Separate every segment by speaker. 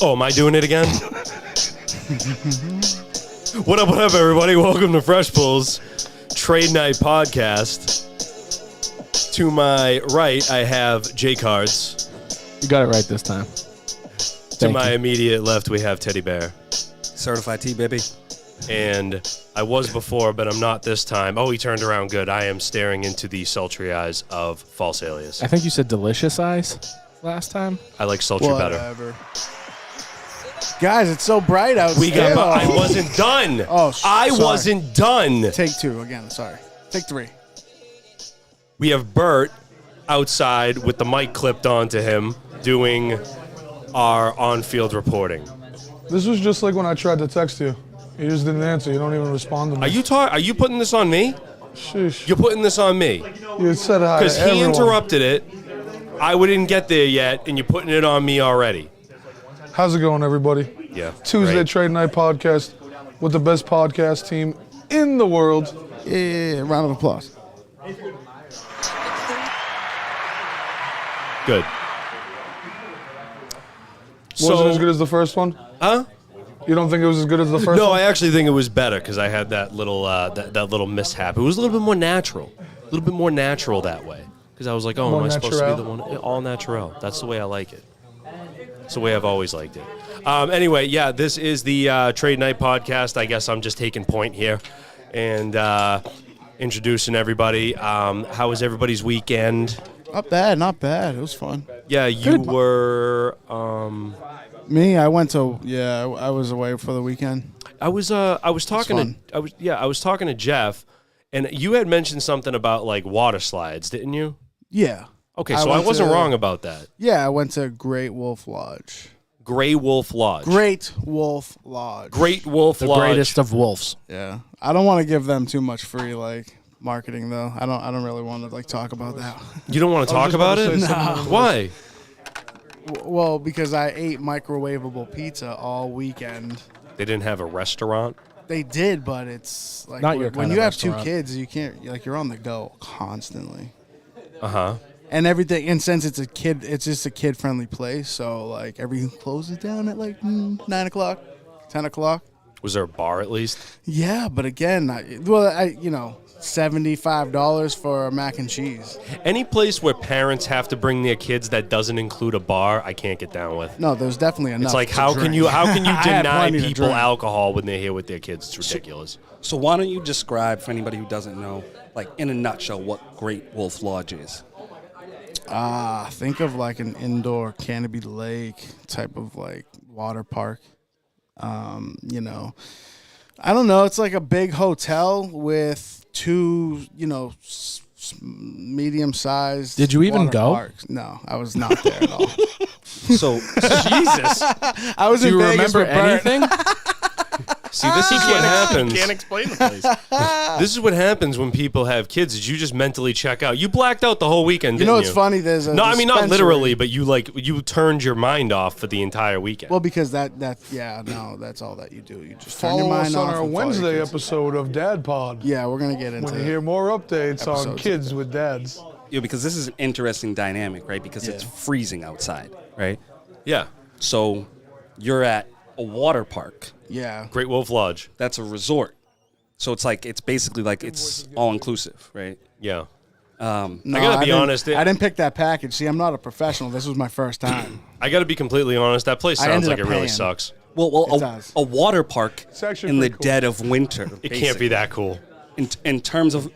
Speaker 1: Oh, am I doing it again? What up, everybody? Welcome to Fresh Pulls Trade Night Podcast. To my right, I have J Cards.
Speaker 2: You got it right this time.
Speaker 1: To my immediate left, we have Teddy Bear.
Speaker 3: Certified T, baby.
Speaker 1: And I was before, but I'm not this time. Oh, he turned around good. I am staring into the sultry eyes of False Alias.
Speaker 2: I think you said delicious eyes last time.
Speaker 1: I like sultry better.
Speaker 4: Guys, it's so bright outside.
Speaker 1: I wasn't done.
Speaker 4: Sorry.
Speaker 1: Wasn't done.
Speaker 4: Take two again. Sorry. Take three.
Speaker 1: We have Bert outside with the mic clipped onto him doing our on-field reporting.
Speaker 5: This was just like when I tried to text you. You just didn't answer. You don't even respond to me.
Speaker 1: Are you putting this on me?
Speaker 5: Sheesh.
Speaker 1: You're putting this on me.
Speaker 5: You said hi to
Speaker 1: Because he
Speaker 5: everyone.
Speaker 1: interrupted it. I didn't get there yet, and you're putting it on me already.
Speaker 5: How's it going, everybody?
Speaker 1: Yeah.
Speaker 5: Tuesday
Speaker 1: great.
Speaker 5: Trade Night Podcast with the best podcast team in the world.
Speaker 4: Yeah, round of applause.
Speaker 1: Good.
Speaker 5: Was it as good as the first one?
Speaker 1: Huh?
Speaker 5: You don't think it was as good as the first
Speaker 1: No,
Speaker 5: one?
Speaker 1: I actually think it was better because I had that little that little mishap. It was a little bit more natural. A little bit more natural that way. Because I was like, oh,
Speaker 5: More
Speaker 1: am I supposed to be the
Speaker 5: natural?
Speaker 1: one? All natural. That's the way I like it. It's the way I've always liked it. Anyway, yeah, this is the Trade Night Podcast. I guess I'm just taking point here and introducing everybody. How was everybody's weekend?
Speaker 4: Not bad, not bad. It was fun.
Speaker 1: Yeah, you were...
Speaker 4: Me, I went to, I was away for the weekend.
Speaker 1: I was talking to Jeff, and you had mentioned something about like water slides, didn't you?
Speaker 4: Yeah.
Speaker 1: Okay, so I wasn't wrong about that.
Speaker 4: Yeah, I went to Great Wolf Lodge.
Speaker 1: Gray Wolf Lodge.
Speaker 4: Great Wolf Lodge.
Speaker 1: Great Wolf Lodge.
Speaker 2: The greatest of wolves.
Speaker 4: Yeah. I don't want to give them too much free, marketing, though. I don't really want to, talk about that.
Speaker 1: You don't want to talk about it?
Speaker 5: say something.
Speaker 1: Why?
Speaker 4: Well, because I ate microwavable pizza all weekend.
Speaker 1: They didn't have a restaurant?
Speaker 4: They did, but it's like
Speaker 2: Not your
Speaker 4: when
Speaker 2: kind
Speaker 4: you
Speaker 2: of
Speaker 4: have two
Speaker 2: restaurant.
Speaker 4: kids, you can't you're on the go constantly.
Speaker 1: Uh-huh.
Speaker 4: And everything, and since it's just a kid-friendly place, so everything closes down at 9 o'clock, 10 o'clock.
Speaker 1: Was there a bar at least?
Speaker 4: Yeah, but again, $75 for a mac and cheese.
Speaker 1: Any place where parents have to bring their kids that doesn't include a bar, I can't get down with.
Speaker 4: No, there's definitely enough.
Speaker 1: It's like
Speaker 4: to
Speaker 1: how can
Speaker 4: drink.
Speaker 1: you
Speaker 4: had
Speaker 1: deny
Speaker 4: plenty to
Speaker 1: people
Speaker 4: drink.
Speaker 1: alcohol when they're here with their kids? It's ridiculous.
Speaker 3: So why don't you describe, for anybody who doesn't know, in a nutshell, what Great Wolf Lodge is?
Speaker 4: Think of an indoor Canopy Lake type of water park. I don't know. It's like a big hotel with two, medium-sized.
Speaker 2: Did you even
Speaker 4: water
Speaker 2: go?
Speaker 4: parks. No, I was not there at all.
Speaker 3: So
Speaker 1: Jesus.
Speaker 4: I was
Speaker 2: Do
Speaker 4: in
Speaker 2: you
Speaker 4: Vegas
Speaker 2: remember
Speaker 4: with Bert.
Speaker 2: anything?
Speaker 1: See, this is what happens.
Speaker 3: can't explain the place.
Speaker 1: This is what happens when people have kids. Is you just mentally check out. You blacked out the whole weekend,
Speaker 4: You
Speaker 1: didn't
Speaker 4: know
Speaker 1: you?
Speaker 4: what's funny? There's a
Speaker 1: No, I mean not
Speaker 4: dispensary.
Speaker 1: literally, but you turned your mind off for the entire weekend.
Speaker 4: Well, because that's all that you do. You just turn your
Speaker 5: Follow
Speaker 4: mind
Speaker 5: us
Speaker 4: off.
Speaker 5: on our
Speaker 4: and follow your
Speaker 5: Wednesday
Speaker 4: kids.
Speaker 5: episode of Dad Pod.
Speaker 4: Yeah, we're gonna get into
Speaker 5: When you
Speaker 4: it.
Speaker 5: hear more updates on
Speaker 4: Episodes
Speaker 5: kids with dads.
Speaker 3: Yeah, because this is an interesting dynamic, right? Because it's freezing outside, right?
Speaker 1: yeah,
Speaker 3: So you're at a water park.
Speaker 4: Yeah.
Speaker 1: Great Wolf Lodge.
Speaker 3: That's a resort. So it's basically it's all-inclusive, right?
Speaker 1: Yeah.
Speaker 4: No,
Speaker 1: I gotta be
Speaker 4: didn't-
Speaker 1: honest.
Speaker 4: I didn't pick that package. See, I'm not a professional. This was my first time.
Speaker 1: I got to be completely honest. That place
Speaker 4: I
Speaker 1: sounds
Speaker 4: ended
Speaker 1: like
Speaker 4: up
Speaker 1: it really
Speaker 4: paying.
Speaker 1: sucks.
Speaker 3: Well,
Speaker 4: It does.
Speaker 3: a water park
Speaker 5: actually
Speaker 3: in the
Speaker 5: pretty cool.
Speaker 3: dead of winter.
Speaker 1: It can't be that cool.
Speaker 3: In terms of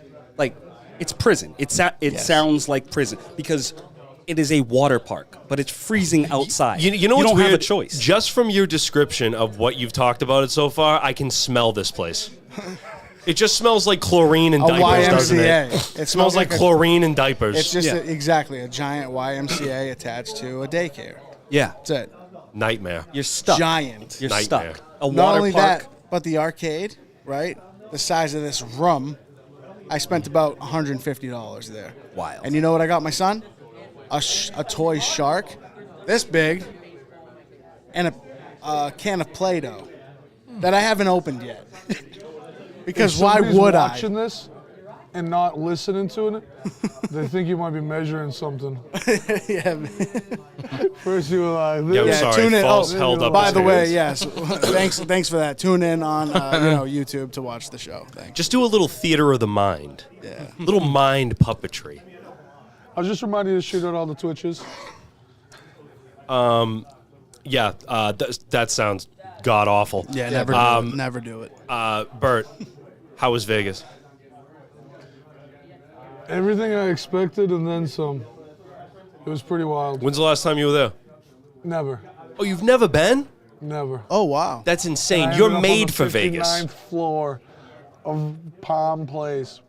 Speaker 3: it's prison. It sounds like prison because it is a water park, but it's freezing outside.
Speaker 1: You know what's
Speaker 3: don't
Speaker 1: weird?
Speaker 3: have a choice.
Speaker 1: Just from your description of what you've talked about it so far, I can smell this place. It just smells like chlorine and
Speaker 4: A
Speaker 1: diapers, doesn't
Speaker 4: YMCA.
Speaker 1: it? It smells like
Speaker 4: a-
Speaker 1: chlorine and diapers.
Speaker 4: It's just
Speaker 3: Yeah.
Speaker 4: exactly a giant YMCA attached to a daycare.
Speaker 3: Yeah,
Speaker 4: That's it.
Speaker 1: Nightmare.
Speaker 3: you're stuck.
Speaker 4: Giant.
Speaker 3: You're
Speaker 1: Nightmare.
Speaker 3: stuck. A
Speaker 4: Not
Speaker 3: water
Speaker 4: only
Speaker 3: park.
Speaker 4: that, but the arcade, right? The size of this room. I spent about $150 there.
Speaker 3: Wild.
Speaker 4: And you know what I got my son? A toy shark, this big, and a can of Play-Doh that I haven't opened yet. Because
Speaker 5: If
Speaker 4: why
Speaker 5: somebody's
Speaker 4: would I?
Speaker 5: watching this, and not listening to it, they think you might be measuring something.
Speaker 4: Yeah.
Speaker 5: First you were like,
Speaker 1: Yeah, I'm
Speaker 5: this.
Speaker 1: sorry.
Speaker 4: tune in.
Speaker 1: False
Speaker 4: Oh,
Speaker 1: held up
Speaker 4: by
Speaker 1: his
Speaker 4: the way,
Speaker 1: hands.
Speaker 4: yes. Thanks for that. Tune in on YouTube to watch the show. Thanks.
Speaker 1: Just do a little theater of the mind.
Speaker 4: Yeah.
Speaker 1: Little mind puppetry.
Speaker 5: I was just reminding you to shoot out all the Twitches.
Speaker 1: Yeah, that sounds god awful.
Speaker 4: Yeah, never do it.
Speaker 1: Bert, how was Vegas?
Speaker 5: Everything I expected and then some. It was pretty wild.
Speaker 1: When's the last time you were there?
Speaker 5: Never.
Speaker 1: Oh, you've never been?
Speaker 5: Never.
Speaker 4: Oh wow.
Speaker 1: That's insane.
Speaker 5: I
Speaker 1: You're
Speaker 5: ended up on
Speaker 1: made
Speaker 5: the
Speaker 1: for Vegas.
Speaker 5: 59th floor of Palm Place,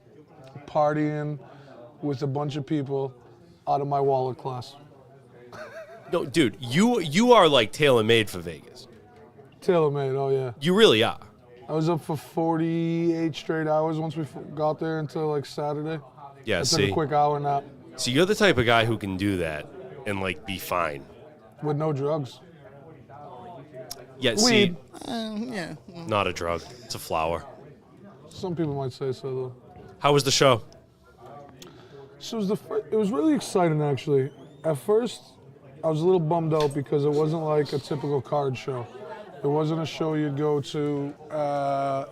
Speaker 5: partying with a bunch of people out of my wallet class.
Speaker 1: No, dude, you are like tailor-made for Vegas.
Speaker 5: Tailor-made, oh yeah.
Speaker 1: You really are.
Speaker 5: I was up for 48 straight hours once we got there until like Saturday.
Speaker 1: Yeah,
Speaker 5: I took
Speaker 1: see.
Speaker 5: a quick hour nap
Speaker 1: So you're the type of guy who can do that and like be fine.
Speaker 5: with no drugs.
Speaker 1: Yeah, see,
Speaker 5: Weed.
Speaker 4: Yeah.
Speaker 1: not a drug. It's a flower.
Speaker 5: Some people might say so though.
Speaker 1: How was the show?
Speaker 5: So it was really exciting actually. At first, I was a little bummed out because it wasn't like a typical card show. It wasn't a show you'd go to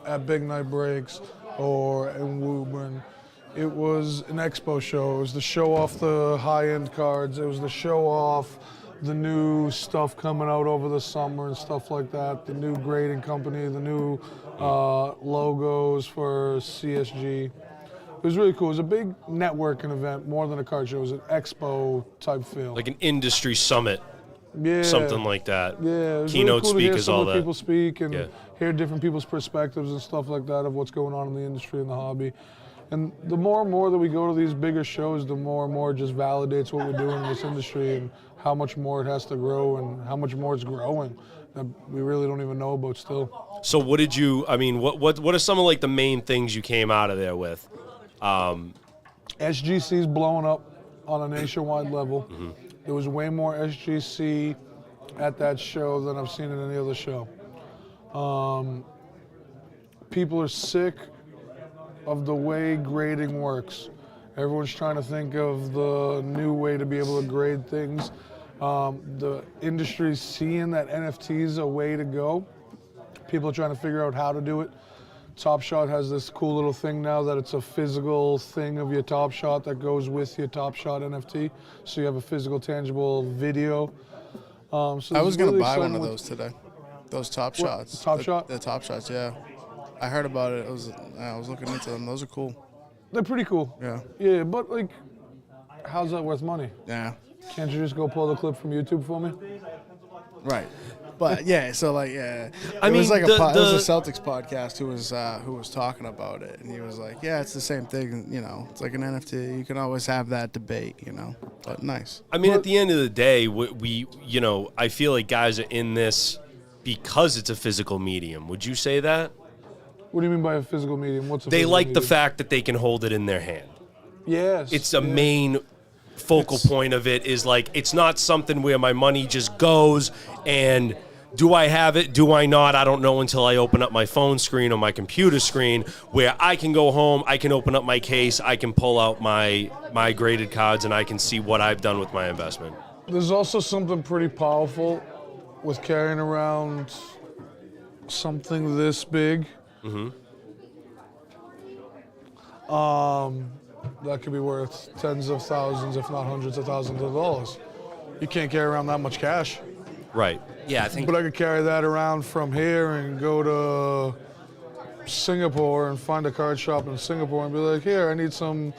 Speaker 5: at Big Night Breaks or in Woburn. It was an expo show. It was the show off the high-end cards. It was the show off the new stuff coming out over the summer and stuff like that. The new grading company, the new logos for CSG. It was really cool. It was a big networking event, more than a card show. It was an expo type feel.
Speaker 1: Like an industry summit,
Speaker 5: yeah,
Speaker 1: something like that.
Speaker 5: Yeah, it was
Speaker 1: Keynote
Speaker 5: really cool
Speaker 1: speakers,
Speaker 5: to hear
Speaker 1: all
Speaker 5: some
Speaker 1: that.
Speaker 5: of people speak and
Speaker 1: Yeah.
Speaker 5: hear different people's perspectives and stuff like that of what's going on in the industry and the hobby. And the more and more that we go to these bigger shows, the more and more it just validates what we're doing in this industry and how much more it has to grow and how much more it's growing that we really don't even know about still.
Speaker 1: So what did you? I mean, what are some of like the main things you came out of there with?
Speaker 5: SGC's blowing up on a nationwide level. There was way more SGC at that show than I've seen at any other show. People are sick of the way grading works. Everyone's trying to think of the new way to be able to grade things. The industry's seeing that NFT's a way to go. People are trying to figure out how to do it. Top Shot has this cool little thing now that it's a physical thing of your Top Shot that goes with your Top Shot NFT. So you have a physical, tangible video. So
Speaker 4: I was
Speaker 5: going to
Speaker 4: buy one of those today. Those Top Shots.
Speaker 5: Top Shot?
Speaker 4: The Top Shots, yeah. I heard about it. I was looking into them. Those are cool.
Speaker 5: They're pretty cool.
Speaker 4: Yeah.
Speaker 5: Yeah, but like, how's that worth money?
Speaker 4: Yeah.
Speaker 5: Can't you just go pull the clip from YouTube for me?
Speaker 4: Right. But yeah, so like yeah,
Speaker 1: I
Speaker 4: it was
Speaker 1: mean,
Speaker 4: like it was
Speaker 1: the-
Speaker 4: a Celtics podcast who was talking about it, and he was like, yeah, it's the same thing, you know, it's like an NFT. You can always have that debate, you know, but nice.
Speaker 1: I mean, at the end of the day, we you know, I feel like guys are in this because it's a physical medium. Would you say that?
Speaker 5: What do you mean by a physical medium? What's a
Speaker 1: They
Speaker 5: physical
Speaker 1: like the
Speaker 5: medium?
Speaker 1: fact that they can hold it in their hand.
Speaker 5: Yes.
Speaker 1: It's a main focal point of it is like, it's not something where my money just goes and do I have it? Do I not? I don't know until I open up my phone screen or my computer screen where I can go home, I can open up my case, I can pull out my graded cards and I can see what I've done with my investment.
Speaker 5: There's also something pretty powerful with carrying around something this big. That could be worth tens of thousands, if not hundreds of thousands of dollars. You can't carry around that much cash.
Speaker 1: Right.
Speaker 3: Yeah, I think
Speaker 5: But I could carry that around from here and go to Singapore and find a card shop in Singapore and be like, here, I need some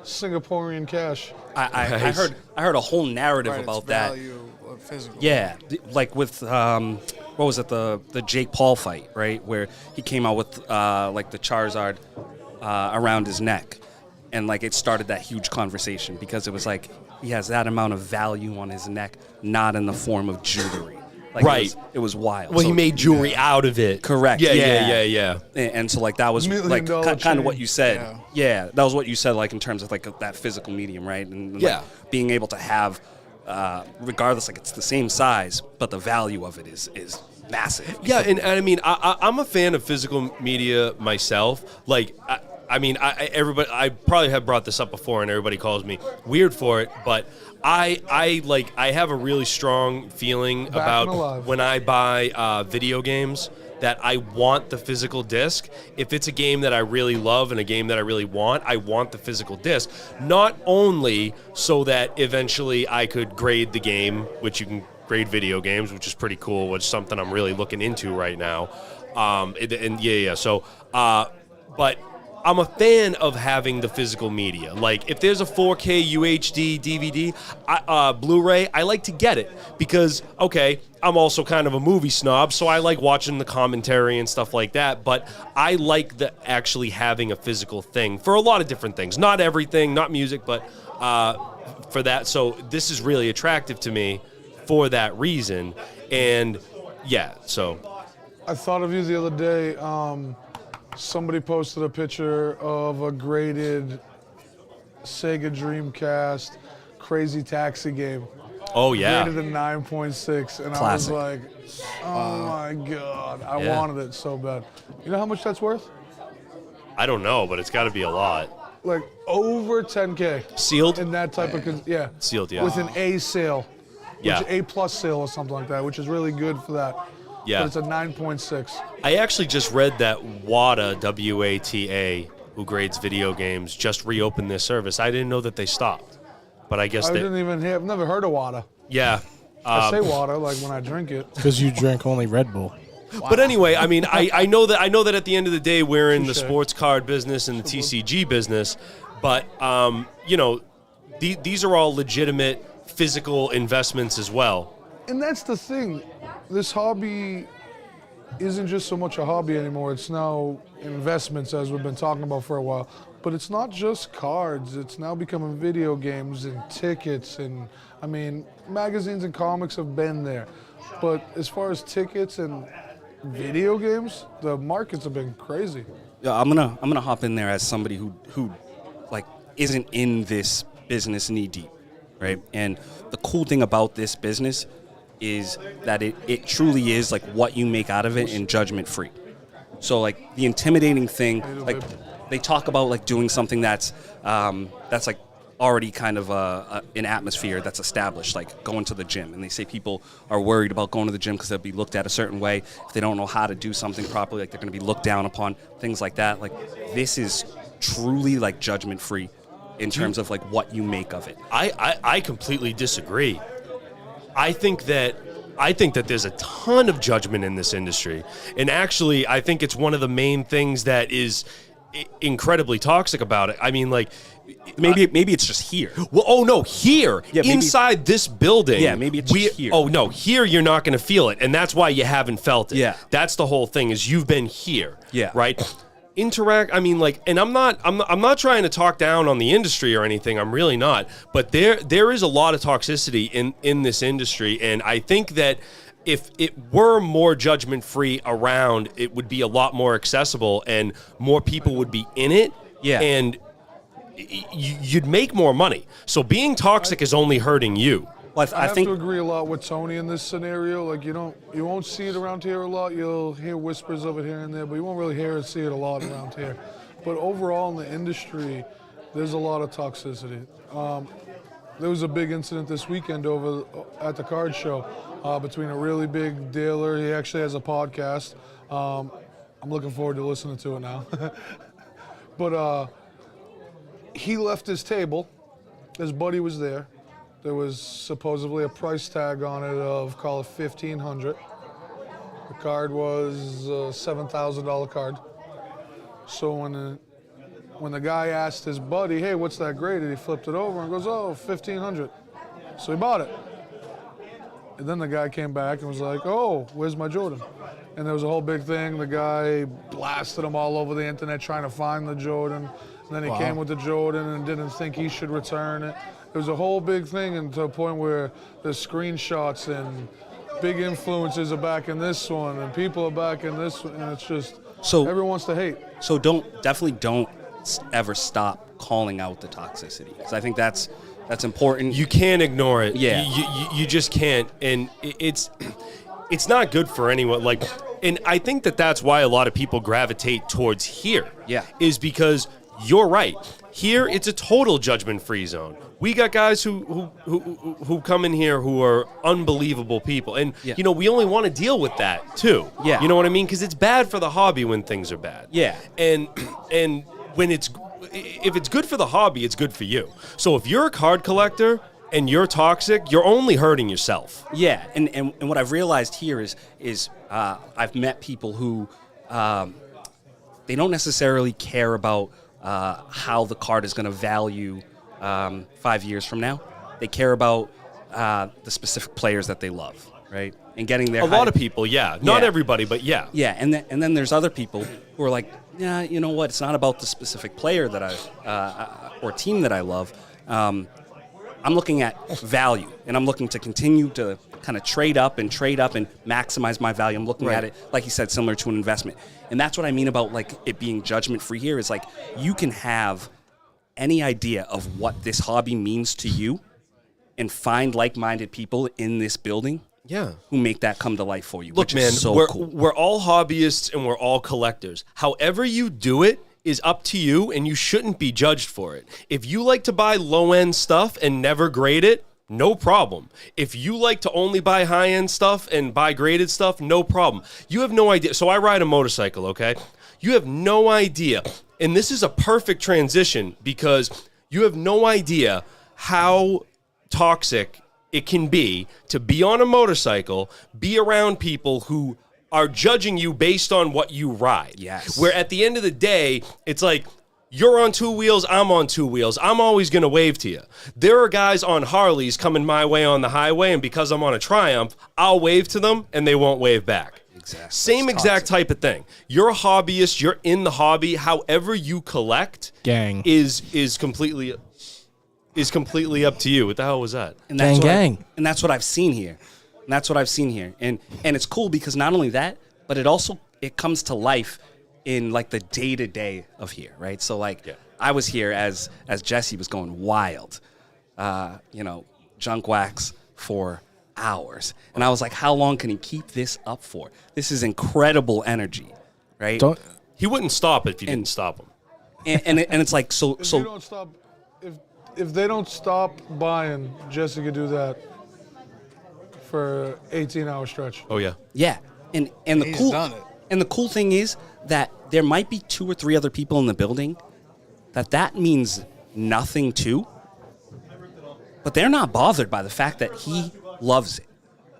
Speaker 5: Singaporean cash.
Speaker 3: I
Speaker 1: Nice.
Speaker 3: heard a whole narrative
Speaker 4: Right,
Speaker 3: about
Speaker 4: it's
Speaker 3: that.
Speaker 4: value of physical.
Speaker 3: Yeah, like with what was it, the Jake Paul fight, right? Where he came out with like the Charizard around his neck, and like it started that huge conversation because it was like he has that amount of value on his neck, not in the form of jewelry. Like
Speaker 1: Right.
Speaker 3: It was wild.
Speaker 1: Well,
Speaker 3: So-
Speaker 1: he made jewelry out of it.
Speaker 3: Correct.
Speaker 1: Yeah,
Speaker 3: yeah.
Speaker 1: yeah.
Speaker 3: And so like that was
Speaker 5: $1
Speaker 3: like
Speaker 5: million
Speaker 3: kind of what
Speaker 5: chain.
Speaker 3: you said.
Speaker 4: Yeah.
Speaker 3: Yeah, that was what you said, like in terms of like that physical medium, right? And
Speaker 1: Yeah.
Speaker 3: like, being able to have, regardless, like it's the same size, but the value of it is massive.
Speaker 1: Yeah, and I mean, I'm a fan of physical media myself. Like, I mean, I probably have brought this up before, and everybody calls me weird for it, but I have a really strong feeling about when I buy video games that I want the physical disc. If it's a game that I really love and a game that I really want, I want the physical disc. Not only so that eventually I could grade the game, which you can grade video games, which is pretty cool, which is something I'm really looking into right now. But I'm a fan of having the physical media. Like, if there's a 4K UHD DVD, Blu-ray, I like to get it because, okay, I'm also kind of a movie snob, so I like watching the commentary and stuff like that, but I like actually having a physical thing for a lot of different things. Not everything, not music, but for that. So this is really attractive to me for that reason. And, yeah, so.
Speaker 5: I thought of you the other day. Somebody posted a picture of a graded Sega Dreamcast Crazy Taxi game.
Speaker 1: Oh, yeah.
Speaker 5: Rated a 9.6. And
Speaker 3: Classic.
Speaker 5: I was like, oh, my God. I wanted it so bad. You know how much that's worth?
Speaker 1: I don't know, but it's got to be a lot.
Speaker 5: Like over 10K.
Speaker 1: Sealed?
Speaker 5: In that type of, yeah.
Speaker 1: Sealed, yeah.
Speaker 5: With an A sale.
Speaker 1: Yeah.
Speaker 5: A plus sale or something like that, which is really good for that.
Speaker 1: Yeah.
Speaker 5: But it's a 9.6.
Speaker 1: I actually just read that WATA, W-A-T-A, who grades video games, just reopened their service. I didn't know that they stopped, but I guess
Speaker 5: I
Speaker 1: they.
Speaker 5: didn't even hear. I've never heard of water.
Speaker 1: Yeah.
Speaker 5: I say water like when I drink it.
Speaker 2: Because you drink only Red Bull.
Speaker 1: But anyway, I mean, I know that at the end of the day, we're in the
Speaker 5: Touché.
Speaker 1: sports card business and the TCG business, but these are all legitimate physical investments as well.
Speaker 5: And that's the thing. This hobby isn't just so much a hobby anymore. It's now investments, as we've been talking about for a while. But it's not just cards. It's now becoming video games and tickets. And, I mean, magazines and comics have been there. But as far as tickets and video games, the markets have been crazy.
Speaker 3: Yeah, I'm gonna hop in there as somebody who like isn't in this business knee deep, right? And the cool thing about this business is that it truly is like what you make out of it and judgment free. So like the intimidating thing, like they talk about like doing something that's like already kind of an atmosphere that's established, like going to the gym. And they say people are worried about going to the gym because they'll be looked at a certain way. If they don't know how to do something properly, like they're going to be looked down upon, things like that. Like this is truly like judgment free in terms of like what you make of it.
Speaker 1: I completely disagree. I think that there's a ton of judgment in this industry. And actually, I think it's one of the main things that is incredibly toxic about it. I mean, like,
Speaker 3: Maybe it's just here.
Speaker 1: well, oh no, here,
Speaker 3: Yeah, maybe-
Speaker 1: inside this building.
Speaker 3: Yeah, maybe it's just here.
Speaker 1: Oh no, here you're not going to feel it, and that's why you haven't felt it.
Speaker 3: Yeah.
Speaker 1: That's the whole thing, is you've been here.
Speaker 3: Yeah.
Speaker 1: Right? Interact, I mean, like, and I'm not trying to talk down on the industry or anything. I'm really not. But there is a lot of toxicity in this industry, and I think that if it were more judgment-free around, it would be a lot more accessible and more people would be in it.
Speaker 3: Yeah.
Speaker 1: And you'd make more money. So being toxic is only hurting you.
Speaker 3: Well,
Speaker 5: I
Speaker 3: I
Speaker 5: have
Speaker 3: think
Speaker 5: to agree a lot with Tony in this scenario. Like you won't see it around here a lot. You'll hear whispers of it here and there, but you won't really hear or see it a lot around here. But overall in the industry, there's a lot of toxicity. There was a big incident this weekend over at the card show between a really big dealer. He actually has a podcast. I'm looking forward to listening to it now. But he left his table. His buddy was there. There was supposedly a price tag on it of, call it $1,500. The card was a $7,000 card. So when the guy asked his buddy, hey, what's that graded? He flipped it over and goes, oh, $1,500. So he bought it. And then the guy came back and was like, oh, where's my Jordan? And there was a whole big thing. The guy blasted him all over the internet trying to find the Jordan. And then he came with the Jordan and didn't think he should return it. It was a whole big thing, and to a point where there's screenshots and big influencers are back in this one and people are back in this one, and it's just everyone wants to hate.
Speaker 3: So definitely don't ever stop calling out the toxicity, because I think that's important.
Speaker 1: You can't ignore it.
Speaker 3: Yeah.
Speaker 1: You just can't, and it's not good for anyone. Like, And I think that that's why a lot of people gravitate towards here.
Speaker 3: Yeah.
Speaker 1: Is because you're right. Here, it's a total judgment-free zone. We got guys who come in here who are unbelievable people. And, you know, we only want to deal with that, too.
Speaker 3: Yeah.
Speaker 1: You know what I mean? Because it's bad for the hobby when things are bad.
Speaker 3: Yeah.
Speaker 1: And when if it's good for the hobby, it's good for you. So if you're a card collector and you're toxic, you're only hurting yourself.
Speaker 3: Yeah, and what I've realized here is I've met people who they don't necessarily care about how the card is going to value 5 years from now. They care about the specific players that they love, right? And getting their
Speaker 1: A lot of people, yeah. Not everybody, but yeah.
Speaker 3: Yeah, and then there's other people who are like, yeah, you know what? It's not about the specific player that or team that I love. I'm looking at value, and I'm looking to continue to kind of trade up and maximize my value. I'm looking at it, like you said, similar to an investment. And that's what I mean about like it being judgment-free here is like you can have any idea of what this hobby means to you and find like-minded people in this building who make that come to life for you.
Speaker 1: Look,
Speaker 3: which
Speaker 1: man,
Speaker 3: is so cool.
Speaker 1: we're all hobbyists and we're all collectors. However you do it is up to you, and you shouldn't be judged for it. If you like to buy low-end stuff and never grade it, no problem. If you like to only buy high-end stuff and buy graded stuff, no problem. You have no idea. So I ride a motorcycle, okay? You have no idea. And this is a perfect transition because you have no idea how toxic it can be to be on a motorcycle, be around people who are judging you based on what you ride.
Speaker 3: Yes.
Speaker 1: Where at the end of the day, it's like, you're on two wheels, I'm on two wheels. I'm always going to wave to you. There are guys on Harleys coming my way on the highway, and because I'm on a Triumph, I'll wave to them, and they won't wave back.
Speaker 3: Exactly.
Speaker 1: Same exact type of thing. You're a hobbyist. You're in the hobby. However you collect is completely up to you. What the hell was that?
Speaker 3: And that's
Speaker 2: Gang.
Speaker 3: And that's what I've seen here. And it's cool because not only that, but it comes to life in like the day-to-day of here, right? So like I was here as Jesse was going wild, junk wax for hours. And I was like, how long can he keep this up for? This is incredible energy, right?
Speaker 1: He wouldn't stop if you didn't stop him.
Speaker 3: And it's like, so
Speaker 5: If you don't stop, if they don't stop buying, Jesse could do that for 18-hour stretch.
Speaker 1: Oh, yeah.
Speaker 3: yeah. And the
Speaker 4: He's done it.
Speaker 3: And the cool thing is that there might be 2 or 3 other people in the building that means nothing to, but they're not bothered by the fact that he loves it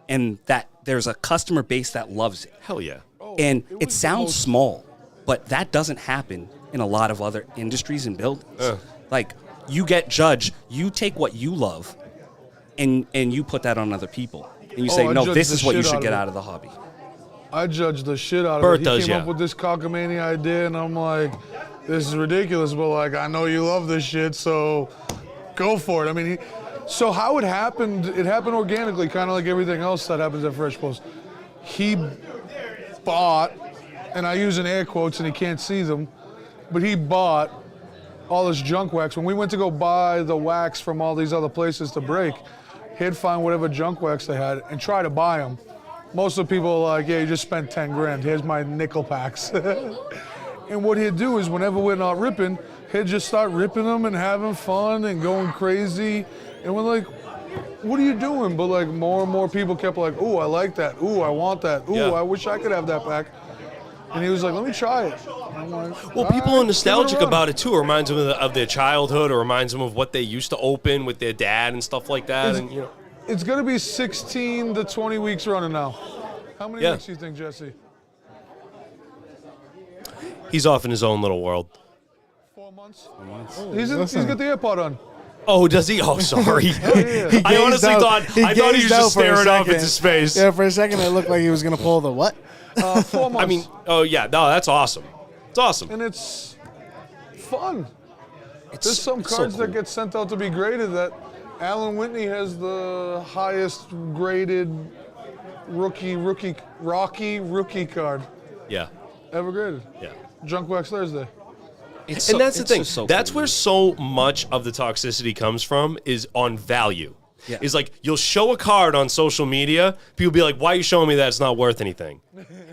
Speaker 3: and that there's a customer base that loves it.
Speaker 1: Hell yeah.
Speaker 3: And it sounds small, but that doesn't happen in a lot of other industries and buildings. Like, you get judged, you take what you love, and you put that on other people. And you say,
Speaker 5: I
Speaker 3: no,
Speaker 5: judge
Speaker 3: this
Speaker 5: the
Speaker 3: is what you
Speaker 5: shit
Speaker 3: should
Speaker 5: out
Speaker 3: get
Speaker 5: of it.
Speaker 3: out of the hobby.
Speaker 5: I judge the shit out of
Speaker 1: Bert
Speaker 5: it.
Speaker 1: does,
Speaker 5: He came
Speaker 1: yeah.
Speaker 5: up with this cockamamie idea, and I'm like, this is ridiculous, but like, I know you love this shit, so go for it. I mean, so how it happened organically, kind of like everything else that happens at Fresh Post. He bought, and I use in air quotes, and he can't see them, but he bought all this junk wax. When we went to go buy the wax from all these other places to break, he'd find whatever junk wax they had and try to buy them. Most of the people are like, yeah, you just spent 10 grand. Here's my nickel packs. And what he'd do is whenever we're not ripping, he'd just start ripping them and having fun and going crazy. And we're like, what are you doing? But like more and more people kept like, ooh, I like that. Ooh, I want that. Ooh,
Speaker 1: Yeah.
Speaker 5: I wish I could have that pack. And he was like, let me try it. And I'm like,
Speaker 1: Well,
Speaker 5: "All
Speaker 1: people
Speaker 5: right,
Speaker 1: are nostalgic
Speaker 5: give it a run."
Speaker 1: about it too. It reminds them of their childhood, or reminds them of what they used to open with their dad and stuff like that.
Speaker 5: It's-
Speaker 1: And you know,
Speaker 5: It's going to be 16 to 20 weeks running now. How many
Speaker 1: Yeah.
Speaker 5: weeks do you think, Jesse?
Speaker 1: he's off in his own little world.
Speaker 5: 4 months? He's got the AirPod on.
Speaker 1: Oh, does he? Oh, sorry.
Speaker 5: yeah.
Speaker 1: I honestly thought he was just staring off into space.
Speaker 4: Yeah, for a second it looked like he was gonna pull the what?
Speaker 5: 4 months.
Speaker 1: I mean, oh yeah, no, that's awesome. It's awesome.
Speaker 5: And it's fun.
Speaker 3: It's
Speaker 5: There's some
Speaker 3: so
Speaker 5: cards that
Speaker 3: cool.
Speaker 5: get sent out to be graded that Alan Whitney has the highest graded rookie card
Speaker 1: Yeah,
Speaker 5: ever graded.
Speaker 1: yeah.
Speaker 5: Junk Wax Thursday.
Speaker 3: It's
Speaker 1: And
Speaker 3: so-
Speaker 1: that's the
Speaker 3: it's
Speaker 1: thing.
Speaker 3: just so
Speaker 1: That's
Speaker 3: cool.
Speaker 1: where so much of the toxicity comes from, is on value.
Speaker 3: Yeah.
Speaker 1: is like you'll show a card on social media. People be like, "Why are you showing me that? It's not worth anything."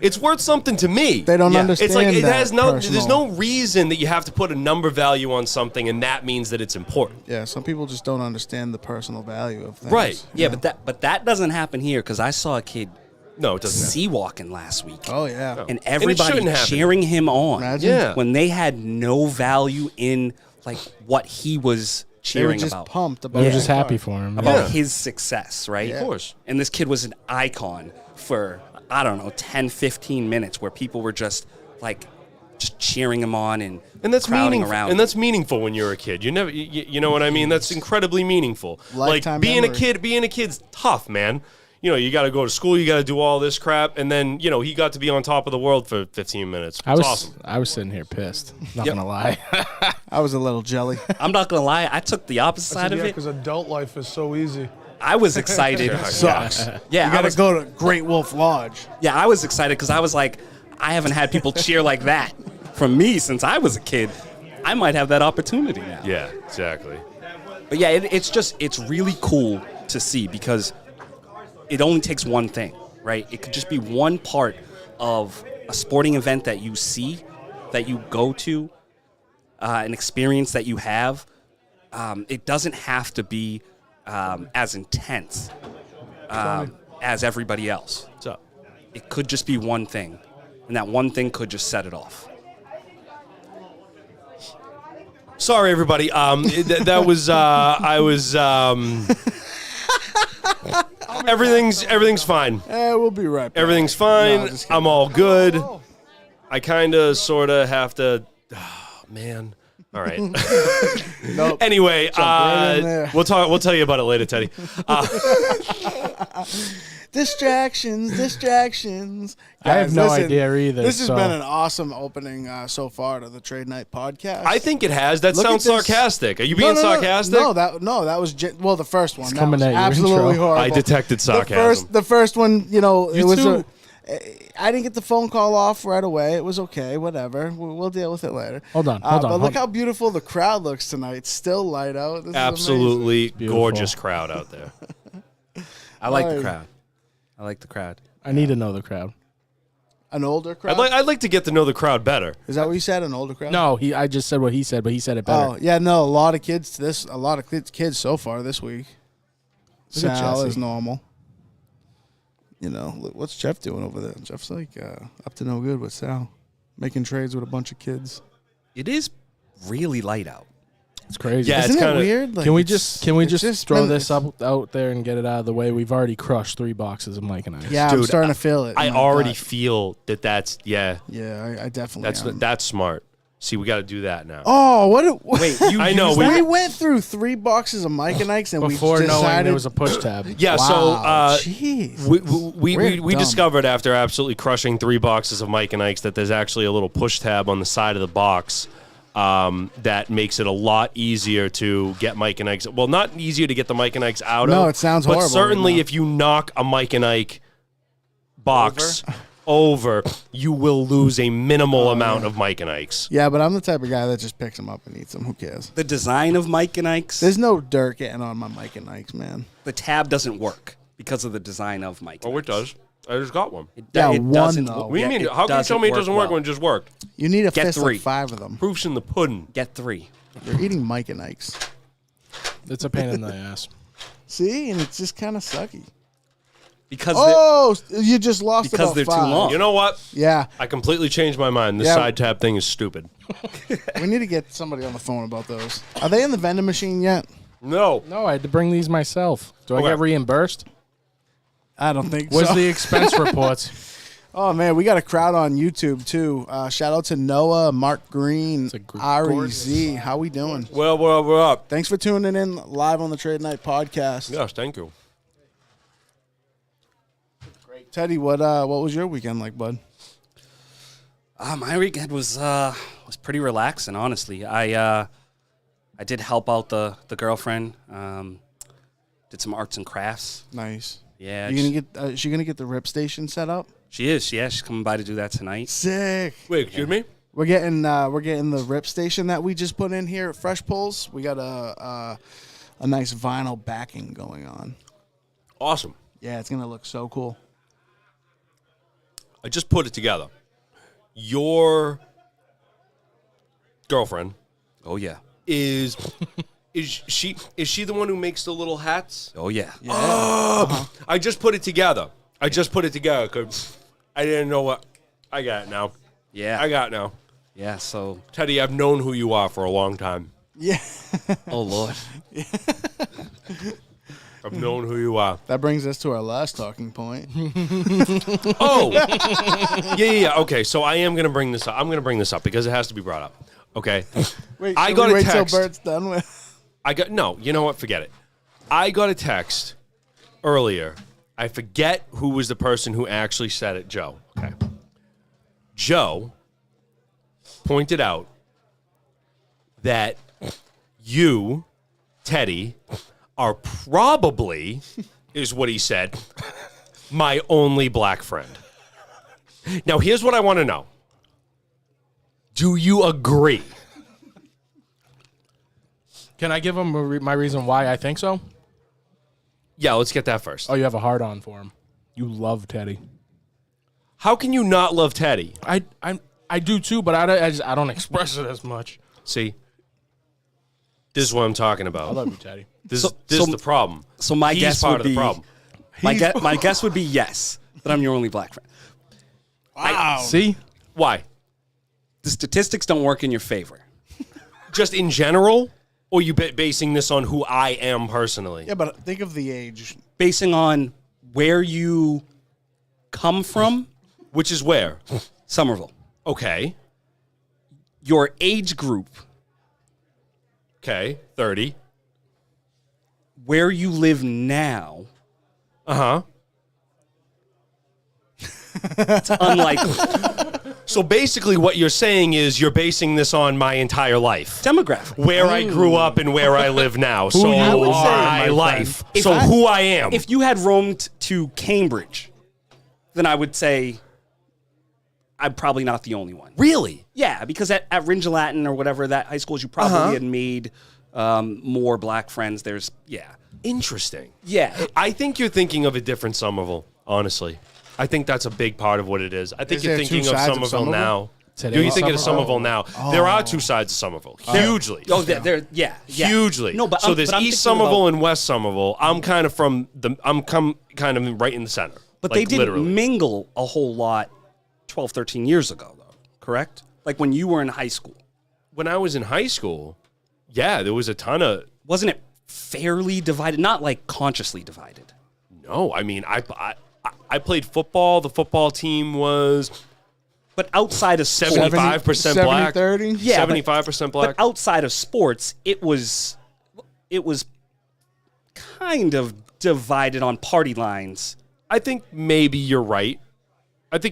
Speaker 1: It's worth something to me.
Speaker 4: They don't understand.
Speaker 1: It's like it
Speaker 4: that
Speaker 1: has no. There's
Speaker 4: personal.
Speaker 1: no reason that you have to put a number value on something, and that means that it's important.
Speaker 4: Yeah, some people just don't understand the personal value of things.
Speaker 1: Right.
Speaker 3: Yeah, but that doesn't happen here because I saw a kid
Speaker 1: No, it doesn't.
Speaker 3: sea walking last week.
Speaker 4: Oh yeah.
Speaker 3: And everybody
Speaker 1: shouldn't happen.
Speaker 3: cheering him on.
Speaker 4: Imagine.
Speaker 1: Yeah.
Speaker 3: When they had no value in like what he was
Speaker 4: They were
Speaker 3: cheering
Speaker 4: just
Speaker 3: about.
Speaker 4: pumped about.
Speaker 2: They were
Speaker 4: the
Speaker 2: just
Speaker 4: car.
Speaker 2: happy for him.
Speaker 3: About
Speaker 1: Yeah.
Speaker 3: his success, right?
Speaker 4: Yeah.
Speaker 1: Of course.
Speaker 3: And this kid was an icon for, I don't know, 10, 15 minutes where people were just like just cheering him on and
Speaker 1: that's
Speaker 3: crowding
Speaker 1: meaningful.
Speaker 3: around.
Speaker 1: And that's meaningful when you're a kid. You never, you know what I mean? That's incredibly meaningful.
Speaker 4: Lifetime
Speaker 1: like being
Speaker 4: memory.
Speaker 1: being a kid's tough, man. You know, you got to go to school, you got to do all this crap, and then he got to be on top of the world for 15 minutes. It's awesome.
Speaker 2: I was sitting here pissed. Not
Speaker 3: Yep.
Speaker 2: gonna lie.
Speaker 4: I was a little jelly.
Speaker 3: I'm not going to lie, I took the opposite side of it.
Speaker 5: because adult life is so easy.
Speaker 3: I was excited.
Speaker 4: Sucks.
Speaker 3: Yeah,
Speaker 4: You
Speaker 3: I
Speaker 4: gotta
Speaker 3: was,
Speaker 4: go to Great Wolf Lodge.
Speaker 3: yeah, I was excited because I was like, I haven't had people cheer like that from me since I was a kid. I might have that opportunity now.
Speaker 1: Yeah, exactly.
Speaker 3: But yeah, it's really cool to see because it only takes one thing, right? It could just be one part of a sporting event that you see, that you go to, an experience that you have. It doesn't have to be as intense as everybody else.
Speaker 1: What's up?
Speaker 3: It could just be one thing, and that one thing could just set it off.
Speaker 1: Sorry, everybody. That was I was. Everything's fine.
Speaker 4: We'll be right back.
Speaker 1: Everything's fine.
Speaker 4: No, just kidding.
Speaker 1: I'm all good. I kind of, sort of have to. Oh, man. All right.
Speaker 4: Nope.
Speaker 1: Anyway,
Speaker 4: right in there.
Speaker 1: we'll talk. We'll tell you about it later, Teddy.
Speaker 4: Distractions.
Speaker 2: I have
Speaker 4: Guys,
Speaker 2: no
Speaker 4: listen,
Speaker 2: idea either,
Speaker 4: This has
Speaker 2: so-
Speaker 4: been an awesome opening so far to the Trade Night podcast.
Speaker 1: I think it has. That
Speaker 4: Look at
Speaker 1: sounds
Speaker 4: this.
Speaker 1: sarcastic. Are you being sarcastic?
Speaker 4: No, that was well the first one.
Speaker 2: It's
Speaker 4: That
Speaker 2: coming
Speaker 4: was
Speaker 2: at your
Speaker 4: absolutely
Speaker 2: intro.
Speaker 4: horrible.
Speaker 1: I detected sarcasm.
Speaker 4: The first one, it was
Speaker 2: too.
Speaker 4: I didn't get the phone call off right away. It was okay, whatever. We'll deal with it later.
Speaker 2: Hold on.
Speaker 4: But look how beautiful the crowd looks tonight. Still light out. This is
Speaker 1: Absolutely
Speaker 2: beautiful.
Speaker 1: gorgeous crowd out there.
Speaker 3: I like the
Speaker 4: Right.
Speaker 3: crowd. I like the crowd.
Speaker 2: I need to know the crowd.
Speaker 4: An older crowd.
Speaker 1: I'd like to get to know the crowd better.
Speaker 4: Is that what you said? An older crowd?
Speaker 2: No, I just said what he said, but he said it better.
Speaker 4: Oh yeah, no. A lot of kids. A lot of kids so far this week.
Speaker 2: Look at
Speaker 4: Sal
Speaker 2: Jesse.
Speaker 4: is normal. Look, what's Jeff doing over there? Jeff's like up to no good with Sal, making trades with a bunch of kids.
Speaker 3: It is really light out.
Speaker 2: It's crazy.
Speaker 1: Yeah,
Speaker 4: Isn't
Speaker 1: it's
Speaker 4: it
Speaker 1: kinda-
Speaker 4: weird? Like,
Speaker 2: Can we
Speaker 4: it's-
Speaker 2: just
Speaker 4: it's
Speaker 2: throw
Speaker 4: been-
Speaker 2: this out there and get it out of the way? We've already crushed 3 boxes of Mike and Ice.
Speaker 4: Yeah, I'm
Speaker 1: Dude,
Speaker 4: starting to feel it.
Speaker 1: I
Speaker 4: in my
Speaker 1: already
Speaker 4: gut.
Speaker 1: feel that's
Speaker 4: Yeah, I definitely. am.
Speaker 1: that's smart. See, we got to do that now.
Speaker 4: Oh, what?
Speaker 3: Wait, you
Speaker 1: I know,
Speaker 3: used
Speaker 1: we-
Speaker 3: that?
Speaker 4: We went through 3 boxes of Mike and Ike's, and
Speaker 2: Before
Speaker 4: we
Speaker 2: knowing
Speaker 4: decided
Speaker 2: there was a push tab.
Speaker 1: Yeah,
Speaker 4: Wow,
Speaker 1: so
Speaker 4: jeez.
Speaker 1: we
Speaker 4: We're dumb.
Speaker 1: discovered after absolutely crushing 3 boxes of Mike and Ike's that there's actually a little push tab on the side of the box that makes it a lot easier to get Mike and Ike's. Well, not easier to get the Mike and Ike's out of.
Speaker 4: No, it sounds
Speaker 1: but
Speaker 4: horrible
Speaker 1: certainly,
Speaker 4: right now.
Speaker 1: if you knock a Mike and Ike box over, you will lose a minimal amount of Mike and Ike's.
Speaker 4: Yeah, but I'm the type of guy that just picks them up and eats them. Who cares?
Speaker 3: The design of Mike and Ike's,
Speaker 4: There's no dirt getting on my Mike and Ike's, man.
Speaker 3: the tab doesn't work because of the design of Mike.
Speaker 1: Oh,
Speaker 3: and
Speaker 1: it
Speaker 3: Ike's.
Speaker 1: does. I just got one.
Speaker 4: Yeah,
Speaker 3: it
Speaker 4: one,
Speaker 3: doesn't.
Speaker 4: though.
Speaker 1: What do you
Speaker 3: yeah,
Speaker 1: mean?
Speaker 3: it
Speaker 1: How can you tell me it doesn't work
Speaker 3: well.
Speaker 1: when it just worked?
Speaker 4: You need a
Speaker 3: Get
Speaker 4: fist
Speaker 3: 3.
Speaker 4: like 5 of them.
Speaker 1: Proof's in the pudding.
Speaker 3: Get 3.
Speaker 4: You're eating Mike and Ike's.
Speaker 2: It's a pain in the ass.
Speaker 4: See, and it's just kind of sucky.
Speaker 3: Because
Speaker 4: Oh, you just lost
Speaker 3: because
Speaker 4: about
Speaker 3: they're too
Speaker 4: 5.
Speaker 3: long.
Speaker 1: You know what?
Speaker 4: Yeah,
Speaker 1: I completely changed my mind. This
Speaker 4: Yeah.
Speaker 1: side tab thing is stupid.
Speaker 4: we need to get somebody on the phone about those. Are they in the vending machine yet?
Speaker 1: No.
Speaker 2: No, I had to bring these myself. Do I
Speaker 1: Okay.
Speaker 2: get reimbursed?
Speaker 4: I don't think
Speaker 2: Where's
Speaker 4: so.
Speaker 2: the expense reports?
Speaker 4: Oh man, we got a crowd on YouTube too. Shout out to Noah, Mark Green,
Speaker 2: a group.
Speaker 4: Ari Z. How we doing?
Speaker 1: Well, we're up.
Speaker 4: Thanks for tuning in live on the Trade Night podcast.
Speaker 1: Yes, thank you.
Speaker 4: Teddy, what was your weekend like, bud?
Speaker 3: my weekend was pretty relaxing, honestly. I did help out the girlfriend. Did some arts and crafts.
Speaker 4: Nice.
Speaker 3: Yeah,
Speaker 4: You gonna get? Is she gonna get the rip station set up?
Speaker 3: she is. Yeah, she's coming by to do that tonight.
Speaker 4: Sick.
Speaker 1: Wait, excuse me?
Speaker 4: We're getting the rip station that we just put in here at Fresh Pulls. We got a a nice vinyl backing going on.
Speaker 1: Awesome.
Speaker 4: Yeah, it's gonna look so cool.
Speaker 1: I just put it together. Your girlfriend
Speaker 3: Oh yeah.
Speaker 1: is she the one who makes the little hats?
Speaker 3: Oh yeah.
Speaker 1: I just put it together. Because I didn't know what. I got it now.
Speaker 3: Yeah.
Speaker 1: I got it now.
Speaker 3: Yeah. So.
Speaker 1: Teddy, I've known who you are for a long time.
Speaker 4: Yeah,
Speaker 3: Oh Lord.
Speaker 1: I've known who you are.
Speaker 4: that brings us to our last talking point.
Speaker 1: Oh, yeah. Okay, so I am gonna bring this up. I'm gonna bring this up because it has to be brought up. Okay.
Speaker 4: Wait,
Speaker 1: I
Speaker 4: should
Speaker 1: got
Speaker 4: we
Speaker 1: a
Speaker 4: wait
Speaker 1: text.
Speaker 4: till Bert's done with?
Speaker 1: No. You know what? Forget it. I got a text earlier. I forget who was the person who actually said it. Joe. Okay. Joe pointed out that you, Teddy, are probably, is what he said, my only black friend. Now, here's what I want to know. Do you agree?
Speaker 2: Can I give him my reason why I think so?
Speaker 1: Yeah, let's get that first.
Speaker 2: Oh, you have a hard on for him. You love Teddy.
Speaker 1: How can you not love Teddy?
Speaker 2: I do too, but I don't express it as much.
Speaker 1: See? This is what I'm talking
Speaker 2: I
Speaker 1: about.
Speaker 2: love you, Teddy.
Speaker 1: This is the problem.
Speaker 3: So my
Speaker 1: He's
Speaker 3: guess
Speaker 1: part
Speaker 3: would
Speaker 1: of the
Speaker 3: be
Speaker 1: problem.
Speaker 3: my guess would be yes, that I'm your only black friend.
Speaker 4: Wow.
Speaker 2: See?
Speaker 1: Why?
Speaker 3: The statistics don't work in your favor.
Speaker 1: Just in general? Or you basing this on who I am personally?
Speaker 4: Yeah, but think of the age.
Speaker 3: Basing on where you come from,
Speaker 1: Which is where?
Speaker 3: Somerville.
Speaker 1: Okay.
Speaker 3: Your age group,
Speaker 1: Okay. 30.
Speaker 3: where you live now,
Speaker 1: Uh-huh.
Speaker 3: it's unlikely.
Speaker 1: So basically what you're saying is you're basing this on my entire life.
Speaker 3: Demographic.
Speaker 1: Where I grew up and where I live now. So
Speaker 2: you are,
Speaker 1: my
Speaker 2: my
Speaker 1: life.
Speaker 3: If
Speaker 1: So
Speaker 3: I-
Speaker 1: who I am.
Speaker 3: If you had roamed to Cambridge, then I would say I'm probably not the only one.
Speaker 1: Really?
Speaker 3: Yeah, because at Ringellatten or whatever that high schools, you probably had made more black friends. There's,
Speaker 1: Interesting.
Speaker 3: Yeah.
Speaker 1: I think you're thinking of a different Somerville, honestly. I think that's a big part of what it is. I think
Speaker 4: Is
Speaker 1: you're
Speaker 4: there
Speaker 1: thinking
Speaker 4: two
Speaker 1: of
Speaker 4: sides of
Speaker 1: Somerville
Speaker 4: Somerville?
Speaker 1: now.
Speaker 2: Today
Speaker 1: You're thinking of
Speaker 2: Somerville?
Speaker 1: Somerville now. There are two sides of Somerville. Hugely.
Speaker 3: Oh, yeah.
Speaker 1: Hugely.
Speaker 3: No, but
Speaker 1: so there's
Speaker 3: I'm
Speaker 1: East
Speaker 3: thinking
Speaker 1: Somerville
Speaker 3: about-
Speaker 1: and West Somerville. I'm kind of kind of right in the center.
Speaker 3: But
Speaker 1: like,
Speaker 3: they didn't
Speaker 1: literally.
Speaker 3: mingle a whole lot 12, 13 years ago, though, correct? Like when you were in high school.
Speaker 1: When I was in high school, yeah, there was a ton of.
Speaker 3: Wasn't it fairly divided? Not like consciously divided.
Speaker 1: No, I mean, I played football. The football team was
Speaker 3: But outside of sports,
Speaker 1: 75% black.
Speaker 4: 70-30?
Speaker 3: Yeah, but-
Speaker 1: 75% black.
Speaker 3: But outside of sports, it was kind of divided on party lines.
Speaker 1: I think maybe you're right.
Speaker 3: And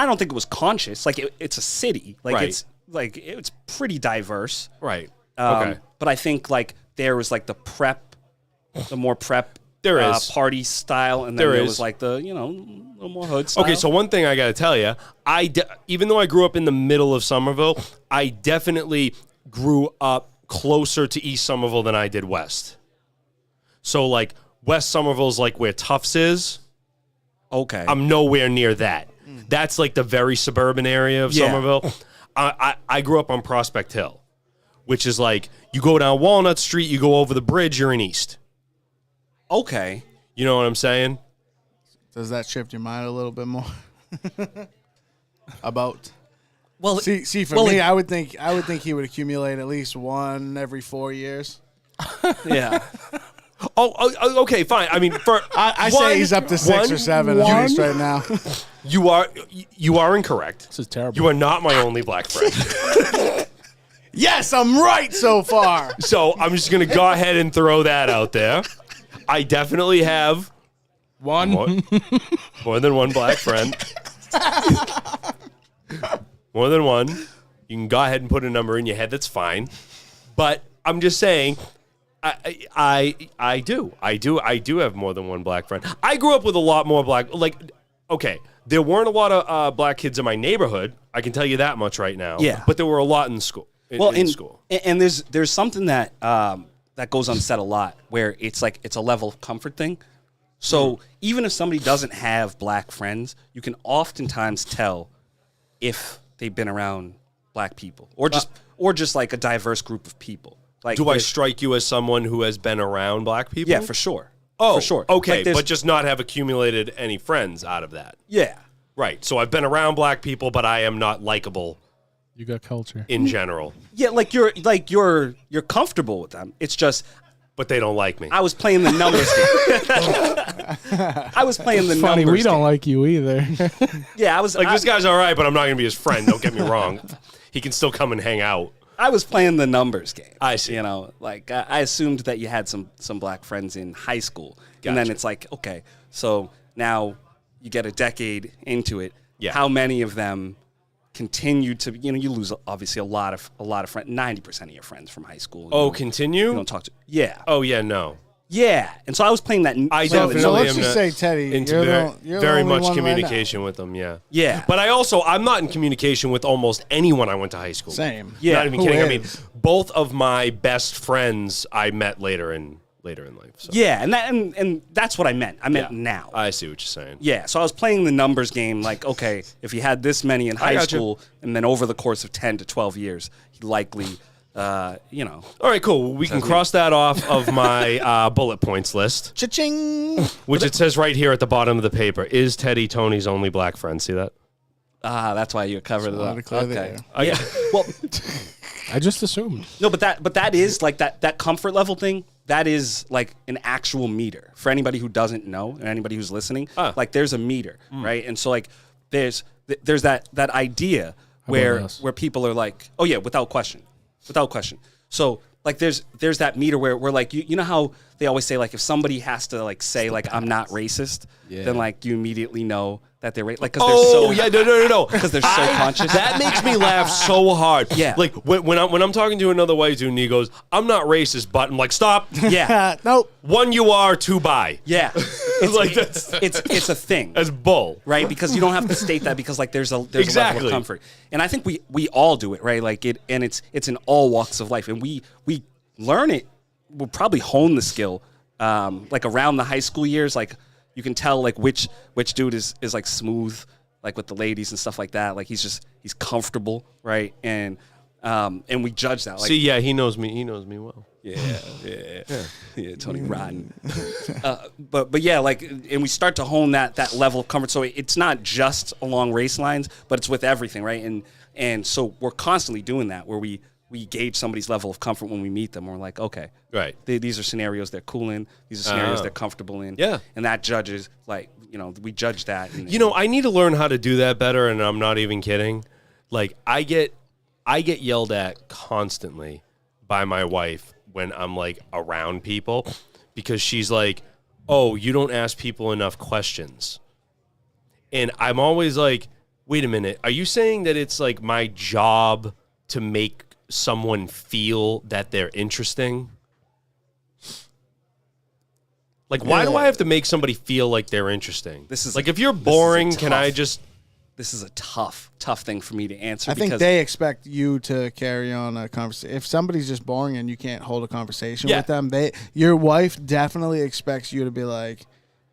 Speaker 3: I don't think it was conscious. Like it's a city. Like
Speaker 1: Right.
Speaker 3: it's pretty diverse.
Speaker 1: Right. Okay.
Speaker 3: But I think like there was like the more prep.
Speaker 1: There is.
Speaker 3: Party style, and then
Speaker 1: There
Speaker 3: there
Speaker 1: is.
Speaker 3: was like the a little more hood style.
Speaker 1: Okay, so one thing I got to tell you, even though I grew up in the middle of Somerville, I definitely grew up closer to East Somerville than I did West. So like West Somerville's like where Tufts is.
Speaker 3: Okay,
Speaker 1: I'm nowhere near that. That's like the very suburban area of
Speaker 3: Yeah.
Speaker 1: Somerville. I grew up on Prospect Hill, which is like you go down Walnut Street, you go over the bridge, you're in East.
Speaker 3: okay.
Speaker 1: You know what I'm saying?
Speaker 4: Does that shift your mind a little bit more? About
Speaker 3: Well,
Speaker 4: see for
Speaker 3: well,
Speaker 4: me,
Speaker 3: it-
Speaker 4: I would think he would accumulate at least one every 4 years.
Speaker 3: yeah.
Speaker 1: Oh, okay, fine. I mean,
Speaker 4: I say he's up to 6 or 7 at least right now.
Speaker 1: You are incorrect.
Speaker 2: This is terrible.
Speaker 1: You are not my only black friend.
Speaker 4: Yes, I'm right so far.
Speaker 1: So I'm just going to go ahead and throw that out there. I definitely have
Speaker 2: One.
Speaker 1: more than one black friend. More than one. You can go ahead and put a number in your head. That's fine. But I'm just saying, I do have more than one black friend. I grew up with a lot more black. Like, okay, there weren't a lot of black kids in my neighborhood. I can tell you that much right now.
Speaker 3: Yeah.
Speaker 1: But there were a lot in school. In school.
Speaker 3: And there's something that that goes unsaid a lot, where it's like it's a level of comfort thing. So even if somebody doesn't have black friends, you can oftentimes tell if they've been around black people or just like a diverse group of people. Like,
Speaker 1: Do I strike you as someone who has been around black people?
Speaker 3: Yeah, for sure.
Speaker 1: Oh,
Speaker 3: for sure.
Speaker 1: Okay,
Speaker 3: Like,
Speaker 1: but just not have accumulated any friends out of that.
Speaker 3: yeah.
Speaker 1: Right. So I've been around black people, but I am not likable
Speaker 2: You got culture.
Speaker 1: in general.
Speaker 3: Yeah, like you're comfortable with them. It's just
Speaker 1: But they don't like me.
Speaker 3: I was playing the numbers game. I was playing the
Speaker 2: Funny,
Speaker 3: numbers
Speaker 2: we don't
Speaker 3: game.
Speaker 2: like you either.
Speaker 3: Yeah, I was
Speaker 1: Like, this guy's all right, but I'm not going to be his friend. Don't get me wrong. He can still come and hang out.
Speaker 3: I was playing the numbers game.
Speaker 1: I see.
Speaker 3: You know, like I assumed that you had some black friends in high school, and then
Speaker 1: Gotcha.
Speaker 3: it's like, okay, so now you get a decade into it.
Speaker 1: Yeah.
Speaker 3: How many of them continue to? You know, you lose obviously a lot of friends. 90% of your friends from high school.
Speaker 1: Oh,
Speaker 3: you
Speaker 1: continue?
Speaker 3: don't talk to. Yeah.
Speaker 1: Oh, yeah, no.
Speaker 3: Yeah. And so I was playing that.
Speaker 1: I
Speaker 3: playing
Speaker 1: definitely
Speaker 4: so let's
Speaker 1: am
Speaker 4: just
Speaker 1: not
Speaker 4: say, Teddy,
Speaker 1: into
Speaker 4: you're
Speaker 1: very,
Speaker 4: the
Speaker 1: very
Speaker 4: only
Speaker 1: much
Speaker 4: one right now.
Speaker 1: communication with them, yeah.
Speaker 3: Yeah.
Speaker 1: But I'm not in communication with almost anyone I went to high school.
Speaker 4: Same.
Speaker 3: Yeah.
Speaker 1: Not even
Speaker 4: Who
Speaker 1: kidding. I mean,
Speaker 4: is?
Speaker 1: both of my best friends I met later in life. So.
Speaker 3: Yeah, and that's what I meant. I meant
Speaker 1: Yeah.
Speaker 3: now.
Speaker 1: I see what you're saying.
Speaker 3: Yeah, so I was playing the numbers game, like, okay, if you had this many in high
Speaker 1: gotcha.
Speaker 3: school, and then over the course of 10 to 12 years, he likely, you know.
Speaker 1: All right, cool. We can cross that off of my bullet points list,
Speaker 4: Cha-ching.
Speaker 1: which it says right here at the bottom of the paper. Is Teddy Tony's only black friend? See that?
Speaker 3: That's why you covered it
Speaker 4: wanted
Speaker 3: up.
Speaker 4: to clear the
Speaker 3: Okay.
Speaker 4: air.
Speaker 3: Yeah. Well,
Speaker 2: I just assumed.
Speaker 3: no, but that is like that comfort level thing. That is like an actual meter for anybody who doesn't know and anybody who's listening. Like there's a meter, right? And so like there's that idea where
Speaker 2: us?
Speaker 3: people are like, oh yeah, without question. So like there's that meter where like you know how they always say like if somebody has to like say like I'm not racist, then like you immediately know that they're like because they're so
Speaker 1: no.
Speaker 3: because they're so conscious.
Speaker 1: That makes me laugh so hard.
Speaker 3: Yeah.
Speaker 1: Like when I'm talking to another white dude and he goes, "I'm not racist," but I'm like, "Stop."
Speaker 3: Yeah.
Speaker 4: Nope.
Speaker 1: One, you are. Two, bye.
Speaker 3: Yeah. It's
Speaker 1: Like, that's-
Speaker 3: it's a thing.
Speaker 1: That's bull.
Speaker 3: Right? Because you don't have to state that because like there's a level
Speaker 1: Exactly.
Speaker 3: of comfort. And I think we all do it, right? Like it's in all walks of life. And we learn it. We'll probably hone the skill like around the high school years. Like you can tell like which dude is like smooth, like with the ladies and stuff like that. Like he's comfortable, right? And we judge that. Like,
Speaker 1: See, yeah, he knows me. He knows me well.
Speaker 3: yeah, Tony Rotten. But yeah, like, and we start to hone that level of comfort. So it's not just along race lines, but it's with everything, right? And so we're constantly doing that, where we gauge somebody's level of comfort when we meet them. We're like, okay,
Speaker 1: Right.
Speaker 3: these are scenarios they're cool in. These are scenarios they're comfortable in.
Speaker 1: Yeah.
Speaker 3: and that judges, like, you know, we judge that. And,
Speaker 1: You know, I need to learn how to do that better, and I'm not even kidding. Like, I get yelled at constantly by my wife when I'm like around people because she's like, "Oh, you don't ask people enough questions." And I'm always like, "Wait a minute. Are you saying that it's like my job to make someone feel that they're interesting?" Like, why do I have to make somebody feel like they're interesting?
Speaker 3: This is
Speaker 1: like,
Speaker 3: a-
Speaker 1: if you're
Speaker 3: this is a
Speaker 1: boring, can I
Speaker 3: tough-
Speaker 1: just...
Speaker 3: this is a tough thing for me to answer.
Speaker 4: I think
Speaker 3: because
Speaker 4: they expect you to carry on a conversation. If somebody's just boring and you can't hold a conversation
Speaker 1: Yeah.
Speaker 4: with them, your wife definitely expects you to be like,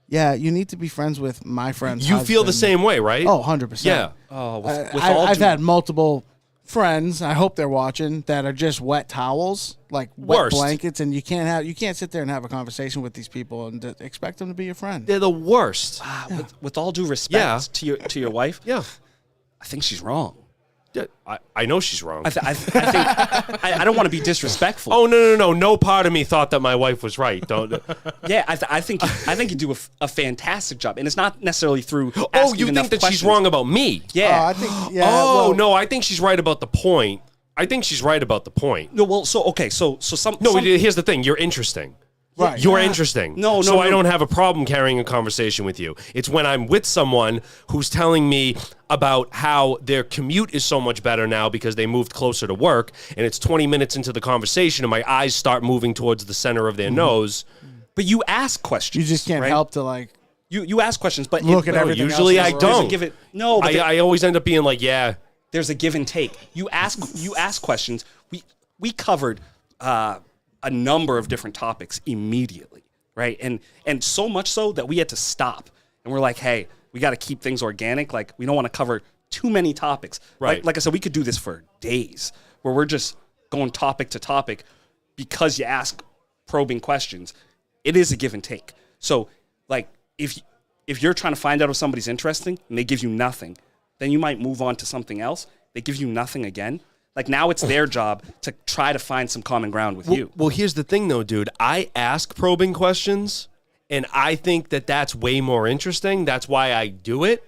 Speaker 4: yeah, you need to be friends with my friend's
Speaker 1: You feel the
Speaker 4: husband."
Speaker 1: same way, right?
Speaker 4: Oh, 100%.
Speaker 1: Yeah.
Speaker 3: Oh, with all
Speaker 4: I've
Speaker 3: due-
Speaker 4: had multiple friends, I hope they're watching, that are just wet towels, like wet
Speaker 1: Worst.
Speaker 4: blankets, and you can't sit there and have a conversation with these people and expect them to be your friend.
Speaker 1: They're the worst.
Speaker 3: with all due respect
Speaker 1: Yeah.
Speaker 3: to your wife,
Speaker 1: Yeah.
Speaker 3: I think she's wrong.
Speaker 1: Yeah, I know she's wrong.
Speaker 3: I think I don't want to be disrespectful.
Speaker 1: Oh, no. No part of me thought that my wife was right. Don't.
Speaker 3: Yeah, I think you do a fantastic job, and it's not necessarily through.
Speaker 1: Oh,
Speaker 3: asking
Speaker 1: you
Speaker 3: enough
Speaker 1: think that she's
Speaker 3: questions.
Speaker 1: wrong about me?
Speaker 3: Yeah.
Speaker 4: I think, yeah.
Speaker 1: Oh,
Speaker 4: well,
Speaker 1: no, I think she's right about the point. I think she's right about the point.
Speaker 3: No, well, so okay, so some.
Speaker 1: No,
Speaker 3: some,
Speaker 1: here's the thing. You're interesting.
Speaker 4: Right.
Speaker 1: You're interesting.
Speaker 3: No,
Speaker 1: So
Speaker 3: no,
Speaker 1: I
Speaker 3: no.
Speaker 1: don't have a problem carrying a conversation with you. It's when I'm with someone who's telling me about how their commute is so much better now because they moved closer to work, and it's 20 minutes into the conversation and my eyes start moving towards the center of their nose.
Speaker 3: but you ask questions.
Speaker 4: you just can't
Speaker 3: right?
Speaker 4: help to like
Speaker 3: You ask questions, but
Speaker 4: look at
Speaker 1: no,
Speaker 4: everything.
Speaker 1: usually
Speaker 4: else
Speaker 1: I
Speaker 4: in the
Speaker 1: don't.
Speaker 4: world.
Speaker 3: There's a give it. No, but
Speaker 1: I always end up being like, yeah.
Speaker 3: there's a give and take. You ask questions. We covered a number of different topics immediately, right? And so much so that we had to stop. And we're like, hey, we got to keep things organic. Like, we don't want to cover too many topics.
Speaker 1: Right.
Speaker 3: Like I said, we could do this for days where we're just going topic to topic because you ask probing questions. It is a give and take. So, like, if you're trying to find out if somebody's interesting and they give you nothing, then you might move on to something else. They give you nothing again. Like, now it's their job to try to find some common ground with you.
Speaker 1: Well, here's the thing, though, dude. I ask probing questions, and I think that that's way more interesting. That's why I do it,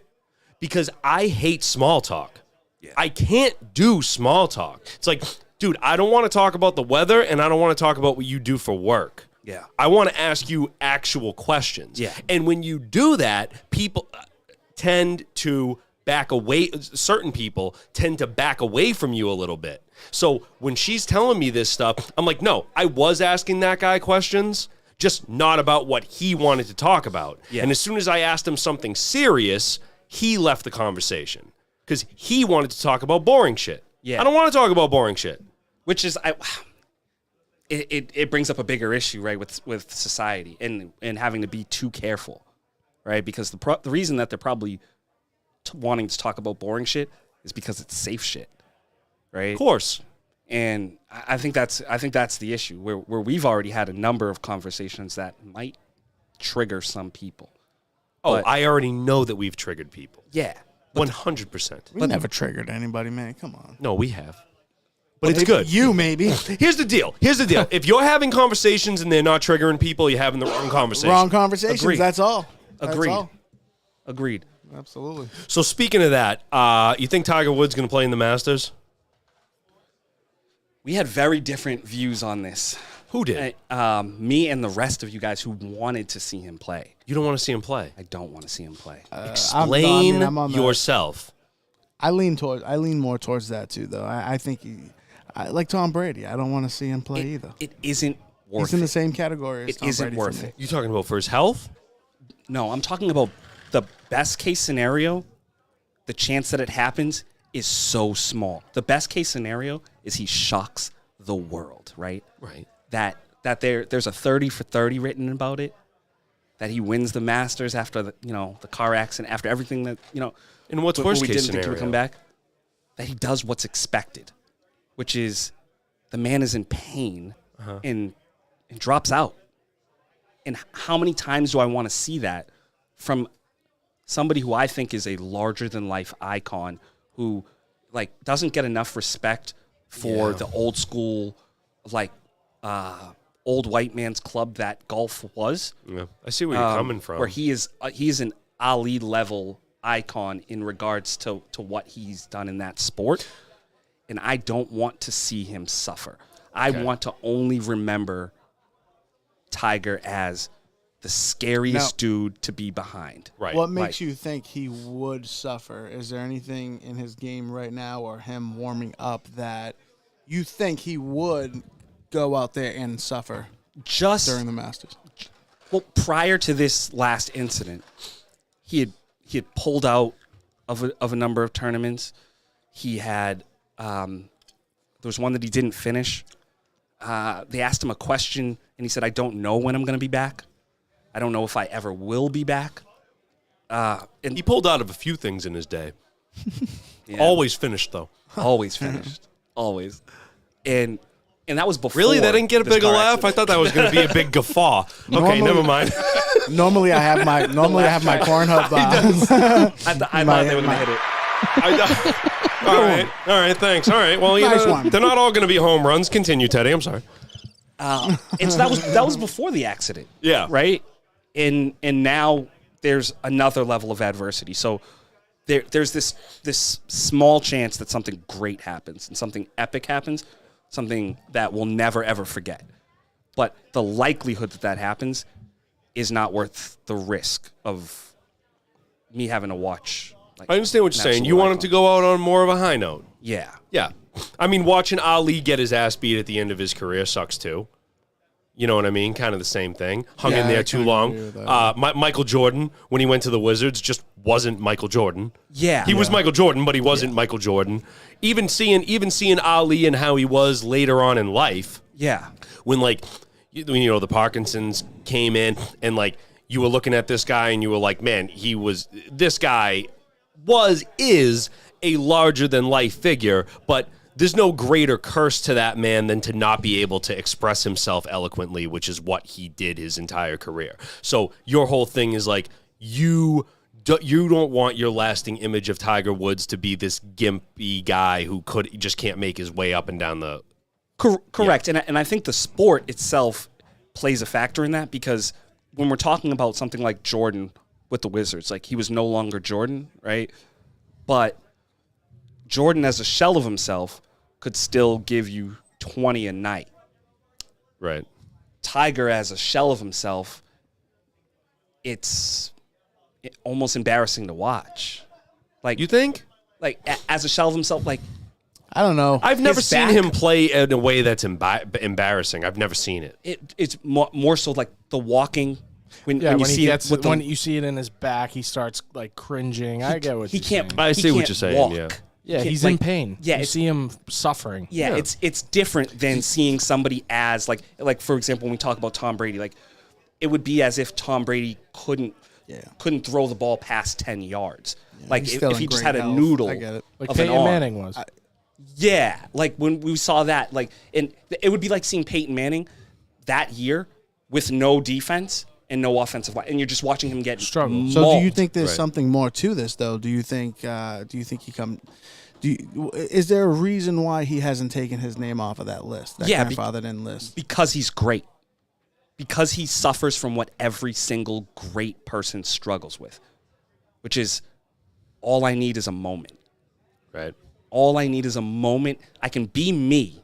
Speaker 1: because I hate small talk.
Speaker 3: Yeah.
Speaker 1: I can't do small talk. It's like, dude, I don't want to talk about the weather, and I don't want to talk about what you do for work.
Speaker 3: Yeah.
Speaker 1: I want to ask you actual questions.
Speaker 3: Yeah.
Speaker 1: And when you do that, people tend to back away. Certain people tend to back away from you a little bit. So when she's telling me this stuff, I'm like, no, I was asking that guy questions, just not about what he wanted to talk about.
Speaker 3: Yeah.
Speaker 1: And as soon as I asked him something serious, he left the conversation because he wanted to talk about boring shit.
Speaker 3: Yeah.
Speaker 1: I don't want to talk about boring shit.
Speaker 3: Which is, it brings up a bigger issue, right, with society and having to be too careful, right? Because the reason that they're probably wanting to talk about boring shit is because it's safe shit, right?
Speaker 1: Of course.
Speaker 3: And I think that's the issue where we've already had a number of conversations that might trigger some people.
Speaker 1: Oh,
Speaker 3: But-
Speaker 1: I already know that we've triggered people.
Speaker 3: Yeah.
Speaker 1: 100%.
Speaker 4: We never triggered anybody, man. Come on.
Speaker 1: No, we have. But it's good.
Speaker 4: You maybe.
Speaker 1: Here's the deal. If you're having conversations and they're not triggering people, you're having the wrong conversation.
Speaker 4: Wrong conversations.
Speaker 3: Agreed.
Speaker 4: That's all. That's
Speaker 3: Agreed.
Speaker 4: all.
Speaker 3: Agreed.
Speaker 4: Absolutely.
Speaker 1: So speaking of that, you think Tiger Woods going to play in the Masters?
Speaker 3: We had very different views on this.
Speaker 1: Who did?
Speaker 3: Me and the rest of you guys who wanted to see him play.
Speaker 1: You don't want to see him play.
Speaker 3: I don't want to see him play.
Speaker 1: Explain
Speaker 4: I'm on the-
Speaker 1: yourself.
Speaker 4: I lean more towards that too, though. I think like Tom Brady. I don't want to see him play either.
Speaker 3: It isn't worth
Speaker 4: He's in the
Speaker 3: it.
Speaker 4: same category as
Speaker 3: It
Speaker 4: Tom
Speaker 3: isn't
Speaker 4: Brady
Speaker 3: worth
Speaker 4: for me.
Speaker 3: it.
Speaker 1: You talking about for his health?
Speaker 3: No, I'm talking about the best case scenario. The chance that it happens is so small. The best case scenario is he shocks the world, right?
Speaker 1: Right.
Speaker 3: That there's a 30 for 30 written about it. That he wins the Masters after the car accident, after everything that
Speaker 1: And what's
Speaker 3: what
Speaker 1: worst
Speaker 3: we
Speaker 1: case
Speaker 3: didn't think he would
Speaker 1: scenario?
Speaker 3: come back. That he does what's expected, which is the man is in pain and drops out. And how many times do I want to see that from somebody who I think is a larger than life icon who doesn't get enough respect for the old school old white man's club that golf was.
Speaker 1: Yeah. I see where you're coming from.
Speaker 3: Where he is an Ali level icon in regards to what he's done in that sport. And I don't want to see him suffer. I want to only remember Tiger as the scariest dude to be behind.
Speaker 1: Right.
Speaker 4: What makes you think he would suffer? Is there anything in his game right now or him warming up that you think he would go out there and suffer
Speaker 3: Just
Speaker 4: during the Masters?
Speaker 3: well, prior to this last incident, he had pulled out of a number of tournaments. He had there was one that he didn't finish. They asked him a question, and he said, "I don't know when I'm going to be back. I don't know if I ever will be back." And
Speaker 1: He pulled out of a few things in his day.
Speaker 3: yeah,
Speaker 1: Always finished, though.
Speaker 3: always finished, always, and that was before.
Speaker 1: Really? That didn't get a
Speaker 3: this
Speaker 1: big
Speaker 3: car
Speaker 1: laugh? I
Speaker 3: accident.
Speaker 1: thought that was going to be a big guffaw. Okay,
Speaker 4: Normally-
Speaker 1: never mind.
Speaker 4: Normally I have my Pornhub.
Speaker 3: I thought they were going to hit it.
Speaker 1: All right, thanks. All right, well,
Speaker 4: Nice one.
Speaker 1: they're not all going to be home runs. Continue, Teddy. I'm sorry.
Speaker 3: And so that was before the accident.
Speaker 1: Yeah.
Speaker 3: Right? And now there's another level of adversity. So there's this small chance that something great happens and something epic happens, something that we'll never ever forget. But the likelihood that happens is not worth the risk of me having to watch.
Speaker 1: I understand what you're
Speaker 3: an
Speaker 1: saying. You
Speaker 3: absolute
Speaker 1: want him to
Speaker 3: icon.
Speaker 1: go out on more of a high note.
Speaker 3: Yeah.
Speaker 1: Yeah. I mean, watching Ali get his ass beat at the end of his career sucks too. You know what I mean? Kind of the same thing. Hung
Speaker 4: Yeah,
Speaker 1: in there
Speaker 4: I
Speaker 1: too
Speaker 4: kinda
Speaker 1: long.
Speaker 4: agree with that.
Speaker 1: Michael Jordan, when he went to the Wizards, just wasn't Michael Jordan.
Speaker 3: Yeah.
Speaker 1: He was Michael Jordan, but he wasn't Michael Jordan. Even seeing Ali and how he was later on in life,
Speaker 3: Yeah.
Speaker 1: When like the Parkinson's came in and like you were looking at this guy and you were like, man, this guy is a larger than life figure, but there's no greater curse to that man than to not be able to express himself eloquently, which is what he did his entire career. So your whole thing is like, you don't want your lasting image of Tiger Woods to be this gimpy guy who just can't make his way up and down the...
Speaker 3: Correct. Yeah. And I think the sport itself plays a factor in that, because when we're talking about something like Jordan with the Wizards, like he was no longer Jordan, right? But Jordan as a shell of himself could still give you 20 a night.
Speaker 1: Right.
Speaker 3: Tiger as a shell of himself, it's almost embarrassing to watch. Like,
Speaker 1: you think?
Speaker 3: Like as a shell of himself, like,
Speaker 4: I don't know.
Speaker 1: I've never seen him play in a way that's embarrassing. I've never seen it.
Speaker 3: It's more so like the walking. When you see
Speaker 2: when you see it in his back, he starts like cringing. I get what
Speaker 3: he can't.
Speaker 2: saying.
Speaker 1: I see what you're saying.
Speaker 3: Walk.
Speaker 1: Yeah.
Speaker 2: Yeah, he's in pain.
Speaker 3: Yeah,
Speaker 2: you see him suffering.
Speaker 3: Yeah, it's different than seeing somebody as like for example, when we talk about Tom Brady, like it would be as if Tom Brady couldn't throw the ball past 10 yards. Yeah, like if he just had a noodle.
Speaker 4: I get it.
Speaker 2: Like Peyton Manning was.
Speaker 3: Yeah, like when we saw that, like, and it would be like seeing Peyton Manning that year with no defense and no offensive line, and you're just watching him get
Speaker 2: struggle.
Speaker 3: mauled.
Speaker 4: So, do you think there's something more to this, though? Do you think he come? Is there a reason why he hasn't taken his name off of that list? That grandfathered-in list?
Speaker 3: Because he's great. Because he suffers from what every single great person struggles with, which is all I need is a moment.
Speaker 1: Right.
Speaker 3: All I need is a moment. I can be me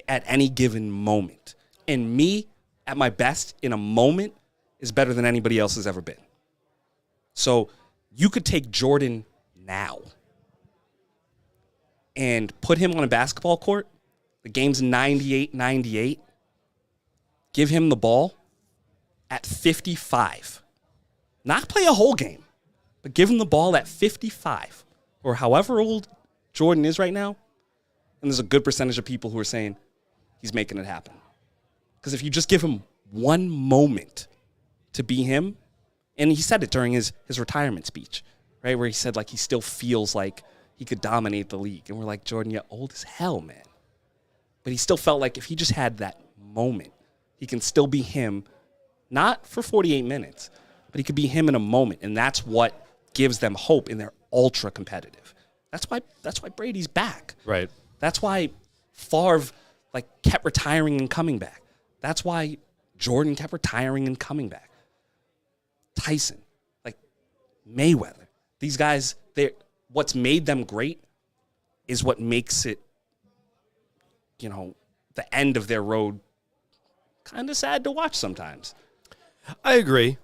Speaker 3: at any given moment. And me at my best in a moment is better than anybody else has ever been. So you could take Jordan now and put him on a basketball court. The game's 98-98. Give him the ball at 55. Not play a whole game, but give him the ball at 55 or however old Jordan is right now, and there's a good percentage of people who are saying he's making it happen. Because if you just give him one moment to be him, and he said it during his retirement speech, right, where he said like he still feels like he could dominate the league. And we're like, Jordan, you're old as hell, man. But he still felt like if he just had that moment, he can still be him, not for 48 minutes, but he could be him in a moment. And that's what gives them hope, and they're ultra competitive. That's why Brady's back.
Speaker 1: Right.
Speaker 3: That's why Favre kept retiring and coming back. That's why Jordan kept retiring and coming back. Tyson, Mayweather. These guys, what's made them great is what makes it, the end of their road kind of sad to watch sometimes.
Speaker 1: I agree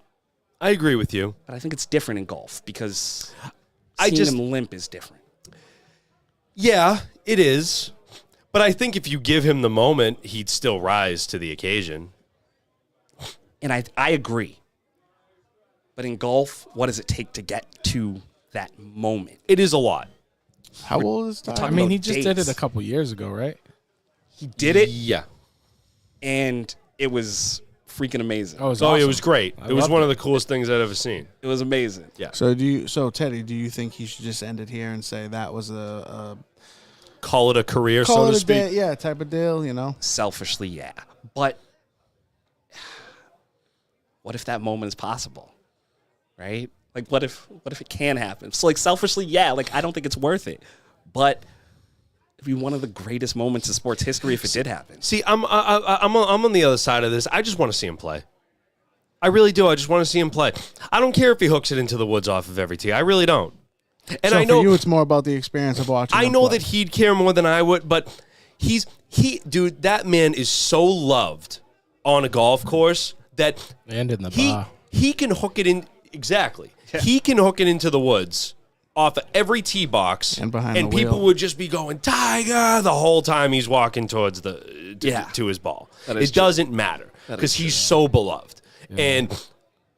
Speaker 1: with you.
Speaker 3: But I think it's different in golf because seeing him limp is different.
Speaker 1: Yeah, it is. But I think if you give him the moment, he'd still rise to the occasion.
Speaker 3: And I agree. But in golf, what does it take to get to that moment?
Speaker 1: It is a lot.
Speaker 4: How old is Tiger?
Speaker 2: I mean, he just did it a couple years ago, right?
Speaker 3: He did it.
Speaker 1: Yeah.
Speaker 3: And it was freaking amazing.
Speaker 2: Oh, it was
Speaker 1: Oh,
Speaker 2: awesome.
Speaker 1: it was great.
Speaker 2: I
Speaker 1: It was
Speaker 2: loved
Speaker 1: one of the coolest things I'd ever seen.
Speaker 3: It was amazing.
Speaker 1: Yeah.
Speaker 4: So Teddy, do you think he should just end it here and say that was a
Speaker 1: Call it a career,
Speaker 4: call
Speaker 1: so
Speaker 4: it
Speaker 1: to
Speaker 4: a
Speaker 1: speak.
Speaker 4: day, type of deal,
Speaker 3: Selfishly, yeah. But what if that moment is possible? Right? What if it can happen? So selfishly, yeah, I don't think it's worth it. But it'd be one of the greatest moments in sports history if it did happen.
Speaker 1: See, I'm on the other side of this. I just want to see him play. I really do. I just want to see him play. I don't care if he hooks it into the woods off of every tee. I really don't. And
Speaker 4: so
Speaker 1: I know
Speaker 4: for you, it's more about the experience of watching.
Speaker 1: I
Speaker 4: him
Speaker 1: know
Speaker 4: play.
Speaker 1: that he'd care more than I would, but dude, that man is so loved on a golf course that
Speaker 2: And in the bar.
Speaker 1: he can hook it in exactly. Yeah. He can hook it into the woods off of every tee box,
Speaker 4: and behind the
Speaker 1: people
Speaker 4: wheel.
Speaker 1: would just be going Tiger the whole time he's walking towards to his ball. It doesn't matter because he's so beloved, and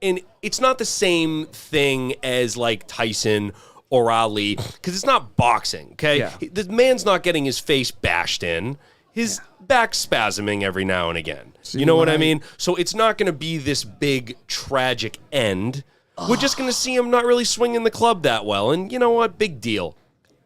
Speaker 1: it's not the same thing as Tyson or Ali because it's not boxing. Okay, the man's not getting his face bashed in. his back's spasming every now and again. You know what I mean? So it's not going to be this big tragic end. We're just going to see him not really swinging the club that well. And you know what? Big deal.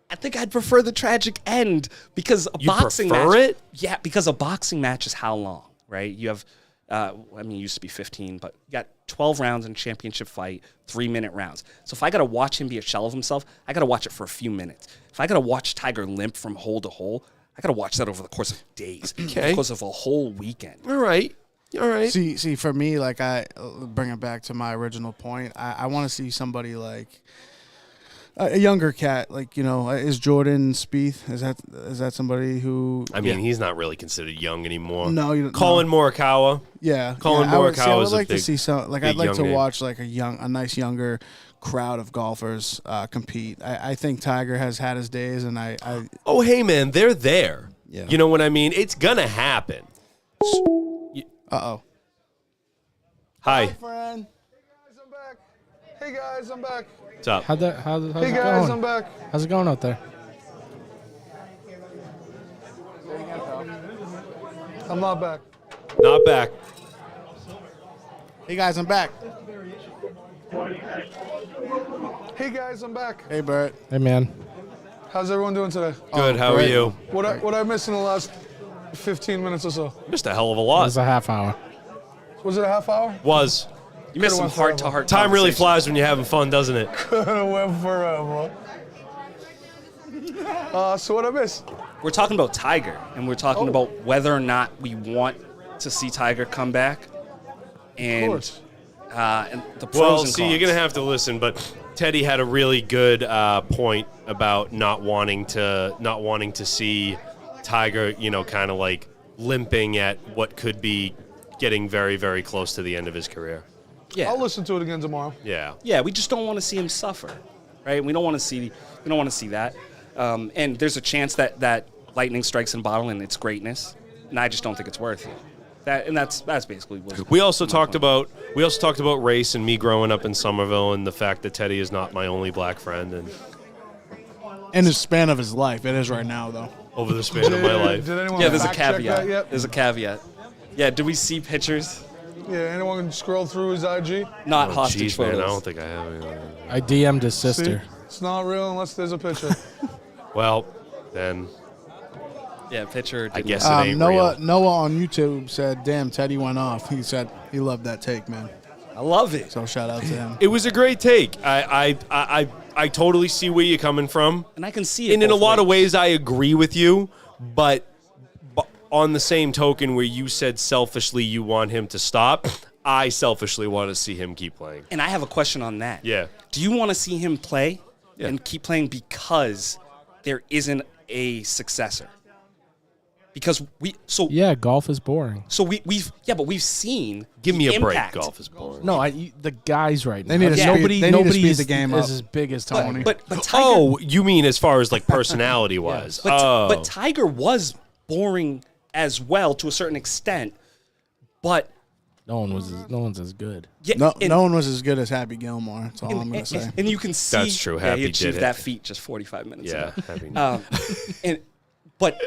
Speaker 3: I think I'd prefer the tragic end because a
Speaker 1: You
Speaker 3: boxing
Speaker 1: prefer
Speaker 3: match.
Speaker 1: it?
Speaker 3: Yeah, because a boxing match is how long, right? You have, it used to be 15, but you got 12 rounds in a championship fight, 3-minute rounds. So if I got to watch him be a shell of himself, I got to watch it for a few minutes. If I got to watch Tiger limp from hole to hole, I got to watch that over the course of days,
Speaker 1: Okay.
Speaker 3: because of a whole weekend.
Speaker 1: All right.
Speaker 4: See, for me, like I bring it back to my original point. I want to see somebody like a younger cat, like is Jordan Spieth? Is that somebody who?
Speaker 1: I mean, he's not really considered young anymore.
Speaker 4: No, you don't.
Speaker 1: Colin Morikawa.
Speaker 4: Yeah,
Speaker 1: Colin
Speaker 4: I would
Speaker 1: Morikawa is a
Speaker 4: like to
Speaker 1: big-
Speaker 4: see some. Like
Speaker 1: big
Speaker 4: I'd like
Speaker 1: young
Speaker 4: to
Speaker 1: name.
Speaker 4: watch like a nice younger crowd of golfers compete. I think Tiger has had his days, and I
Speaker 1: Oh, hey, man, they're there.
Speaker 4: Yeah.
Speaker 1: You know what I mean? It's going to happen.
Speaker 4: uh-oh.
Speaker 1: Hi.
Speaker 4: Friend.
Speaker 5: I'm back. Hey guys, I'm back.
Speaker 1: What's up?
Speaker 2: How's
Speaker 5: Hey
Speaker 2: it
Speaker 5: guys,
Speaker 2: going?
Speaker 5: I'm back.
Speaker 2: How's it going out there?
Speaker 5: I'm not back.
Speaker 1: Not back.
Speaker 4: Hey guys, I'm back.
Speaker 5: Hey guys, I'm back.
Speaker 4: Hey Bert.
Speaker 2: Hey, man.
Speaker 5: How's everyone doing today?
Speaker 1: Good. How are
Speaker 4: great.
Speaker 1: you?
Speaker 5: What I missed in the last 15 minutes or so?
Speaker 1: Missed a hell of a
Speaker 2: It
Speaker 1: lot.
Speaker 2: was a half hour.
Speaker 5: Was it a half hour?
Speaker 1: Was.
Speaker 3: You missed some
Speaker 5: went forever.
Speaker 3: heart-to-heart
Speaker 1: Time really
Speaker 3: conversations.
Speaker 1: flies when you're having fun, doesn't it?
Speaker 5: Could have went forever. So what I missed?
Speaker 3: We're talking about Tiger, and we're talking about whether or not we want to see Tiger come back, and,
Speaker 5: course.
Speaker 3: And the pros
Speaker 1: Well,
Speaker 3: and
Speaker 1: see,
Speaker 3: cons.
Speaker 1: you're going to have to listen, but Teddy had a really good point about not wanting to see Tiger, kind of like limping at what could be getting very, very close to the end of his career.
Speaker 3: Yeah.
Speaker 5: I'll listen to it again tomorrow.
Speaker 1: Yeah.
Speaker 3: Yeah, we just don't want to see him suffer, right? We don't want to see that. And there's a chance that lightning strikes in bottle and it's greatness, and I just don't think it's worth it. That's basically what
Speaker 1: We also talked about race and me growing up in Somerville and the fact that Teddy is not my only black friend, and
Speaker 4: In the span of his life, it is right now though.
Speaker 1: over the span of my life.
Speaker 5: Did anyone
Speaker 3: Yeah, there's a
Speaker 5: fact check
Speaker 3: caveat.
Speaker 5: that yet?
Speaker 3: There's a caveat. Yeah, do we see pictures?
Speaker 5: Yeah, anyone can scroll through his IG?
Speaker 3: Not
Speaker 1: Oh,
Speaker 3: hostage
Speaker 1: jeez, man,
Speaker 3: photos.
Speaker 1: I don't think I have any.
Speaker 2: I DM'd his
Speaker 5: See?
Speaker 2: sister.
Speaker 5: It's not real unless there's a picture.
Speaker 1: Well, then
Speaker 3: Yeah, picture.
Speaker 1: I
Speaker 3: didn't-
Speaker 1: guess it ain't real.
Speaker 4: Noah on YouTube said, "Damn, Teddy went off." He said he loved that take, man.
Speaker 3: I love it.
Speaker 4: So shout out to him.
Speaker 1: It was a great take. I totally see where you're coming from.
Speaker 3: And I can see it.
Speaker 1: And in a
Speaker 3: both
Speaker 1: lot of
Speaker 3: ways.
Speaker 1: ways, I agree with you. But on the same token, where you said selfishly you want him to stop, I selfishly want to see him keep playing.
Speaker 3: And I have a question on that.
Speaker 1: Yeah.
Speaker 3: Do you want to see him play
Speaker 1: Yeah.
Speaker 3: and keep playing because there isn't a successor? Because
Speaker 2: Yeah, golf is boring.
Speaker 3: we've seen.
Speaker 1: Give me
Speaker 3: the
Speaker 1: a break.
Speaker 3: impact.
Speaker 1: Golf is boring.
Speaker 2: No, the guys right now.
Speaker 4: They need to
Speaker 2: nobody,
Speaker 4: speed- they need to
Speaker 2: nobody
Speaker 4: speed
Speaker 2: is,
Speaker 4: the game
Speaker 2: is
Speaker 4: up.
Speaker 2: as big as
Speaker 3: But
Speaker 2: Tony.
Speaker 3: but Tiger.
Speaker 1: Oh, you mean as far as like personality wise?
Speaker 3: But Tiger was boring as well to a certain extent. But
Speaker 2: no one's as good.
Speaker 3: yeah,
Speaker 4: No,
Speaker 3: and,
Speaker 4: no one was as good as Happy Gilmore. That's all I'm gonna say.
Speaker 3: and you can see
Speaker 1: That's true.
Speaker 3: Yeah,
Speaker 1: Happy
Speaker 3: he
Speaker 1: did
Speaker 3: achieved
Speaker 1: it.
Speaker 3: that feat just 45 minutes
Speaker 1: yeah.
Speaker 3: ago. But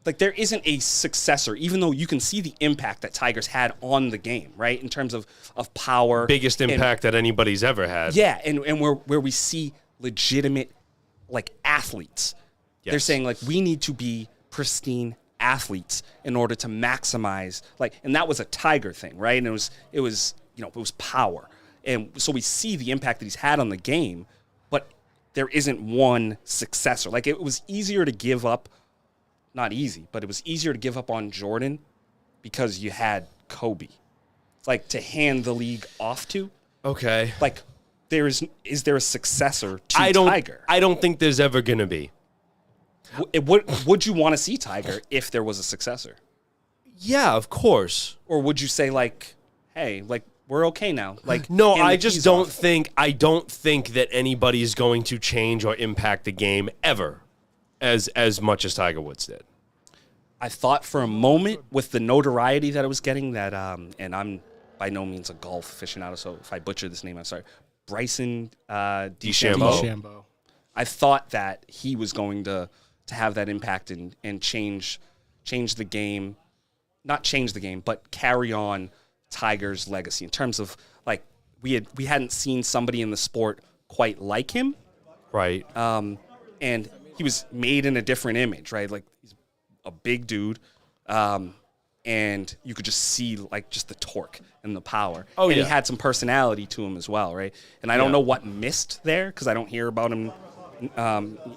Speaker 3: like there isn't a successor, even though you can see the impact that Tiger's had on the game, right? In terms of power,
Speaker 1: Biggest
Speaker 3: and-
Speaker 1: impact that anybody's ever had.
Speaker 3: yeah, and where we see legitimate like athletes, they're
Speaker 1: Yes.
Speaker 3: saying like we need to be pristine athletes in order to maximize like, and that was a Tiger thing, right? And it was power, and so we see the impact that he's had on the game, but there isn't one successor. Like it was easier to give up. Not easy, but it was easier to give up on Jordan because you had Kobe. Like to hand the league off to.
Speaker 1: Okay.
Speaker 3: Like is there a successor to Tiger?
Speaker 1: I don't think there's ever gonna be.
Speaker 3: Would you want to see Tiger if there was a successor?
Speaker 1: Yeah, of course.
Speaker 3: Or would you say like, hey, like we're okay now? Like
Speaker 1: No,
Speaker 3: hand the
Speaker 1: I just
Speaker 3: keys
Speaker 1: don't
Speaker 3: off?
Speaker 1: think that anybody is going to change or impact the game ever as much as Tiger Woods did.
Speaker 3: I thought for a moment with the notoriety that it was getting that and I'm by no means a golf aficionado, so if I butcher this name, I'm sorry. Bryson DeChambeau.
Speaker 2: DeChambeau.
Speaker 3: I thought that he was going to have that impact and change change the game, not change the game, but carry on Tiger's legacy in terms of like we hadn't seen somebody in the sport quite like him.
Speaker 1: Right.
Speaker 3: And he was made in a different image, right? Like he's a big dude. And you could just see like just the torque and the power.
Speaker 1: Oh,
Speaker 3: and
Speaker 1: yeah.
Speaker 3: he had some personality to him as well, right? And I don't know what missed there because I don't hear about him,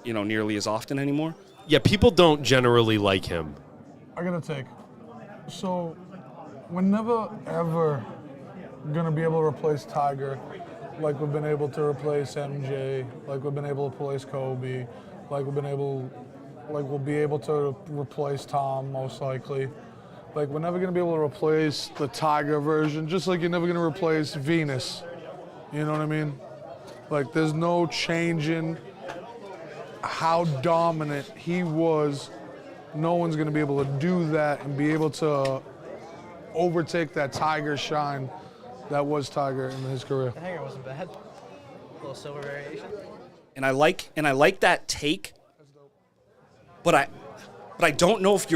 Speaker 3: nearly as often anymore.
Speaker 1: Yeah, people don't generally like him.
Speaker 5: I got a take. So, we're never ever gonna be able to replace Tiger, like we've been able to replace MJ, like we've been able to replace Kobe, like we'll be able to replace Tom most likely. Like, we're never going to be able to replace the Tiger version, just like you're never going to replace Venus. You know what I mean? Like, there's no changing how dominant he was. No one's going to be able to do that and be able to overtake that Tiger shine that was Tiger in his career.
Speaker 6: The hanger wasn't bad. A little silver variation.
Speaker 3: And I like that take, but I don't know if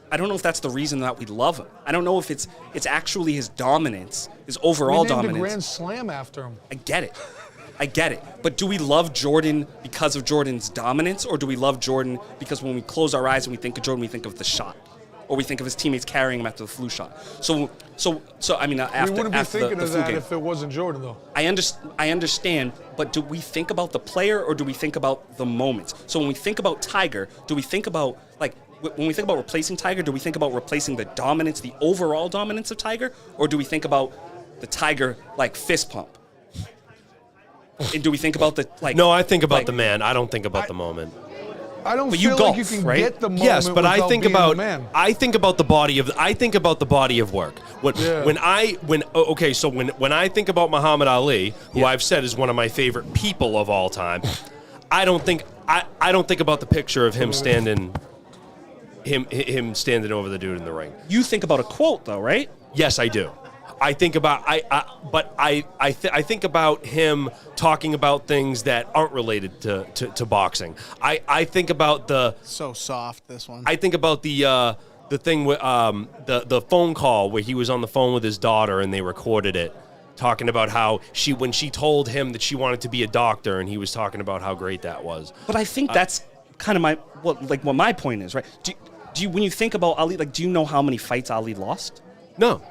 Speaker 3: I don't know if that's the reason that we love him. I don't know if it's actually his dominance, his overall
Speaker 5: we named
Speaker 3: dominance.
Speaker 5: a Grand Slam after him.
Speaker 3: I get it. But do we love Jordan because of Jordan's dominance, or do we love Jordan because when we close our eyes and we think of Jordan, we think of the shot, or we think of his teammates carrying him after the flu shot? So I mean, after
Speaker 5: We wouldn't be
Speaker 3: after
Speaker 5: thinking
Speaker 3: the
Speaker 5: of
Speaker 3: flu
Speaker 5: that
Speaker 3: game.
Speaker 5: if it wasn't Jordan, though.
Speaker 3: I understand, but do we think about the player or do we think about the moments? So when we think about Tiger, do we think about, like, when we think about replacing Tiger, do we think about replacing the dominance, the overall dominance of Tiger, or do we think about the Tiger, like, fist pump? And do we think about the, like...
Speaker 1: No, I think about
Speaker 3: like,
Speaker 1: the man. I don't think about the moment.
Speaker 5: I don't
Speaker 3: But you
Speaker 5: feel
Speaker 3: golf,
Speaker 5: like you can
Speaker 3: right?
Speaker 5: get the moment
Speaker 1: Yes, but I
Speaker 5: without
Speaker 1: think
Speaker 5: being
Speaker 1: about
Speaker 5: the man.
Speaker 1: I think about the body of work. When I think about Muhammad Ali, who I've said is one of my favorite people of all time, I don't think about the picture of him standing over the dude in the ring.
Speaker 3: You think about a quote, though, right?
Speaker 1: Yes, I do. I think about I think about him talking about things that aren't related to boxing. I think about
Speaker 4: So soft, this one.
Speaker 1: I think about the thing with the phone call where he was on the phone with his daughter and they recorded it, talking about how when she told him that she wanted to be a doctor, and he was talking about how great that was.
Speaker 3: But I think that's kind of what my point is, right? Do you when you think about Ali, like, do you know how many fights Ali lost?
Speaker 1: No.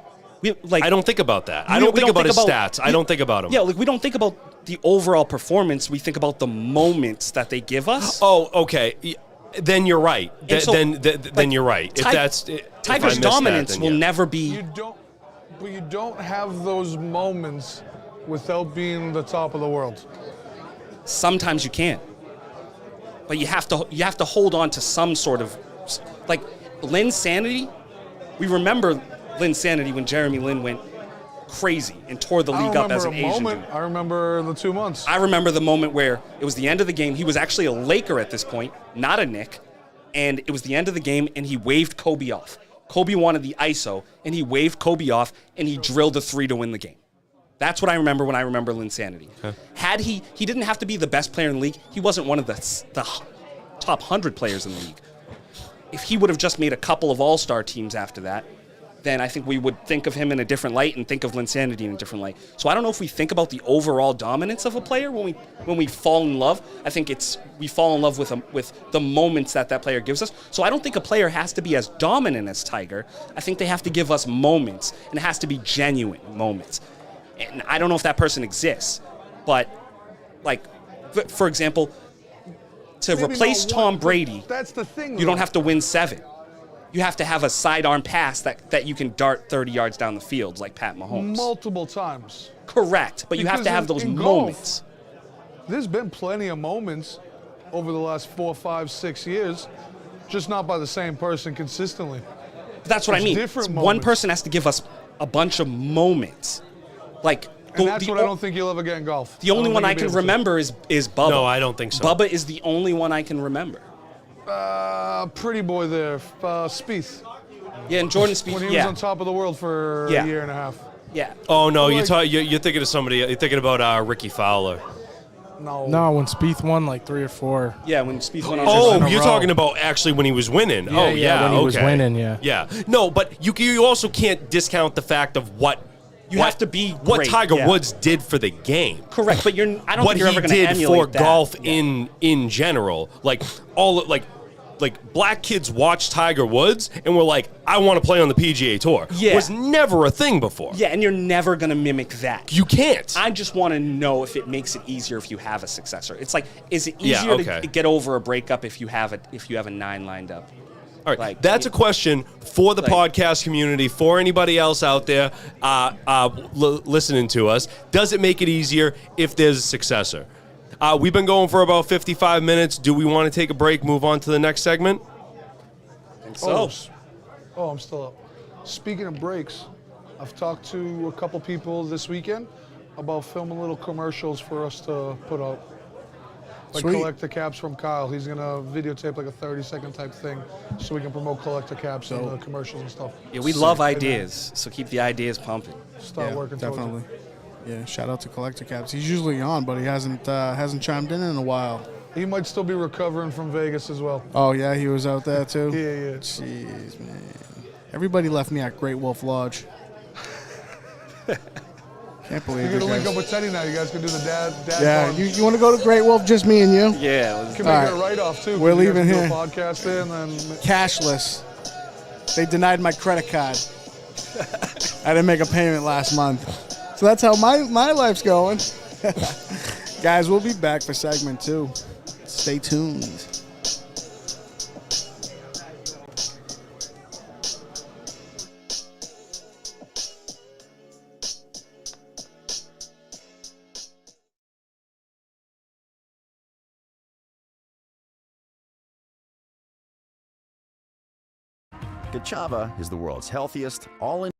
Speaker 1: I don't think about that. I don't think about his stats. I don't think about him.
Speaker 3: Yeah, like we don't think about the overall performance. We think about the moments that they give us.
Speaker 1: Oh, okay. Then you're right. Then you're right.
Speaker 3: Tiger's dominance will never be.
Speaker 5: You don't have those moments without being the top of the world.
Speaker 3: Sometimes you can, but you have to hold on to some sort of, like, Linsanity. We remember Linsanity when Jeremy Lin went crazy and tore the league up as an Asian dude.
Speaker 5: I remember the 2 months.
Speaker 3: I remember the moment where it was the end of the game. He was actually a Laker at this point, not a Knick, and it was the end of the game, and he waved Kobe off. Kobe wanted the ISO, and he waved Kobe off, and he drilled a 3 to win the game. That's what I remember when I remember Linsanity. Okay. Had he didn't have to be the best player in the league. He wasn't one of the top 100 players in the league. If he would have just made a couple of all-star teams after that, then I think we would think of him in a different light and think of Linsanity in a different light. So I don't know if we think about the overall dominance of a player when we fall in love. I think we fall in love with the moments that player gives us. So I don't think a player has to be as dominant as Tiger. I think they have to give us moments, and it has to be genuine moments. And I don't know if that person exists, but, like, for example, to
Speaker 5: Maybe
Speaker 3: replace
Speaker 5: not one,
Speaker 3: Tom Brady,
Speaker 5: that's the thing.
Speaker 3: you don't have to win 7. You have to have a sidearm pass that you can dart 30 yards down the field like Pat Mahomes.
Speaker 5: Multiple times.
Speaker 3: Correct, but you have to have those moments.
Speaker 5: There's been plenty of moments over the last 4, 5, 6 years, just not by the same person consistently.
Speaker 3: That's what I mean.
Speaker 5: Different
Speaker 3: One
Speaker 5: moments.
Speaker 3: person has to give us a bunch of moments. Like,
Speaker 5: And that's what I don't think you'll ever get in golf.
Speaker 3: The only one I can remember is Bubba.
Speaker 1: No, I don't think so.
Speaker 3: Bubba is the only one I can remember.
Speaker 5: Pretty boy there, Spieth.
Speaker 3: Yeah, and Jordan Spieth.
Speaker 5: When he was on top of the world for a year and a half.
Speaker 3: Yeah.
Speaker 1: Oh no, you're thinking of somebody. You're thinking about Ricky Fowler.
Speaker 5: No.
Speaker 2: No, when Spieth won like 3 or 4.
Speaker 3: Yeah, when Spieth went on.
Speaker 1: Oh,
Speaker 2: in a
Speaker 1: you're
Speaker 2: row.
Speaker 1: talking about actually when he was winning.
Speaker 2: Yeah,
Speaker 1: Oh,
Speaker 2: yeah,
Speaker 1: yeah,
Speaker 2: when he was
Speaker 1: okay.
Speaker 2: winning, yeah.
Speaker 1: Yeah. No, but you also can't discount the fact of what
Speaker 3: You have to be
Speaker 1: what
Speaker 3: great,
Speaker 1: Tiger
Speaker 3: yeah.
Speaker 1: Woods did for the game.
Speaker 3: Correct, but I don't
Speaker 1: What
Speaker 3: think you're
Speaker 1: he
Speaker 3: ever going to
Speaker 1: did
Speaker 3: emulate
Speaker 1: for
Speaker 3: that.
Speaker 1: golf
Speaker 3: Yeah.
Speaker 1: in general, like all like black kids watch Tiger Woods and were like, I want to play on the PGA Tour.
Speaker 3: Yeah.
Speaker 1: Was never a thing before.
Speaker 3: Yeah, and you're never going to mimic that.
Speaker 1: You can't.
Speaker 3: I just want to know if it makes it easier if you have a successor. It's like, is it
Speaker 1: Yeah,
Speaker 3: easier
Speaker 1: okay.
Speaker 3: to get over a breakup if you have a 9 lined up?
Speaker 1: All right,
Speaker 3: Like,
Speaker 1: that's a question for the
Speaker 3: like-
Speaker 1: podcast community, for anybody else out there listening to us. Does it make it easier if there's a successor? We've been going for about 55 minutes. Do we want to take a break, move on to the next segment?
Speaker 3: So,
Speaker 5: Oh, I'm still up. Speaking of breaks, I've talked to a couple people this weekend about filming little commercials for us to put out. Like
Speaker 4: Sweet.
Speaker 5: collector caps from Kyle. He's gonna videotape like a 30-second type thing so we can promote collector caps and the commercials and stuff.
Speaker 3: yeah, we love ideas, so keep the ideas pumping.
Speaker 5: Start
Speaker 4: Yeah,
Speaker 5: working towards it.
Speaker 4: definitely. Yeah, shout out to Collector Caps. He's usually on, but he hasn't chimed in a while.
Speaker 5: He might still be recovering from Vegas as well.
Speaker 4: Oh yeah, he was out there too.
Speaker 5: Yeah.
Speaker 4: Jeez, man. Everybody left me at Great Wolf Lodge. Can't believe
Speaker 5: You're
Speaker 4: it,
Speaker 5: gonna link
Speaker 4: guys.
Speaker 5: up with Teddy now. You guys can do the dad
Speaker 4: Yeah,
Speaker 5: bond.
Speaker 4: you want to go to Great Wolf? Just me and you.
Speaker 3: Yeah, it was,
Speaker 5: Can
Speaker 4: All
Speaker 5: make it a
Speaker 4: right.
Speaker 5: write-off too. 'cause
Speaker 4: We're
Speaker 5: you guys
Speaker 4: leaving
Speaker 5: can do
Speaker 4: here.
Speaker 5: a podcast there and then
Speaker 4: Cashless. They denied my credit card. I didn't make a payment last month. So that's how my life's going. Guys, we'll be back for segment 2. Stay tuned.
Speaker 7: Gachava is the world's healthiest, all-in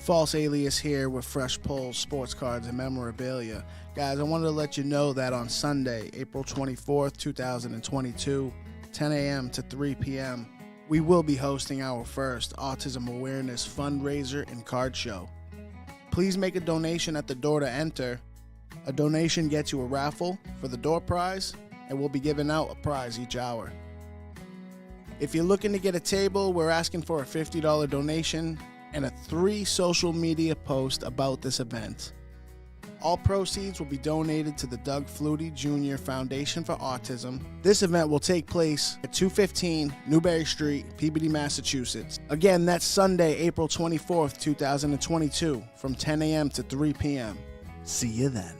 Speaker 4: False Alias here with Fresh Pulls, sports cards, and memorabilia. Guys, I wanted to let you know that on Sunday, April 24th, 2022, 10 a.m. to 3 p.m., we will be hosting our first Autism Awareness Fundraiser and Card Show. Please make a donation at the door to enter. A donation gets you a raffle for the door prize, and we'll be giving out a prize each hour. If you're looking to get a table, we're asking for a $50 donation and a 3 social media post about this event. All proceeds will be donated to the Doug Flutie Jr. Foundation for Autism. This event will take place at 215 Newberry Street, Peabody, Massachusetts. Again, that's Sunday, April 24th, 2022, from 10 a.m. to 3 p.m. See you then.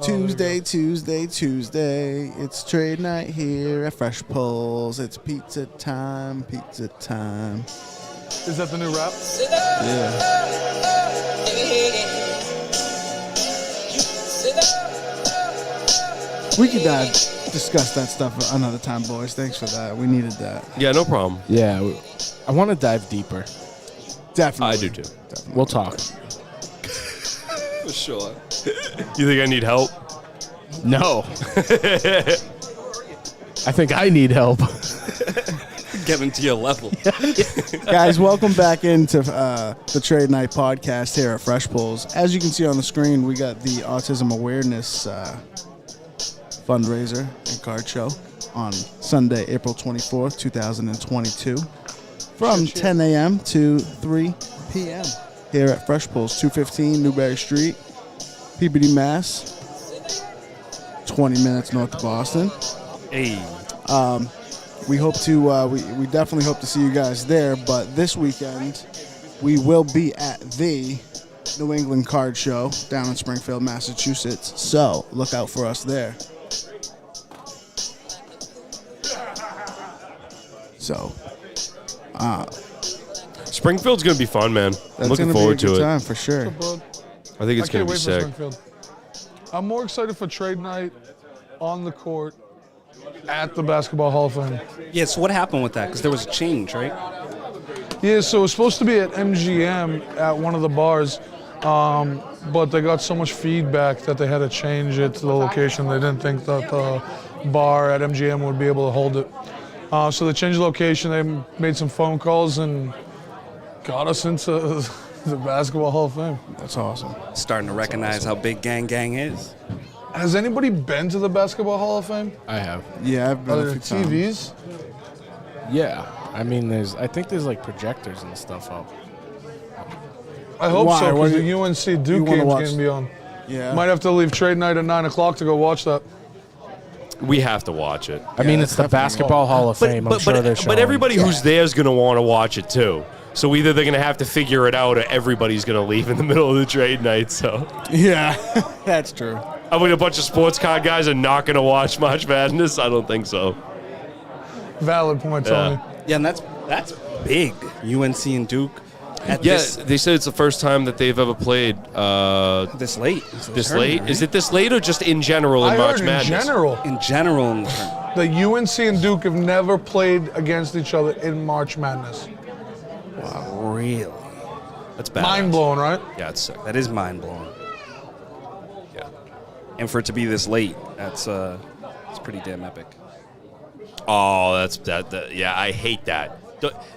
Speaker 4: Tuesday. It's trade night here at Fresh Pulls. It's pizza time.
Speaker 5: Is that the new rap?
Speaker 4: We could discuss that stuff another time, boys. Thanks for that. We needed that.
Speaker 1: Yeah, no problem.
Speaker 2: Yeah, I want to dive deeper.
Speaker 4: Definitely.
Speaker 1: I do too.
Speaker 4: Definitely.
Speaker 2: We'll talk.
Speaker 3: For sure.
Speaker 1: You think I need help?
Speaker 2: No. I think I need help.
Speaker 3: Getting to your level.
Speaker 4: Guys, welcome back into the Trade Night podcast here at Fresh Pulls. As you can see on the screen, we got the Autism Awareness Fundraiser and card show on Sunday, April 24th, 2022 from 10 a.m. to 3 p.m. here at Fresh Pulls, 215 Newberry Street, Peabody, Mass. 20 minutes north of Boston.
Speaker 3: Hey.
Speaker 4: We hope to. We definitely hope to see you guys there. But this weekend, we will be at the New England Card Show down in Springfield, Massachusetts. So look out for us there. So,
Speaker 1: Springfield's gonna be fun, man. I'm
Speaker 4: that's
Speaker 1: looking
Speaker 4: gonna
Speaker 1: forward
Speaker 4: be a good
Speaker 1: to it.
Speaker 4: time for sure.
Speaker 5: Bud?
Speaker 1: I think it's
Speaker 5: I
Speaker 1: gonna
Speaker 5: can't
Speaker 1: be
Speaker 5: wait for
Speaker 1: sick.
Speaker 5: Springfield. I'm more excited for trade night on the court at the Basketball Hall of Fame.
Speaker 3: Yeah, so what happened with that? Because there was a change, right?
Speaker 5: Yeah, so it was supposed to be at MGM at one of the bars, but they got so much feedback that they had to change it to the location. They didn't think that the bar at MGM would be able to hold it. So they changed the location. They made some phone calls and got us into the Basketball Hall of Fame.
Speaker 4: That's awesome.
Speaker 3: Starting to recognize how big Gang is.
Speaker 5: Has anybody been to the Basketball Hall of Fame?
Speaker 2: I have.
Speaker 4: Yeah, I've been
Speaker 5: Are
Speaker 4: a
Speaker 5: there
Speaker 4: few times.
Speaker 5: TVs?
Speaker 2: Yeah. I mean, I think there's like projectors and stuff up.
Speaker 5: I hope
Speaker 4: Why?
Speaker 5: so,
Speaker 4: What
Speaker 5: because
Speaker 4: do
Speaker 5: the
Speaker 4: you-
Speaker 5: UNC
Speaker 4: you
Speaker 5: Duke
Speaker 4: wanna
Speaker 5: game's
Speaker 4: watch-
Speaker 5: going to be on.
Speaker 4: Yeah.
Speaker 5: Might have to leave trade night at 9 o'clock to go watch that.
Speaker 1: We have to watch it.
Speaker 2: I mean,
Speaker 4: Yeah,
Speaker 2: it's the
Speaker 4: definitely.
Speaker 2: Basketball Hall of Fame. I'm sure they're showing.
Speaker 1: But everybody who's there is going to want to watch it too. So either they're going to have to figure it out, or everybody's going to leave in the middle of the trade night. So
Speaker 4: Yeah, that's true.
Speaker 1: I mean, a bunch of sports card guys are not going to watch March Madness. I don't think so.
Speaker 5: Valid point, Tony.
Speaker 3: Yeah, and that's big. UNC and Duke. At
Speaker 1: Yes, they said it's the first time that they've ever played
Speaker 3: this late.
Speaker 1: this late. Is it this late or just in general in
Speaker 5: I
Speaker 1: March
Speaker 5: heard
Speaker 1: Madness?
Speaker 5: in general,
Speaker 3: In general in the tournament.
Speaker 5: the UNC and Duke have never played against each other in March Madness.
Speaker 3: Really?
Speaker 1: That's bad.
Speaker 5: Mind blowing, right?
Speaker 1: Yeah, it's sick.
Speaker 3: That is mind blowing.
Speaker 1: Yeah.
Speaker 3: And for it to be this late, it's pretty damn epic.
Speaker 1: Oh, that's that. Yeah, I hate that.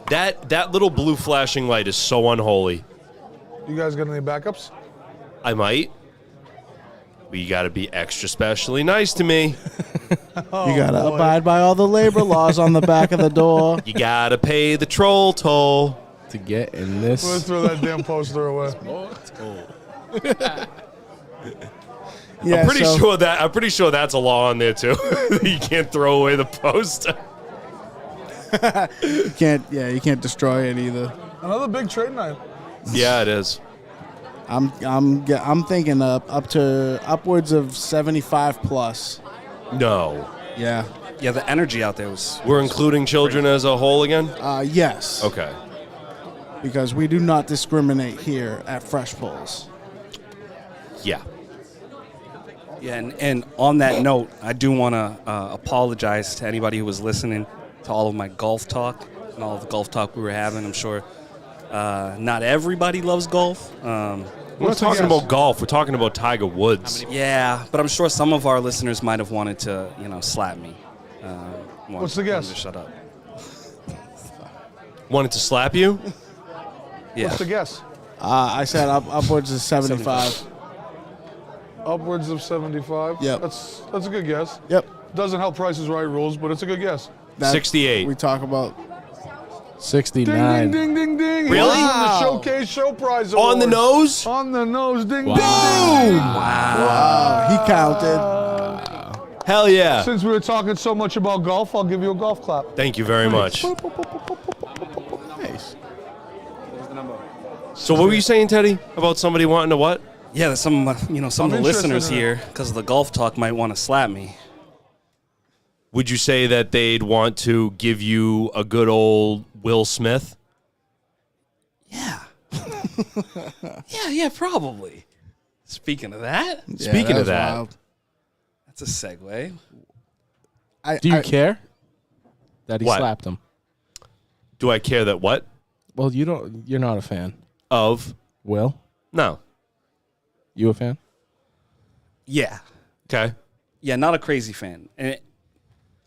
Speaker 1: That little blue flashing light is so unholy.
Speaker 5: You guys got any backups?
Speaker 1: I might. But you got to be extra specially nice to me.
Speaker 4: You gotta abide by all the labor laws on the back of the door.
Speaker 1: You got to pay the troll toll.
Speaker 2: to get in
Speaker 5: Let's
Speaker 2: this.
Speaker 5: throw that damn poster away.
Speaker 4: Yeah,
Speaker 1: I'm pretty
Speaker 4: so-
Speaker 1: sure that's a law on there too. You can't throw away the poster.
Speaker 4: you can't destroy it either.
Speaker 5: Another big trade night.
Speaker 1: Yeah, it is.
Speaker 4: I'm thinking upwards of 75 plus.
Speaker 1: No.
Speaker 4: Yeah.
Speaker 3: Yeah, the energy out there was.
Speaker 1: We're including children as a whole again?
Speaker 4: Yes.
Speaker 1: Okay.
Speaker 4: Because we do not discriminate here at Fresh Pulls.
Speaker 1: Yeah.
Speaker 3: Yeah, and on that note, I do want to apologize to anybody who was listening to all of my golf talk and all of the golf talk we were having. I'm sure not everybody loves golf.
Speaker 1: We're not talking about golf. We're talking about Tiger Woods.
Speaker 3: Yeah, but I'm sure some of our listeners might have wanted to, slap me.
Speaker 5: What's the guess?
Speaker 3: To shut up.
Speaker 1: Wanted to slap you?
Speaker 3: Yeah.
Speaker 5: What's the guess?
Speaker 4: I said upwards of 75.
Speaker 5: Upwards of 75.
Speaker 4: Yep.
Speaker 5: That's a good guess.
Speaker 4: Yep.
Speaker 5: Doesn't help Price is Right rules, but it's a good guess.
Speaker 1: 68.
Speaker 4: We talk about
Speaker 2: 69.
Speaker 5: Ding, ding, ding, ding, ding.
Speaker 1: Really?
Speaker 5: He won the
Speaker 4: Wow.
Speaker 5: Showcase Show Prize
Speaker 1: On the
Speaker 5: Award.
Speaker 1: nose?
Speaker 5: On the nose. Ding,
Speaker 2: Wow.
Speaker 5: ding, ding, ding.
Speaker 4: he counted.
Speaker 1: Hell yeah.
Speaker 5: Since we were talking so much about golf, I'll give you a golf clap.
Speaker 1: Thank you very much.
Speaker 4: Nice.
Speaker 1: So what were you saying, Teddy? About somebody wanting to what?
Speaker 3: Yeah, there's some some
Speaker 5: I'm
Speaker 3: of the
Speaker 5: interested
Speaker 3: listeners
Speaker 5: in it.
Speaker 3: here because of the golf talk might want to slap me.
Speaker 1: Would you say that they'd want to give you a good old Will Smith?
Speaker 3: Yeah. yeah, probably. Speaking of that,
Speaker 1: Speaking of
Speaker 4: was
Speaker 1: that,
Speaker 4: wild.
Speaker 3: that's a segue.
Speaker 2: Do you care that he
Speaker 1: What?
Speaker 2: slapped him?
Speaker 1: do I care that what?
Speaker 2: Well, you're not a fan.
Speaker 1: Of?
Speaker 2: Will?
Speaker 1: No.
Speaker 2: You a fan?
Speaker 3: Yeah.
Speaker 1: Okay.
Speaker 3: Yeah, not a crazy fan. And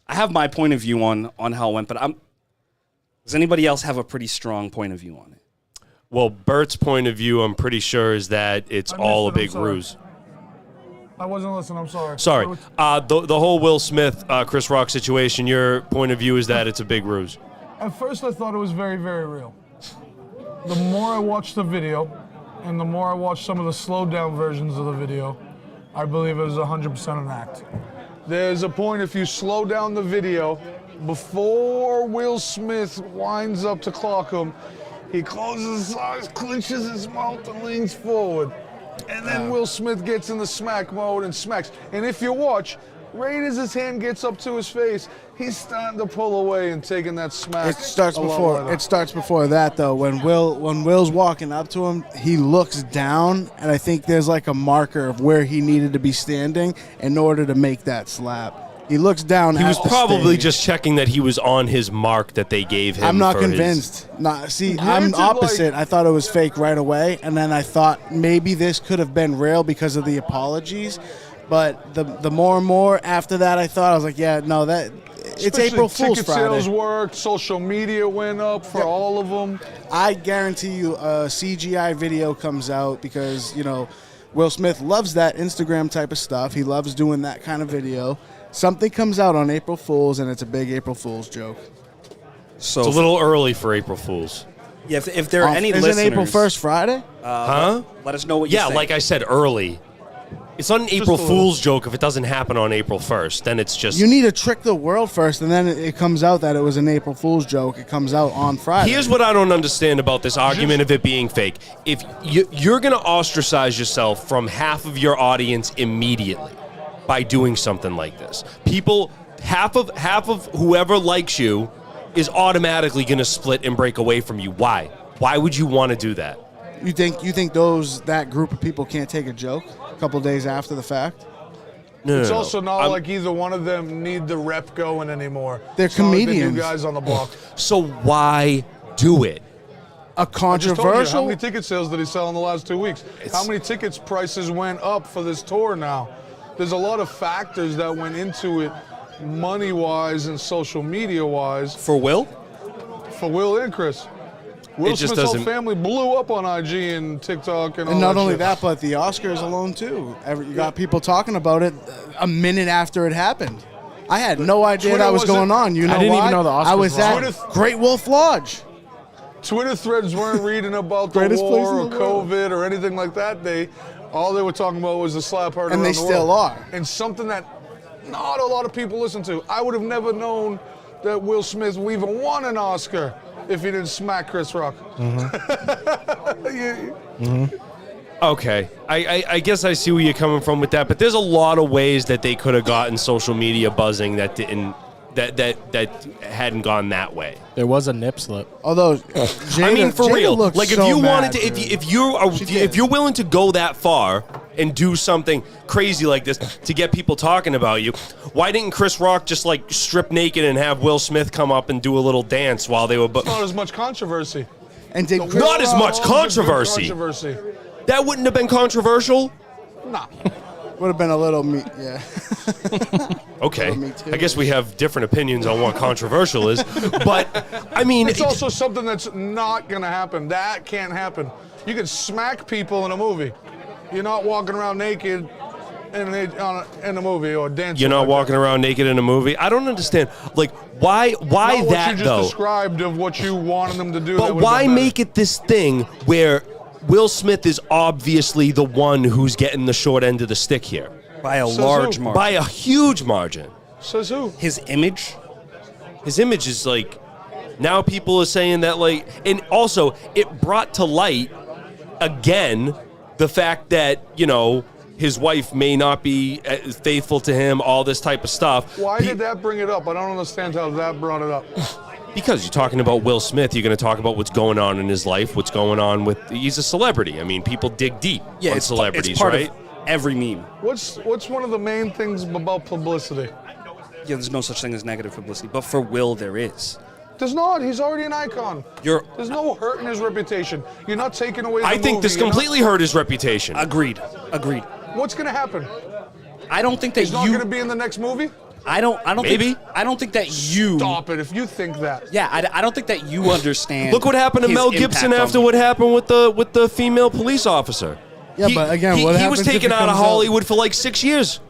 Speaker 3: I have my point of view on how it went, but does anybody else have a pretty strong point of view on it?
Speaker 1: Well, Bert's point of view, I'm pretty sure, is that it's
Speaker 5: I missed
Speaker 1: all
Speaker 5: it,
Speaker 1: a
Speaker 5: I'm
Speaker 1: big
Speaker 5: sorry.
Speaker 1: ruse.
Speaker 5: I wasn't listening. I'm sorry.
Speaker 1: Sorry.
Speaker 5: I was-
Speaker 1: The whole Will Smith, Chris Rock situation, your point of view is that it's a big ruse.
Speaker 5: At first, I thought it was very, very real. The more I watched the video, and the more I watched some of the slowed down versions of the video, I believe it was 100% an act. There's a point if you slow down the video, before Will Smith winds up to clock him, he closes his eyes, clenches his mouth, and leans forward. And then Will Smith gets in the smack mode and smacks. And if you watch, right as his hand gets up to his face, he's starting to pull away and taking that smack.
Speaker 4: It starts
Speaker 5: a lot
Speaker 4: before.
Speaker 5: lighter.
Speaker 4: It starts before that though. When Will's walking up to him, he looks down, and I think there's like a marker of where he needed to be standing in order to make that slap. He looks down.
Speaker 1: He
Speaker 4: at
Speaker 1: was
Speaker 4: the
Speaker 1: probably
Speaker 4: stage.
Speaker 1: just checking that he was on his mark that they gave him.
Speaker 4: I'm not
Speaker 1: for his-
Speaker 4: convinced. See,
Speaker 5: Granted,
Speaker 4: I'm opposite. I thought it was fake right away, and then I thought maybe this could have been real because of the apologies. But the more and more after that, I thought I was like, yeah, no, it's
Speaker 5: Especially
Speaker 4: April Fool's
Speaker 5: ticket
Speaker 4: Friday.
Speaker 5: sales worked, social media went up for all of them.
Speaker 4: I guarantee you a CGI video comes out because, Will Smith loves that Instagram type of stuff. He loves doing that kind of video. Something comes out on April Fool's, and it's a big April Fool's joke.
Speaker 3: So
Speaker 1: It's a little early for April Fools.
Speaker 3: yeah, if there are any
Speaker 4: Isn't
Speaker 3: listeners,
Speaker 4: April 1st Friday?
Speaker 1: Huh?
Speaker 3: let us know what you
Speaker 1: Yeah,
Speaker 3: think.
Speaker 1: like I said, early. It's not an April
Speaker 5: a little.
Speaker 1: Fool's joke if it doesn't happen on April 1st. Then it's just...
Speaker 4: You need to trick the world first, and then it comes out that it was an April Fool's joke. It comes out on Friday.
Speaker 1: Here's what I don't understand about this argument of it being fake. If you're going to ostracize yourself from half of your audience immediately by doing something like this, people, half of whoever likes you is automatically going to split and break away from you. Why? Why would you want to do that?
Speaker 4: You think that group of people can't take a joke a couple days after the fact?
Speaker 1: No,
Speaker 5: It's
Speaker 1: no, no.
Speaker 5: also not
Speaker 1: I'm-
Speaker 5: like either one of them need the rep going anymore.
Speaker 4: They're
Speaker 5: It's not like the
Speaker 4: comedians.
Speaker 5: new guys on the block.
Speaker 1: So why do it?
Speaker 4: A
Speaker 5: I just told you, how
Speaker 4: controversial.
Speaker 5: many ticket sales did he sell in the last 2 weeks? How many tickets prices went up for this tour now? There's a lot of factors that went into it, money-wise and social media-wise,
Speaker 3: for Will,
Speaker 5: for Will and Chris. Will
Speaker 1: It just
Speaker 5: Smith's whole
Speaker 1: doesn't-
Speaker 5: family blew up on IG and TikTok and all
Speaker 4: And not
Speaker 5: that
Speaker 4: only
Speaker 5: shit.
Speaker 4: that, but the Oscars alone too. You got people talking about it a minute after it happened. I had no idea
Speaker 5: Twitter
Speaker 4: that was
Speaker 5: wasn't-
Speaker 4: going on. You know
Speaker 2: I didn't
Speaker 4: why?
Speaker 2: even know the
Speaker 4: I
Speaker 2: Oscars
Speaker 4: was
Speaker 2: were
Speaker 4: at
Speaker 5: on.
Speaker 4: Great Wolf Lodge.
Speaker 5: Twitter threads weren't reading about the
Speaker 4: Greatest place
Speaker 5: war or
Speaker 4: in the world.
Speaker 5: COVID or anything like that. All they were talking about was the slap heard
Speaker 4: And
Speaker 5: around
Speaker 4: they
Speaker 5: the
Speaker 4: still
Speaker 5: world.
Speaker 4: are.
Speaker 5: And something that not a lot of people listen to. I would have never known that Will Smith even won an Oscar if he didn't smack Chris Rock.
Speaker 1: Okay, I guess I see where you're coming from with that, but there's a lot of ways that they could have gotten social media buzzing that didn't, that hadn't gone that way.
Speaker 2: There was a nip slip.
Speaker 4: Although,
Speaker 1: I mean, for
Speaker 4: Jada
Speaker 1: real.
Speaker 4: looked
Speaker 1: Like, if
Speaker 4: so
Speaker 1: you wanted
Speaker 4: mad,
Speaker 1: to,
Speaker 4: dude.
Speaker 1: if you're willing to go that far and do something crazy like this to get people talking about you, why didn't Chris Rock just like strip naked and have Will Smith come up and do a little dance while they were?
Speaker 5: Not as much controvery.
Speaker 4: And did Chris
Speaker 1: Not as much
Speaker 5: Just good
Speaker 1: controversy.
Speaker 5: Controversy.
Speaker 1: That wouldn't have been controversial.
Speaker 5: Nah.
Speaker 4: would have been a little yeah.
Speaker 1: Okay,
Speaker 4: Me too.
Speaker 1: I guess we have different opinions on what controversial is, but I mean,
Speaker 5: It's also something that's not going to happen. That can't happen. You can smack people in a movie. You're not walking around naked in a movie or dancing.
Speaker 1: you're not
Speaker 5: like
Speaker 1: walking
Speaker 5: that.
Speaker 1: around naked in a movie. I don't understand. Like, why
Speaker 5: Not
Speaker 1: that
Speaker 5: what you just
Speaker 1: though?
Speaker 5: described of what you wanted them to do.
Speaker 1: But
Speaker 5: that would've
Speaker 1: why
Speaker 5: been better.
Speaker 1: make it this thing where Will Smith is obviously the one who's getting the short end of the stick here?
Speaker 3: by a
Speaker 5: Says
Speaker 3: large
Speaker 5: who?
Speaker 3: margin.
Speaker 1: By a huge margin.
Speaker 5: Says who?
Speaker 3: His image,
Speaker 1: His image is like, now people are saying that, like, and also it brought to light again the fact that, you know, his wife may not be faithful to him, all this type of stuff.
Speaker 5: Why did that bring it up? I don't understand how that brought it up.
Speaker 1: Because you're talking about Will Smith, you're going to talk about what's going on in his life, what's going on with. He's a celebrity. I mean, people dig deep on celebrities,
Speaker 3: it's part
Speaker 1: right?
Speaker 3: of every meme.
Speaker 5: What's one of the main things about publicity?
Speaker 3: Yeah, there's no such thing as negative publicity, but for Will, there is.
Speaker 5: There's not. He's already an icon. There's no hurt in his reputation. You're not taking away the
Speaker 1: I think
Speaker 5: movie,
Speaker 1: this completely hurt his reputation.
Speaker 3: Agreed.
Speaker 5: What's going to happen?
Speaker 3: I don't think that
Speaker 5: He's not going to be in the next movie?
Speaker 3: I don't
Speaker 1: Maybe.
Speaker 3: I don't think that you.
Speaker 5: Stop it if you think that.
Speaker 3: Yeah, I don't think that you understand.
Speaker 1: Look what happened to
Speaker 3: his
Speaker 1: Mel Gibson
Speaker 3: impact
Speaker 1: after
Speaker 3: on
Speaker 1: what happened with the female police officer.
Speaker 4: Yeah, but again, what
Speaker 1: he was
Speaker 4: happens if
Speaker 1: taken
Speaker 4: it
Speaker 1: out of
Speaker 4: comes out-
Speaker 1: Hollywood for like 6 years.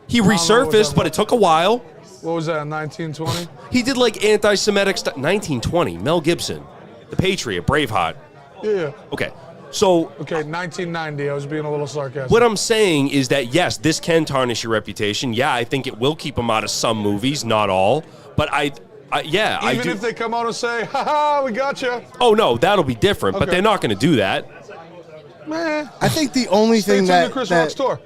Speaker 1: He
Speaker 5: know what's
Speaker 1: resurfaced,
Speaker 5: up.
Speaker 1: but it took a while.
Speaker 5: What was that, 1920?
Speaker 1: He did like anti-Semitic stuff. 1920, Mel Gibson, The Patriot, Braveheart.
Speaker 5: Yeah.
Speaker 1: Okay, so
Speaker 5: Okay, 1990. I was being a little sarcastic.
Speaker 1: what I'm saying is that yes, this can tarnish your reputation. Yeah, I think it will keep him out of some movies, not all. But I do.
Speaker 5: Even if they come out and say, "Ha we got you."
Speaker 1: Oh no, that'll be different. But
Speaker 5: Okay.
Speaker 1: they're not going to do that.
Speaker 5: Meh.
Speaker 4: I think the only
Speaker 5: Stay
Speaker 4: thing
Speaker 5: tuned to Chris Rock's
Speaker 4: that
Speaker 5: tour.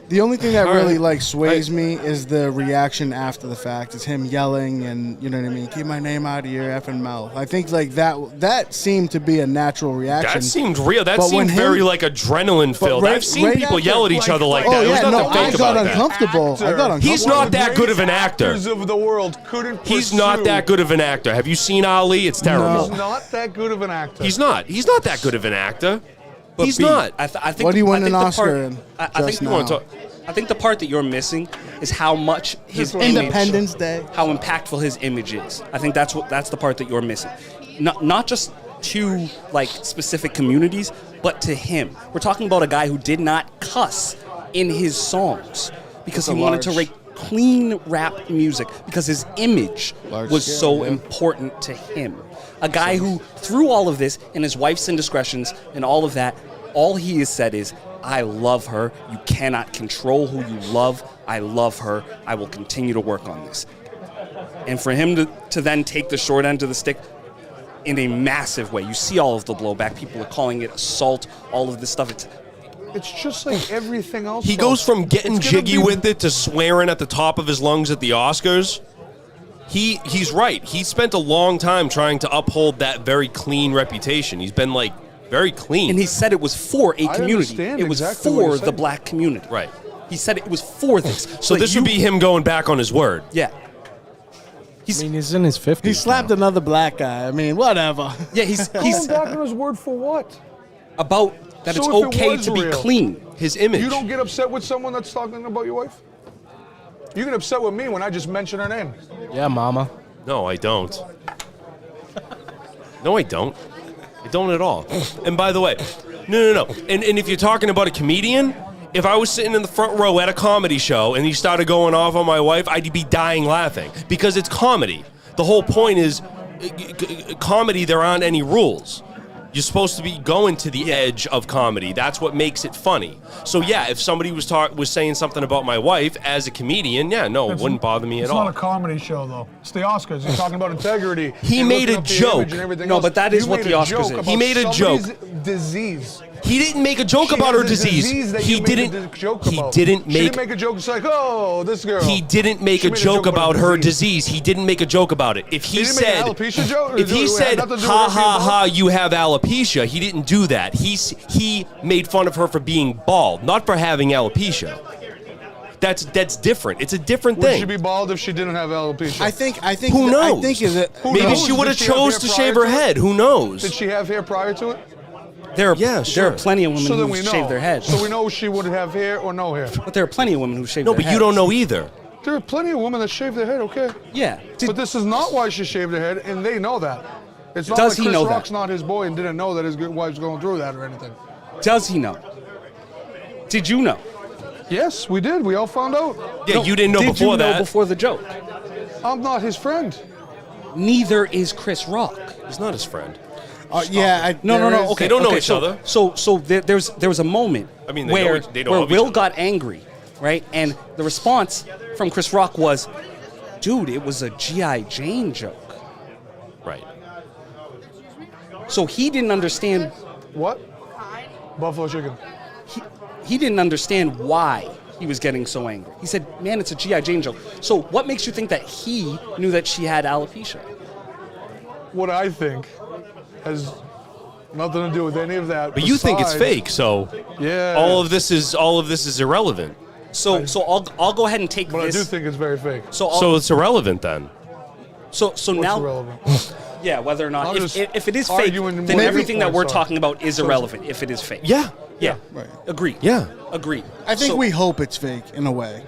Speaker 4: the only thing that
Speaker 1: All
Speaker 4: really
Speaker 1: right.
Speaker 4: like sways me is the reaction after the fact. It's him yelling and you know what I mean. Keep my name out of your effing mouth. I think like that seemed to be a natural reaction.
Speaker 1: That seemed real. That
Speaker 4: But when
Speaker 1: seemed very like adrenaline filled.
Speaker 4: right-
Speaker 1: I've seen
Speaker 4: right
Speaker 1: people
Speaker 4: after,
Speaker 1: yell at each other like
Speaker 4: Oh
Speaker 1: that.
Speaker 4: yeah,
Speaker 1: There's
Speaker 4: no,
Speaker 1: nothing
Speaker 4: I
Speaker 1: fake
Speaker 4: got
Speaker 1: about that.
Speaker 4: uncomfortable. I got uncomfortable.
Speaker 1: He's not that good of an actor.
Speaker 5: Actors of the world couldn't.
Speaker 1: He's not that good of an actor. Have you seen Ali? It's terrible.
Speaker 5: He's not that good of an actor.
Speaker 1: He's not. He's not that good of an actor.
Speaker 3: But
Speaker 1: He's
Speaker 3: B,
Speaker 1: not.
Speaker 3: I think.
Speaker 4: What do you
Speaker 3: I
Speaker 4: win
Speaker 3: think
Speaker 4: an
Speaker 3: the
Speaker 4: Oscar
Speaker 3: part-
Speaker 4: in
Speaker 3: I
Speaker 4: just
Speaker 3: think
Speaker 1: You want to
Speaker 4: now?
Speaker 1: talk?
Speaker 3: I think the part that you're missing is how much his
Speaker 5: what I
Speaker 3: image,
Speaker 4: Independence Day.
Speaker 3: how impactful his image is. I think that's the part that you're missing. Not just to like specific communities, but to him. We're talking about a guy who did not cuss in his songs because he wanted to write clean rap music because his image
Speaker 4: Large
Speaker 3: was
Speaker 4: scale,
Speaker 3: so
Speaker 4: yeah.
Speaker 3: important to him. A guy who, through all of this and his wife's indiscretions and all of that, all he has said is, I love her. You cannot control who you love. I love her. I will continue to work on this. And for him to then take the short end of the stick in a massive way, you see all of the blowback. People are calling it assault, all of this stuff.
Speaker 5: It's just like everything else.
Speaker 1: He
Speaker 5: though.
Speaker 1: goes from getting
Speaker 5: It's gonna
Speaker 1: jiggy
Speaker 5: be-
Speaker 1: with it to swearing at the top of his lungs at the Oscars. He's right. He spent a long time trying to uphold that very clean reputation. He's been like very clean.
Speaker 3: And he said it was for a community.
Speaker 5: understand
Speaker 3: It was
Speaker 5: exactly what
Speaker 3: for
Speaker 5: you're
Speaker 3: the
Speaker 5: saying.
Speaker 3: black community.
Speaker 1: Right.
Speaker 3: He said it was for this.
Speaker 1: So this would be him going back on his word.
Speaker 3: Yeah.
Speaker 2: I mean, he's in his 50s.
Speaker 4: He slapped another black guy. I mean, whatever.
Speaker 3: Yeah, he's
Speaker 5: Going back on his word for what?
Speaker 3: about that
Speaker 5: So
Speaker 3: it's
Speaker 5: if it
Speaker 3: okay
Speaker 5: was
Speaker 3: to be
Speaker 5: real-
Speaker 3: clean.
Speaker 1: His image.
Speaker 5: You don't get upset with someone that's talking about your wife? You get upset with me when I just mention her name.
Speaker 2: Yeah, mama.
Speaker 1: No, I don't. No, I don't. I don't at all. And by the way, no. And if you're talking about a comedian, if I was sitting in the front row at a comedy show and he started going off on my wife, I'd be dying laughing because it's comedy. The whole point is comedy, there aren't any rules. You're supposed to be going to the edge of comedy. That's what makes it funny. So yeah, if somebody was saying something about my wife as a comedian, yeah, no, it wouldn't bother me at
Speaker 5: It's
Speaker 1: all.
Speaker 5: not a comedy show, though. It's the Oscars. He's talking about integrity.
Speaker 1: He
Speaker 5: and
Speaker 1: made
Speaker 5: looking
Speaker 1: a
Speaker 5: up the
Speaker 1: joke.
Speaker 5: image and everything
Speaker 3: No,
Speaker 5: else.
Speaker 3: but that is
Speaker 5: You
Speaker 3: what
Speaker 5: made
Speaker 3: the
Speaker 5: a
Speaker 3: Oscars
Speaker 5: joke
Speaker 3: is.
Speaker 5: about
Speaker 1: He made a joke.
Speaker 5: somebody's disease.
Speaker 1: He didn't make a joke
Speaker 5: She
Speaker 1: about
Speaker 5: has
Speaker 1: her
Speaker 5: a
Speaker 1: disease.
Speaker 5: that
Speaker 1: He
Speaker 5: you made
Speaker 1: didn't.
Speaker 5: a joke
Speaker 1: He
Speaker 5: about.
Speaker 1: didn't
Speaker 5: She
Speaker 1: make.
Speaker 5: didn't make a joke. It's like, oh, this girl.
Speaker 1: He didn't make
Speaker 5: She
Speaker 1: a
Speaker 5: made
Speaker 1: joke about her
Speaker 5: disease.
Speaker 1: disease. He didn't make a joke about it. If he
Speaker 5: didn't make an
Speaker 1: said,
Speaker 5: alopecia joke?
Speaker 1: if he
Speaker 5: It had
Speaker 1: said,
Speaker 5: nothing to do with
Speaker 1: ha
Speaker 5: her being
Speaker 1: ha
Speaker 5: bald?
Speaker 1: ha, you have alopecia, he didn't do that. He made fun of her for being bald, not for having alopecia. That's different. It's a different
Speaker 5: Would
Speaker 1: thing.
Speaker 5: she be bald if she didn't have alopecia?
Speaker 4: I think.
Speaker 1: Who knows?
Speaker 4: I think is it.
Speaker 5: Who
Speaker 1: Maybe
Speaker 5: knows?
Speaker 1: she would have
Speaker 5: Did she have
Speaker 1: chose
Speaker 5: hair
Speaker 1: to
Speaker 5: prior
Speaker 1: shave her
Speaker 5: to it?
Speaker 1: head. Who knows?
Speaker 5: Did she have hair prior to it?
Speaker 3: There are
Speaker 1: Yeah, sure.
Speaker 3: plenty of women
Speaker 5: So then
Speaker 3: who
Speaker 5: we know.
Speaker 3: shave their heads.
Speaker 5: So we know she would have hair or no hair.
Speaker 3: But there are plenty of women who shave
Speaker 1: No,
Speaker 3: their
Speaker 1: but
Speaker 3: heads.
Speaker 1: you don't know either.
Speaker 5: There are plenty of women that shave their head, okay?
Speaker 3: Yeah.
Speaker 5: But this is not why she shaved her head, and they know that. It's not
Speaker 3: Does
Speaker 5: like
Speaker 3: he
Speaker 5: Chris
Speaker 3: know that?
Speaker 5: Rock's not his boy and didn't know that his wife's going through that or anything.
Speaker 3: Does he know? Did you know?
Speaker 5: Yes, we did. We all found out.
Speaker 1: Yeah, you didn't know
Speaker 3: Did
Speaker 1: before
Speaker 3: you know
Speaker 1: that.
Speaker 3: before the joke?
Speaker 5: I'm not his friend.
Speaker 3: Neither is Chris Rock.
Speaker 1: He's not his friend.
Speaker 4: Yeah.
Speaker 3: No.
Speaker 4: there is-
Speaker 3: Okay,
Speaker 1: They don't know
Speaker 3: okay,
Speaker 1: each
Speaker 3: so,
Speaker 1: other.
Speaker 3: So there was a moment
Speaker 1: I mean, they
Speaker 3: where
Speaker 1: know- they know
Speaker 3: where
Speaker 1: of each
Speaker 3: Will
Speaker 1: other.
Speaker 3: got angry, right? And the response from Chris Rock was, "Dude, it was a G.I. Jane joke."
Speaker 1: Right.
Speaker 3: So he didn't understand.
Speaker 5: What? Buffalo chicken.
Speaker 3: He didn't understand why he was getting so angry. He said, man, it's a G.I. Jane joke. So what makes you think that he knew that she had alopecia?
Speaker 5: What I think has nothing to do with any of that.
Speaker 1: But you think it's
Speaker 5: besides-
Speaker 1: fake, so
Speaker 5: Yeah.
Speaker 1: all of this is irrelevant.
Speaker 3: So I'll go ahead and take
Speaker 5: But
Speaker 3: this.
Speaker 5: I do think it's very fake.
Speaker 1: So it's irrelevant then.
Speaker 3: So
Speaker 5: What's
Speaker 3: now,
Speaker 5: irrelevant?
Speaker 3: yeah, whether or not
Speaker 5: I'm
Speaker 3: if,
Speaker 5: just
Speaker 3: if it is fake,
Speaker 5: arguing
Speaker 3: then
Speaker 5: what
Speaker 3: everything that
Speaker 5: your
Speaker 3: we're
Speaker 5: points are.
Speaker 3: talking about is irrelevant. If it is fake,
Speaker 1: Yeah.
Speaker 3: yeah,
Speaker 4: Right.
Speaker 3: agreed,
Speaker 1: Yeah.
Speaker 3: agreed.
Speaker 4: I think
Speaker 3: So-
Speaker 4: we hope it's fake in a way.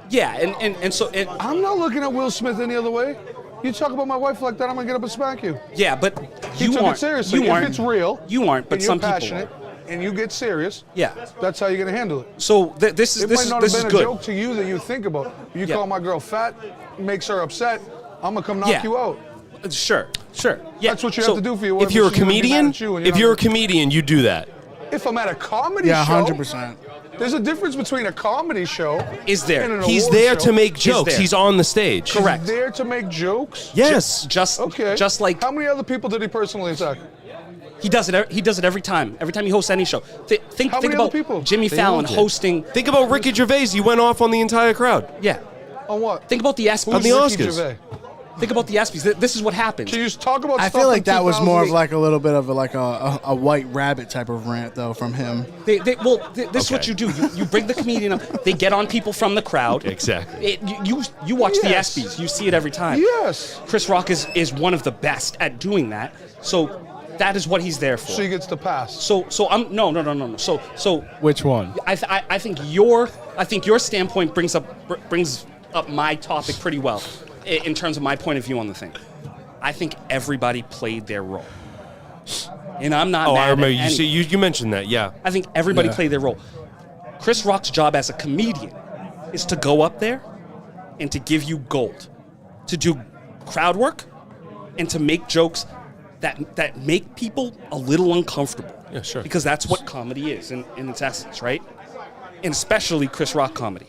Speaker 3: yeah, and so
Speaker 5: I'm not looking at Will Smith any other way. You talk about my wife like that, I'm gonna get up and smack you.
Speaker 3: yeah, but
Speaker 5: You
Speaker 3: you
Speaker 5: took
Speaker 3: aren't
Speaker 5: it seriously.
Speaker 3: You
Speaker 5: If
Speaker 3: aren't.
Speaker 5: it's real,
Speaker 3: You aren't, but
Speaker 5: and you're
Speaker 3: some people
Speaker 5: passionate,
Speaker 3: are.
Speaker 5: and you get serious.
Speaker 3: Yeah.
Speaker 5: That's how you're gonna handle it.
Speaker 3: So this is
Speaker 5: It
Speaker 3: this
Speaker 5: might
Speaker 3: is
Speaker 5: not
Speaker 3: this
Speaker 5: have
Speaker 3: is
Speaker 5: been a
Speaker 3: good.
Speaker 5: joke to you that you think about. You
Speaker 3: Yeah.
Speaker 5: call my girl fat, makes her upset. I'm gonna come knock
Speaker 3: Yeah.
Speaker 5: you out.
Speaker 3: Sure. Yeah.
Speaker 5: That's what you
Speaker 3: so
Speaker 5: have to do for your wife.
Speaker 1: If you're a
Speaker 5: She's gonna be mad
Speaker 1: comedian,
Speaker 5: at you and
Speaker 1: if
Speaker 5: not-
Speaker 1: you're a comedian, you do that.
Speaker 5: if I'm at a comedy
Speaker 4: Yeah,
Speaker 5: show,
Speaker 4: 100%.
Speaker 5: there's a difference between a comedy show.
Speaker 3: Is there?
Speaker 5: and an
Speaker 1: He's
Speaker 5: award
Speaker 1: there
Speaker 5: show.
Speaker 1: to make jokes.
Speaker 3: there.
Speaker 1: He's on the stage.
Speaker 3: Correct.
Speaker 5: He's there to make jokes.
Speaker 1: Yes.
Speaker 3: Just
Speaker 5: Okay.
Speaker 3: just like
Speaker 5: How many other people did he personally attack?
Speaker 3: he does it. He does it every time. Every time he hosts any show. Think
Speaker 5: How many
Speaker 3: about
Speaker 5: other people?
Speaker 3: Jimmy
Speaker 1: They
Speaker 3: Fallon
Speaker 1: all did.
Speaker 3: hosting.
Speaker 1: Think about Ricky Gervais. He went off on the entire crowd.
Speaker 3: Yeah.
Speaker 5: On what?
Speaker 3: Think about the ESPYs.
Speaker 1: On the
Speaker 5: Ricky
Speaker 1: Oscars.
Speaker 5: Gervais?
Speaker 3: Think about the ESPYs. This is what happens.
Speaker 5: Can you just talk about
Speaker 4: I
Speaker 5: stuff
Speaker 4: feel like
Speaker 5: from
Speaker 4: that was more of
Speaker 5: 2008?
Speaker 4: like a little bit of a white rabbit type of rant though from him.
Speaker 3: This is what
Speaker 1: Okay.
Speaker 3: you do. You bring the comedian up. They get on people from the crowd.
Speaker 1: Exactly.
Speaker 3: You watch
Speaker 5: Yes.
Speaker 3: the ESPYs. You see it every time.
Speaker 5: Yes.
Speaker 3: Chris Rock is one of the best at doing that. So that is what he's there for.
Speaker 5: So he gets to pass.
Speaker 3: So I'm no. So
Speaker 2: Which one?
Speaker 3: I think your standpoint brings up my topic pretty well in terms of my point of view on the thing. I think everybody played their role, and I'm not.
Speaker 1: Oh,
Speaker 3: mad
Speaker 1: I remember
Speaker 3: at
Speaker 1: you.
Speaker 3: any-
Speaker 1: You mentioned that. Yeah.
Speaker 3: I think everybody
Speaker 2: Yeah.
Speaker 3: played their role. Chris Rock's job as a comedian is to go up there and to give you gold, to do crowd work, and to make jokes that make people a little uncomfortable.
Speaker 1: Yeah, sure.
Speaker 3: Because that's what comedy is in its essence, right? And especially Chris Rock comedy.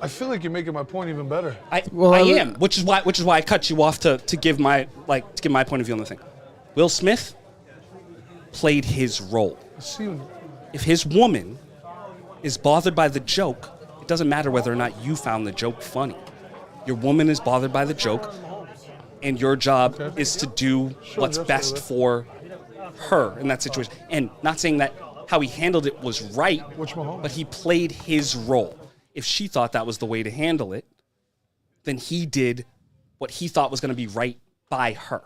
Speaker 5: I feel like you're making my point even better.
Speaker 3: I
Speaker 2: I-
Speaker 3: am, which is why I cut you off to give my point of view on the thing. Will Smith played his role.
Speaker 5: See,
Speaker 3: If his woman is bothered by the joke, it doesn't matter whether or not you found the joke funny. Your woman is bothered by the joke, and your job is to do what's
Speaker 5: just
Speaker 3: best
Speaker 5: say that.
Speaker 3: for her in that situation. And not saying that how he handled it was right,
Speaker 5: Which Mahomes?
Speaker 3: but he played his role. If she thought that was the way to handle it, then he did what he thought was going to be right by her,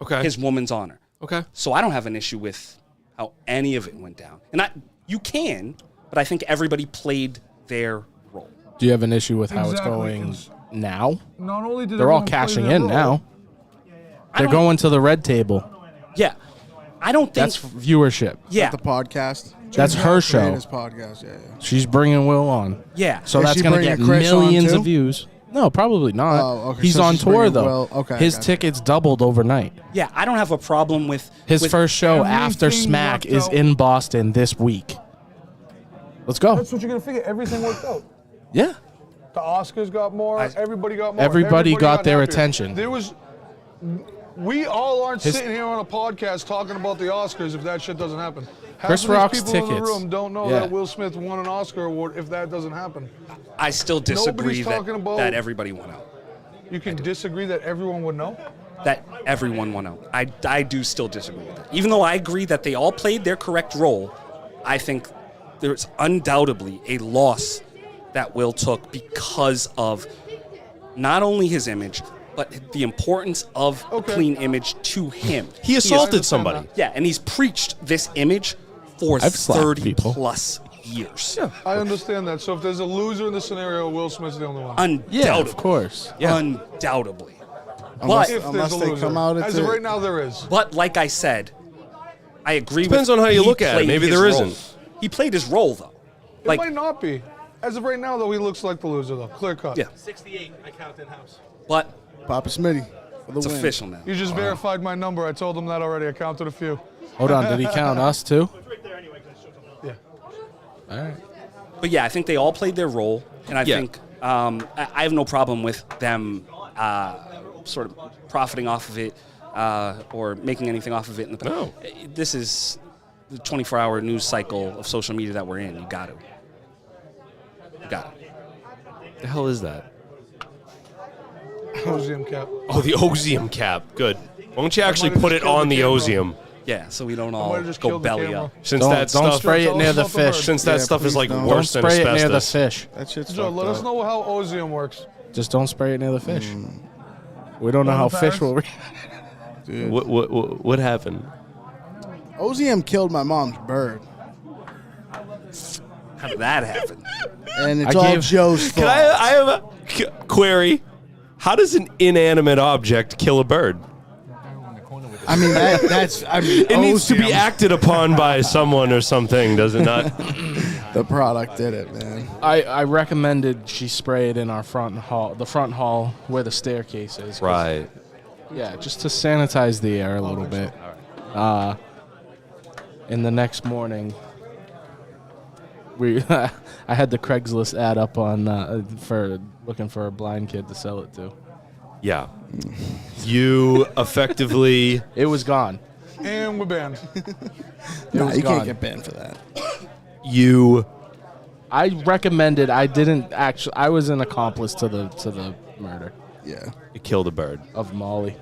Speaker 1: Okay.
Speaker 3: his woman's honor.
Speaker 1: Okay.
Speaker 3: So I don't have an issue with how any of it went down. And you can, but I think everybody played their role.
Speaker 2: Do you have an issue with how it's
Speaker 5: Exactly,
Speaker 2: going
Speaker 5: 'cause
Speaker 2: now?
Speaker 5: not only did
Speaker 2: They're all
Speaker 5: everyone play
Speaker 2: cashing
Speaker 5: their
Speaker 2: in
Speaker 5: role,
Speaker 2: now.
Speaker 3: I
Speaker 2: They're
Speaker 3: don't-
Speaker 2: going to the red table.
Speaker 3: Yeah. I don't think.
Speaker 2: That's viewership.
Speaker 3: yeah.
Speaker 4: The podcast.
Speaker 2: That's her show.
Speaker 4: His podcast. Yeah.
Speaker 2: She's bringing Will on.
Speaker 3: Yeah.
Speaker 2: So
Speaker 4: Is
Speaker 2: that's
Speaker 4: she
Speaker 2: going to
Speaker 4: bringing
Speaker 2: get
Speaker 4: Chris on
Speaker 2: millions
Speaker 4: too?
Speaker 2: of views. No, probably not.
Speaker 4: Oh, okay.
Speaker 2: He's
Speaker 4: So
Speaker 2: on
Speaker 4: she's
Speaker 2: tour
Speaker 4: bringing
Speaker 2: though.
Speaker 4: Will. Okay,
Speaker 2: His
Speaker 4: gotcha.
Speaker 2: tickets doubled overnight.
Speaker 3: Yeah. I don't have a problem with
Speaker 2: His
Speaker 3: with-
Speaker 2: first show after
Speaker 5: everything
Speaker 2: Smack
Speaker 5: worked
Speaker 2: is
Speaker 5: out.
Speaker 2: in Boston this week. Let's go.
Speaker 5: That's what you're gonna figure. Everything worked out.
Speaker 2: Yeah.
Speaker 5: The Oscars got more. Everybody got more.
Speaker 2: Everybody got their
Speaker 5: happier.
Speaker 2: attention.
Speaker 5: There was. We all aren't
Speaker 2: His-
Speaker 5: sitting here on a podcast talking about the Oscars if that shit doesn't happen. Half
Speaker 2: Chris
Speaker 5: of these
Speaker 2: Rock's
Speaker 5: people in the
Speaker 2: tickets.
Speaker 5: room don't know
Speaker 2: Yeah.
Speaker 5: that Will Smith won an Oscar award if that doesn't happen.
Speaker 3: I still disagree
Speaker 5: Nobody's talking about-
Speaker 3: that everybody won out.
Speaker 5: You can disagree that everyone would know.
Speaker 3: That everyone won out. I do still disagree with that. Even though I agree that they all played their correct role, I think there's undoubtedly a loss that Will took because of not only his image, but the importance of a
Speaker 5: Okay.
Speaker 3: clean image to him.
Speaker 1: He
Speaker 3: has-
Speaker 1: assaulted somebody.
Speaker 3: Yeah, and he's preached this image for
Speaker 2: I've slapped
Speaker 3: 30
Speaker 2: people.
Speaker 3: plus years.
Speaker 5: I understand that. So if there's a loser in the scenario, Will Smith's the only one.
Speaker 3: Undoubtedly.
Speaker 2: Yeah, of course.
Speaker 1: Yeah.
Speaker 3: Undoubtedly.
Speaker 4: Unless,
Speaker 3: But,
Speaker 5: If there's
Speaker 4: unless
Speaker 5: a
Speaker 4: they
Speaker 5: loser.
Speaker 4: come out
Speaker 5: As
Speaker 4: at
Speaker 5: of right now, there is.
Speaker 3: but like I said, I agree
Speaker 1: Depends
Speaker 3: with
Speaker 1: on how you
Speaker 3: he
Speaker 1: look at it.
Speaker 3: played
Speaker 1: Maybe
Speaker 3: his
Speaker 1: there
Speaker 3: role.
Speaker 1: isn't.
Speaker 3: He played his role, though.
Speaker 5: It
Speaker 3: Like,
Speaker 5: might not be. As of right now, though, he looks like the loser, though. Clear cut.
Speaker 3: yeah.
Speaker 6: 68, I count in house.
Speaker 3: But
Speaker 4: Papa Smitty for the
Speaker 3: it's
Speaker 4: win.
Speaker 3: official now.
Speaker 5: You just verified my number. I told him that already. I counted a few.
Speaker 2: Hold on. Did he count us too?
Speaker 6: It's right there anyway, because I showed something else.
Speaker 5: Yeah.
Speaker 2: All right.
Speaker 3: But yeah, I think they all played their role, and I
Speaker 1: Yeah.
Speaker 3: think I have no problem with them sort of profiting off of it. or making anything off of it.
Speaker 1: No.
Speaker 3: This is the 24-hour news cycle of social media that we're in. You got to.
Speaker 1: The hell is that?
Speaker 5: Museum cap.
Speaker 1: Oh, the Ozium cap. Good. Why don't you actually
Speaker 5: have
Speaker 1: put
Speaker 5: just
Speaker 1: it
Speaker 5: killed
Speaker 1: on
Speaker 5: the
Speaker 1: the
Speaker 5: camera.
Speaker 1: Ozium?
Speaker 3: Yeah, so we don't
Speaker 5: might
Speaker 3: all
Speaker 5: have just
Speaker 3: go
Speaker 5: killed the
Speaker 3: belly
Speaker 5: camera.
Speaker 3: up.
Speaker 1: Since
Speaker 2: Don't
Speaker 1: that stuff,
Speaker 2: spray it near the
Speaker 5: Tell us about the
Speaker 2: fish.
Speaker 1: since that
Speaker 4: Yeah,
Speaker 1: stuff is
Speaker 4: please
Speaker 1: like
Speaker 4: don't.
Speaker 2: Don't
Speaker 1: worse than
Speaker 2: spray it near the
Speaker 1: asbestos.
Speaker 2: fish.
Speaker 4: That shit's
Speaker 5: Joe,
Speaker 4: fucked
Speaker 5: let us
Speaker 4: up.
Speaker 5: know how Ozium works.
Speaker 2: Just don't spray it near the fish. We don't know
Speaker 5: Going
Speaker 2: how
Speaker 5: to
Speaker 2: fish
Speaker 5: Paris?
Speaker 2: will react.
Speaker 4: Dude.
Speaker 1: What happened?
Speaker 4: OZM killed my mom's bird.
Speaker 3: How did that happen?
Speaker 4: And it's
Speaker 2: I
Speaker 4: all
Speaker 2: gave-
Speaker 4: Joe's fault.
Speaker 1: Can I have a query? How does an inanimate object kill a bird?
Speaker 4: I mean, that's. I mean,
Speaker 1: It needs to be
Speaker 4: OZM,
Speaker 1: acted upon by someone or something, does it not?
Speaker 4: The product did it, man.
Speaker 2: I recommended she spray it in our front hall, the front hall where the staircase is. 'cause-
Speaker 1: Right.
Speaker 2: Yeah, just to sanitize the air a little bit. And the next morning, we I had the Craigslist ad up on for looking for a blind kid to sell it to.
Speaker 1: Yeah. You effectively.
Speaker 2: It was gone.
Speaker 5: And we're banned.
Speaker 4: No,
Speaker 2: was
Speaker 4: you
Speaker 2: gone.
Speaker 4: can't get banned for that.
Speaker 1: You.
Speaker 2: I recommended. I didn't actually. I was an accomplice to the murder
Speaker 4: Yeah.
Speaker 1: killed a bird.
Speaker 2: of Molly.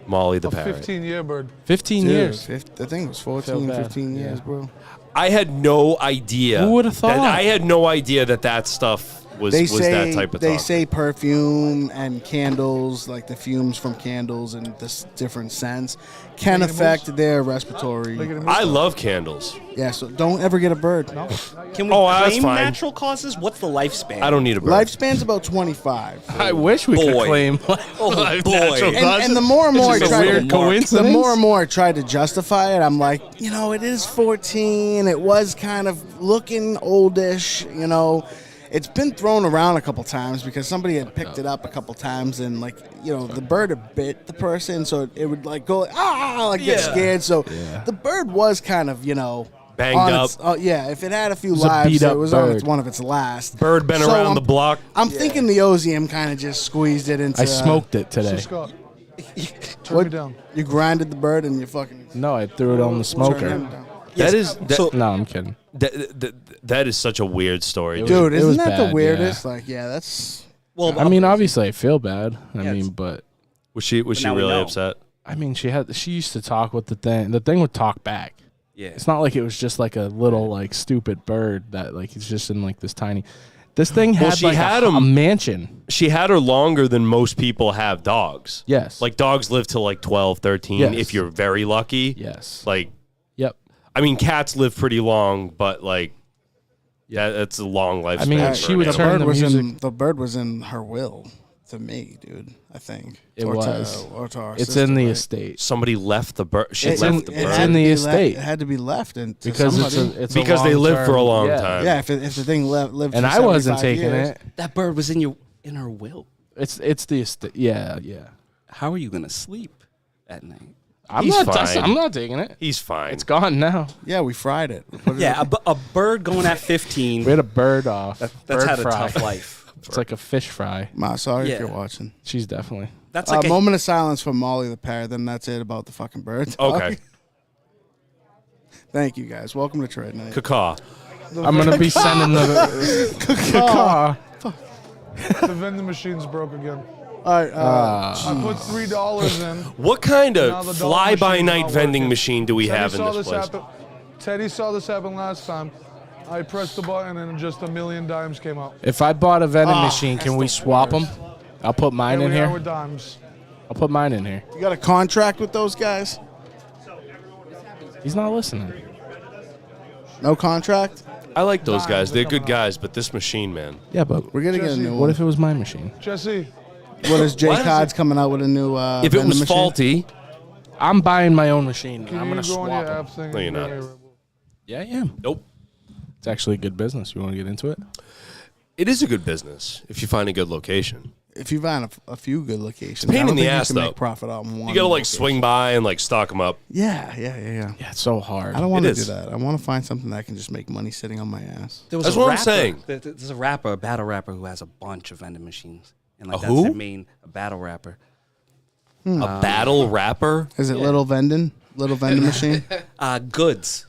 Speaker 1: Molly the
Speaker 5: A
Speaker 1: parrot.
Speaker 5: 15-year bird.
Speaker 2: 15
Speaker 4: Dude,
Speaker 2: years.
Speaker 4: the thing was 14,
Speaker 2: Feel bad.
Speaker 4: 15 years,
Speaker 2: Yeah.
Speaker 4: bro.
Speaker 1: I had no idea.
Speaker 2: Who would've thought?
Speaker 1: I had no idea that stuff was that type of
Speaker 4: they
Speaker 1: talk.
Speaker 4: say perfume and candles, like the fumes from candles and this different scents, can
Speaker 5: Making it
Speaker 4: affect
Speaker 5: moves?
Speaker 4: their
Speaker 5: Making
Speaker 4: respiratory.
Speaker 5: it move?
Speaker 1: I love candles.
Speaker 4: Yeah, so don't ever get a bird.
Speaker 3: Can we
Speaker 1: Oh, that's
Speaker 3: claim
Speaker 1: fine.
Speaker 3: natural causes? What's the lifespan?
Speaker 1: I don't need a bird.
Speaker 4: Lifespan's about 25.
Speaker 2: I wish we could
Speaker 3: Boy.
Speaker 2: claim.
Speaker 3: Oh, boy.
Speaker 4: And the more and more I
Speaker 2: This is a
Speaker 4: tried
Speaker 2: weird
Speaker 4: to,
Speaker 2: coincidence.
Speaker 4: the more and more I tried to justify it, I'm like, it is 14. It was kind of looking oldish, It's been thrown around a couple times because somebody had picked it up a couple times and the bird had bit the person, so it would go get scared. So the bird was kind of
Speaker 1: Banged
Speaker 4: on
Speaker 1: up.
Speaker 4: its- if it had a few
Speaker 2: was a
Speaker 4: lives,
Speaker 2: beat-up
Speaker 4: it was on its
Speaker 2: bird.
Speaker 4: one of its last.
Speaker 1: Bird been
Speaker 4: So
Speaker 1: around the block.
Speaker 4: I'm thinking the Ozium kind of just squeezed it into.
Speaker 2: I smoked it
Speaker 5: So,
Speaker 2: today.
Speaker 5: Scott, turn
Speaker 4: What?
Speaker 5: me down.
Speaker 4: You grinded the bird and you fucking.
Speaker 2: No, I threw it on the
Speaker 4: Turn him
Speaker 2: smoker.
Speaker 4: down.
Speaker 1: That is
Speaker 2: No, I'm kidding.
Speaker 1: that is such a weird story, dude.
Speaker 4: Dude,
Speaker 2: It
Speaker 4: isn't
Speaker 2: was
Speaker 4: that the
Speaker 2: bad,
Speaker 4: weirdest? That's.
Speaker 3: Well,
Speaker 2: I mean, obviously, I feel bad.
Speaker 3: Yeah,
Speaker 2: But
Speaker 1: Was she
Speaker 3: now we
Speaker 1: really
Speaker 3: know.
Speaker 1: upset?
Speaker 2: I mean, she used to talk with the thing. The thing would talk back.
Speaker 3: yeah.
Speaker 2: It's not like it was just like a little stupid bird that it's just in this tiny. This thing
Speaker 1: Well,
Speaker 2: had
Speaker 1: she had
Speaker 2: a
Speaker 1: 'em-
Speaker 2: mansion.
Speaker 1: She had her longer than most people have dogs.
Speaker 2: Yes.
Speaker 1: Like dogs live till 12, 13
Speaker 2: Yes.
Speaker 1: if you're very lucky.
Speaker 2: Yes.
Speaker 1: Yep. I mean, cats live pretty long, but that's a long lifespan.
Speaker 2: I mean,
Speaker 1: for
Speaker 2: she
Speaker 1: an
Speaker 2: would
Speaker 1: animal.
Speaker 2: turn the music.
Speaker 4: The bird was in her will to me, dude. I think
Speaker 2: It
Speaker 4: Or
Speaker 2: was.
Speaker 4: or to our
Speaker 2: It's
Speaker 4: sister,
Speaker 2: in the
Speaker 4: right?
Speaker 2: estate
Speaker 1: Somebody left the bird. She
Speaker 4: It-
Speaker 1: left
Speaker 4: it-
Speaker 1: the
Speaker 4: it
Speaker 1: bird.
Speaker 2: It's
Speaker 4: had
Speaker 2: in
Speaker 4: to
Speaker 2: the
Speaker 4: be
Speaker 2: estate.
Speaker 4: It had to be left and
Speaker 2: because
Speaker 4: somebody.
Speaker 2: it's
Speaker 1: Because they live
Speaker 2: long-term-
Speaker 1: for a long
Speaker 2: yeah.
Speaker 1: time.
Speaker 4: Yeah, if the thing lived.
Speaker 2: And
Speaker 4: for
Speaker 2: I wasn't
Speaker 4: 75
Speaker 2: taking
Speaker 4: years,
Speaker 2: it.
Speaker 3: That bird was in her will.
Speaker 2: It's the estate. Yeah.
Speaker 3: How are you going to sleep at night?
Speaker 2: I'm
Speaker 1: He's
Speaker 2: not.
Speaker 1: fine.
Speaker 2: I'm not taking it.
Speaker 1: He's fine.
Speaker 2: It's gone now.
Speaker 4: Yeah, we fried it. We put it
Speaker 3: Yeah,
Speaker 4: in-
Speaker 3: a bird going at 15.
Speaker 2: We had a bird off.
Speaker 3: That's
Speaker 2: bird
Speaker 3: had a
Speaker 2: fry.
Speaker 3: tough life.
Speaker 2: It's like a fish fry.
Speaker 4: Ma, sorry
Speaker 3: Yeah.
Speaker 4: if you're watching.
Speaker 2: She's definitely.
Speaker 3: That's like
Speaker 4: A moment of silence for Molly the parrot. Then that's it about the fucking bird.
Speaker 1: Okay.
Speaker 4: Thank you guys. Welcome to Trade Night.
Speaker 1: Cacaw.
Speaker 2: I'm gonna be sending the car.
Speaker 5: The vending machine's broke again.
Speaker 4: All right.
Speaker 5: I put $3 in.
Speaker 1: What kind
Speaker 5: Now
Speaker 1: of
Speaker 5: the dollar
Speaker 1: fly-by-night
Speaker 5: machine's not
Speaker 1: vending
Speaker 5: working.
Speaker 1: machine do we
Speaker 5: Teddy
Speaker 1: have in
Speaker 5: saw
Speaker 1: this place?
Speaker 5: happen. Teddy saw this happen last time. I pressed the button and just a million dimes came out.
Speaker 2: If I bought a vending machine, can we swap them? I'll put mine
Speaker 5: Here
Speaker 2: in
Speaker 5: we are
Speaker 2: here.
Speaker 5: with dimes.
Speaker 2: I'll put mine in here.
Speaker 4: You got a contract with those guys?
Speaker 2: He's not listening.
Speaker 4: No contract?
Speaker 1: I like those guys. They're good guys, but this machine, man.
Speaker 2: Yeah, but
Speaker 4: We're gonna get a
Speaker 5: Jesse,
Speaker 4: new
Speaker 2: what
Speaker 4: one.
Speaker 2: if it was my machine?
Speaker 5: Jesse,
Speaker 4: What is Jay
Speaker 1: What is
Speaker 4: Cod's coming out with a new?
Speaker 1: If it
Speaker 4: vending
Speaker 1: was
Speaker 4: machine?
Speaker 1: faulty,
Speaker 2: I'm buying my own machine.
Speaker 5: can
Speaker 2: I'm
Speaker 5: you
Speaker 2: gonna
Speaker 5: go on your
Speaker 2: swap them.
Speaker 5: app thing?
Speaker 1: No,
Speaker 5: and
Speaker 1: you're
Speaker 5: get
Speaker 1: not.
Speaker 5: a Red Bull?
Speaker 2: Yeah, I am.
Speaker 1: nope.
Speaker 2: It's actually a good business. You want to get into it?
Speaker 1: It is a good business if you find a good location.
Speaker 4: If you find a few good locations,
Speaker 1: It's a pain
Speaker 4: I don't
Speaker 1: in the
Speaker 4: think
Speaker 1: ass,
Speaker 4: you can
Speaker 1: though.
Speaker 4: make profit out in one.
Speaker 1: You gotta
Speaker 4: location.
Speaker 1: swing by and stock them up.
Speaker 4: Yeah.
Speaker 2: Yeah, it's so hard.
Speaker 4: I don't want to
Speaker 1: It
Speaker 4: do
Speaker 1: is.
Speaker 4: that. I want to find something that I can just make money sitting on my ass.
Speaker 3: There was
Speaker 1: That's
Speaker 3: a
Speaker 1: what I'm
Speaker 3: rapper-
Speaker 1: saying.
Speaker 3: There's a rapper, a battle rapper, who has a bunch of vending machines. And
Speaker 1: A
Speaker 3: that's
Speaker 1: who?
Speaker 3: their main, a battle rapper.
Speaker 1: A battle rapper?
Speaker 4: Is it Little vending machine?
Speaker 3: Goods.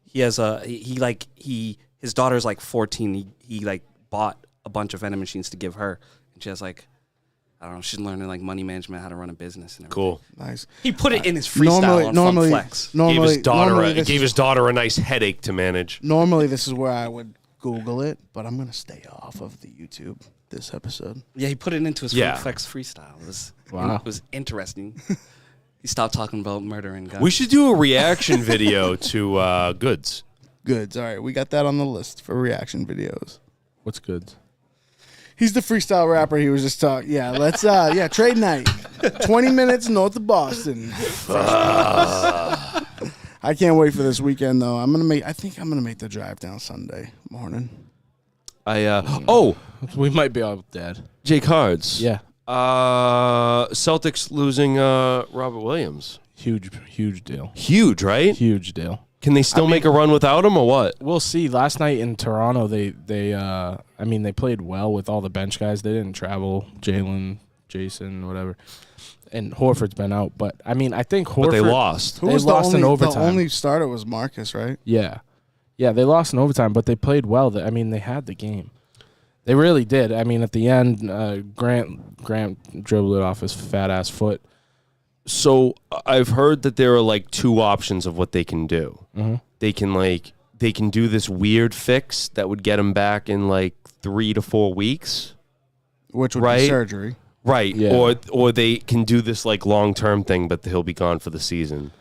Speaker 3: He has his daughter's like 14. He like bought a bunch of vending machines to give her, and she has like, I don't know, she's learning like money management, how to run a business and everything.
Speaker 1: Cool.
Speaker 4: Nice.
Speaker 3: He put it in his freestyle on Fun Flex.
Speaker 1: Gave his daughter a nice headache to manage.
Speaker 4: Normally, this is where I would Google it, but I'm gonna stay off of the YouTube this episode.
Speaker 3: Yeah, he put it into his Fun Flex freestyle. It was interesting. He stopped talking about murdering guys.
Speaker 1: We should do a reaction video to Goods.
Speaker 4: Goods. All right, we got that on the list for reaction videos.
Speaker 2: What's good?
Speaker 4: He's the freestyle rapper. He was just talking. Yeah, let's. Trade night. 20 minutes north of Boston. I can't wait for this weekend though. I think I'm gonna make the drive down Sunday morning.
Speaker 2: We might be all dead.
Speaker 1: Jake Hards.
Speaker 2: Yeah.
Speaker 1: Celtics losing Robert Williams.
Speaker 2: Huge deal.
Speaker 1: Huge, right?
Speaker 2: Huge deal.
Speaker 1: Can they still make a run without him or what?
Speaker 2: We'll see. Last night in Toronto, they played well with all the bench guys. They didn't travel. Jalen, Jason, whatever. And Horford's been out. But, I think Horford...
Speaker 1: But they lost.
Speaker 4: Who was
Speaker 2: lost in overtime.
Speaker 4: The only starter was Marcus, right?
Speaker 2: Yeah. Yeah, they lost in overtime, but they played well. They had the game. They really did. At the end, Grant dribbled it off his fat-ass foot.
Speaker 1: So I've heard that there are like two options of what they can do.
Speaker 2: Mm-hmm.
Speaker 1: They can do this weird fix that would get him back in like 3 to 4 weeks,
Speaker 4: which would be surgery,
Speaker 1: right?
Speaker 2: Yeah.
Speaker 1: Or they can do this like long-term thing, but he'll be gone for the season.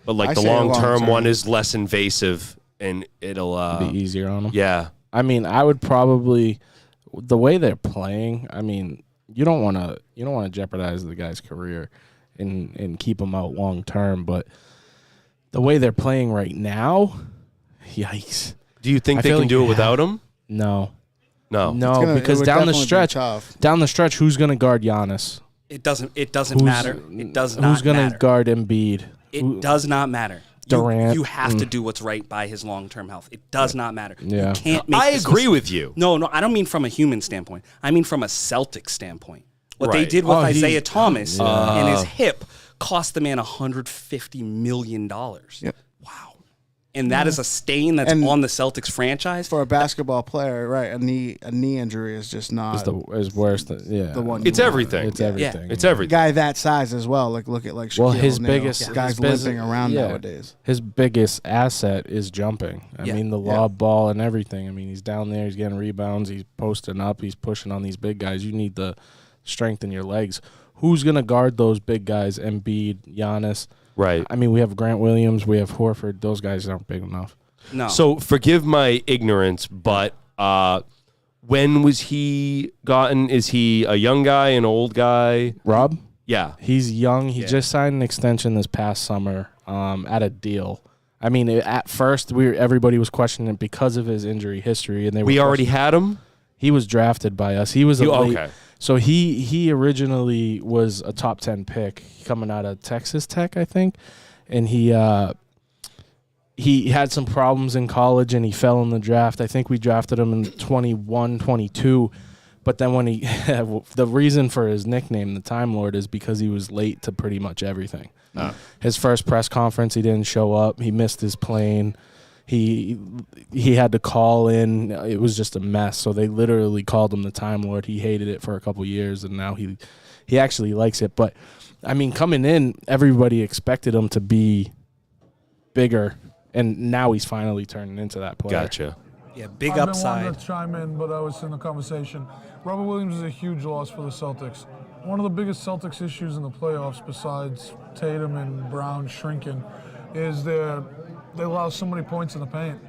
Speaker 1: But like the long-term one is less invasive and it'll
Speaker 2: be easier on him.
Speaker 1: Yeah.
Speaker 2: I would probably, the way they're playing. You don't want to jeopardize the guy's career and keep him out long term, but the way they're playing right now, yikes.
Speaker 1: Do you think they can do it without him?
Speaker 2: No,
Speaker 4: because
Speaker 2: down the stretch, who's going to guard Giannis?
Speaker 3: It doesn't matter. It does not matter.
Speaker 2: Who's going to guard Embiid?
Speaker 3: It does not matter.
Speaker 2: Durant.
Speaker 3: You have to do what's right by his long-term health. It does not matter.
Speaker 2: Yeah.
Speaker 3: You can't make
Speaker 1: I agree with you.
Speaker 3: No, I don't mean from a human standpoint. I mean from a Celtic standpoint. What they
Speaker 1: Right.
Speaker 3: did with Isaiah Thomas and his hip cost the man $150 million.
Speaker 4: Yep.
Speaker 3: Wow. And that is a stain that's on the Celtics franchise.
Speaker 4: For a basketball player, right? A knee injury is just not
Speaker 2: is worse than
Speaker 4: the one.
Speaker 1: It's everything.
Speaker 2: It's everything.
Speaker 1: It's everything.
Speaker 4: Guy that size as well. Look at Shaquille
Speaker 2: his
Speaker 4: O'Neal.
Speaker 2: biggest
Speaker 4: guys limping around nowadays.
Speaker 2: His biggest asset is jumping. The lob ball and everything. He's down there. He's getting rebounds. He's posting up. He's pushing on these big guys. You need the strength in your legs. Who's gonna guard those big guys? Embiid, Giannis.
Speaker 1: Right.
Speaker 2: We have Grant Williams. We have Horford. Those guys aren't big enough.
Speaker 3: No.
Speaker 1: So forgive my ignorance, but when was he gotten? Is he a young guy, an old guy?
Speaker 2: Rob?
Speaker 1: Yeah.
Speaker 2: He's young. He just signed an extension this past summer at a deal. At first everybody was questioning it because of his injury history, and
Speaker 1: we already had him.
Speaker 2: He was drafted by us. He was
Speaker 1: okay.
Speaker 2: So he originally was a top 10 pick coming out of Texas Tech, I think, and he had some problems in college and he fell in the draft. I think we drafted him in 21, 22, but then when the reason for his nickname, the Time Lord, is because he was late to pretty much everything. His first press conference, he didn't show up. He missed his plane. He had to call in. It was just a mess. So they literally called him the Time Lord. He hated it for a couple years, and now he actually likes it. But, coming in, everybody expected him to be bigger, and now he's finally turning into that player.
Speaker 1: Gotcha.
Speaker 3: Yeah, big
Speaker 5: I've
Speaker 3: upside.
Speaker 5: been wanting to chime in, but I was in the conversation. Robert Williams is a huge loss for the Celtics. One of the biggest Celtics issues in the playoffs, besides Tatum and Brown shrinking, is they allow so many points in the paint.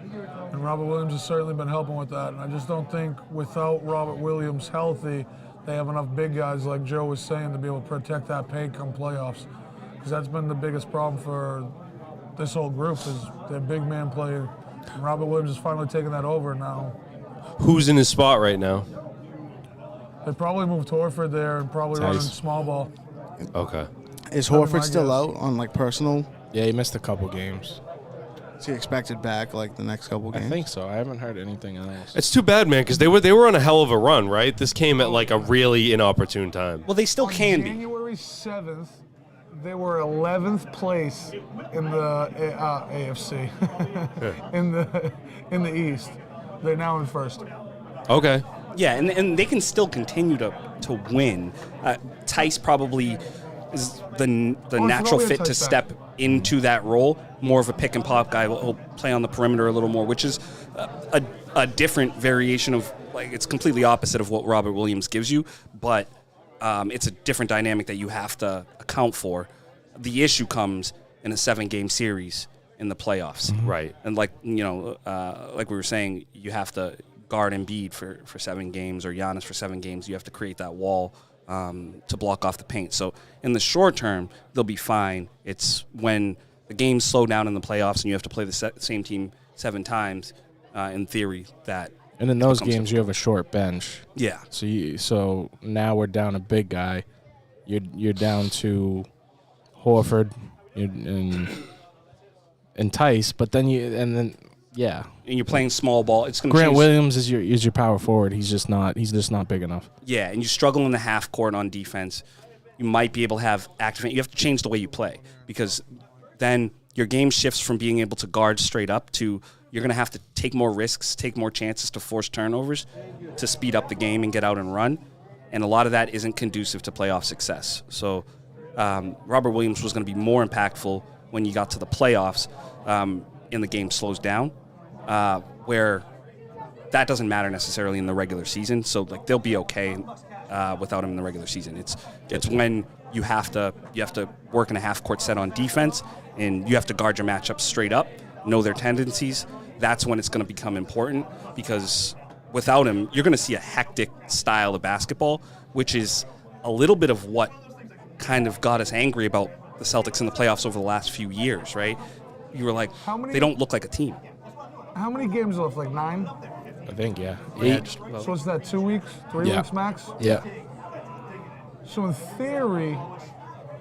Speaker 5: And Robert Williams has certainly been helping with that. And I just don't think without Robert Williams healthy, they have enough big guys, like Joe was saying, to be able to protect that paint come playoffs. Because that's been the biggest problem for this whole group, is their big man play. And Robert Williams is finally taking that over now.
Speaker 1: Who's in his spot right now?
Speaker 5: They probably moved Horford there and probably running small ball.
Speaker 1: Okay.
Speaker 4: Is Horford still out on personal?
Speaker 2: Yeah, he missed a couple games.
Speaker 4: Is he expected back like the next couple games?
Speaker 2: I think so. I haven't heard anything else.
Speaker 1: It's too bad, man, because they were on a hell of a run, right? This came at like a really inopportune time.
Speaker 3: Well, they still can be.
Speaker 5: January 7th, they were 11th place in the AFC, in the East. They're now in first.
Speaker 1: Okay.
Speaker 3: Yeah, and they can still continue to win. Tice probably is the natural fit to step into that role. More of a pick and pop guy. He'll play on the perimeter a little more, which is a different variation of, like, it's completely opposite of what Robert Williams gives you, but it's a different dynamic that you have to account for. The issue comes in a 7-game series in the playoffs.
Speaker 1: Right.
Speaker 3: And like we were saying, you have to guard Embiid for 7 games, or Giannis for 7 games. You have to create that wall to block off the paint. So in the short term, they'll be fine. It's when the games slow down in the playoffs and you have to play the same team 7 times, in theory, that.
Speaker 2: And in those games, you have a short bench.
Speaker 3: Yeah.
Speaker 2: So now we're down a big guy. You're down to Horford and Tice, but then yeah.
Speaker 3: And you're playing small ball. It's going to
Speaker 2: Grant Williams is your power forward. He's just not big enough.
Speaker 3: Yeah, and you struggle in the half court on defense. You might be able to have activate. You have to change the way you play, because then your game shifts from being able to guard straight up to you're going to have to take more risks, take more chances to force turnovers to speed up the game and get out and run. And a lot of that isn't conducive to playoff success. So Robert Williams was going to be more impactful when you got to the playoffs, and the game slows down, where that doesn't matter necessarily in the regular season. So like they'll be okay without him in the regular season. It's when you have to work in a half court set on defense, and you have to guard your matchups straight up, know their tendencies. That's when it's going to become important, because without him, you're going to see a hectic style of basketball, which is a little bit of what kind of got us angry about the Celtics in the playoffs over the last few years, right? You were like, they don't look like a team.
Speaker 5: How many games left? Like 9?
Speaker 2: I think, yeah.
Speaker 5: 8. So what's that, 2 weeks? 3 weeks max?
Speaker 2: Yeah.
Speaker 5: So in theory,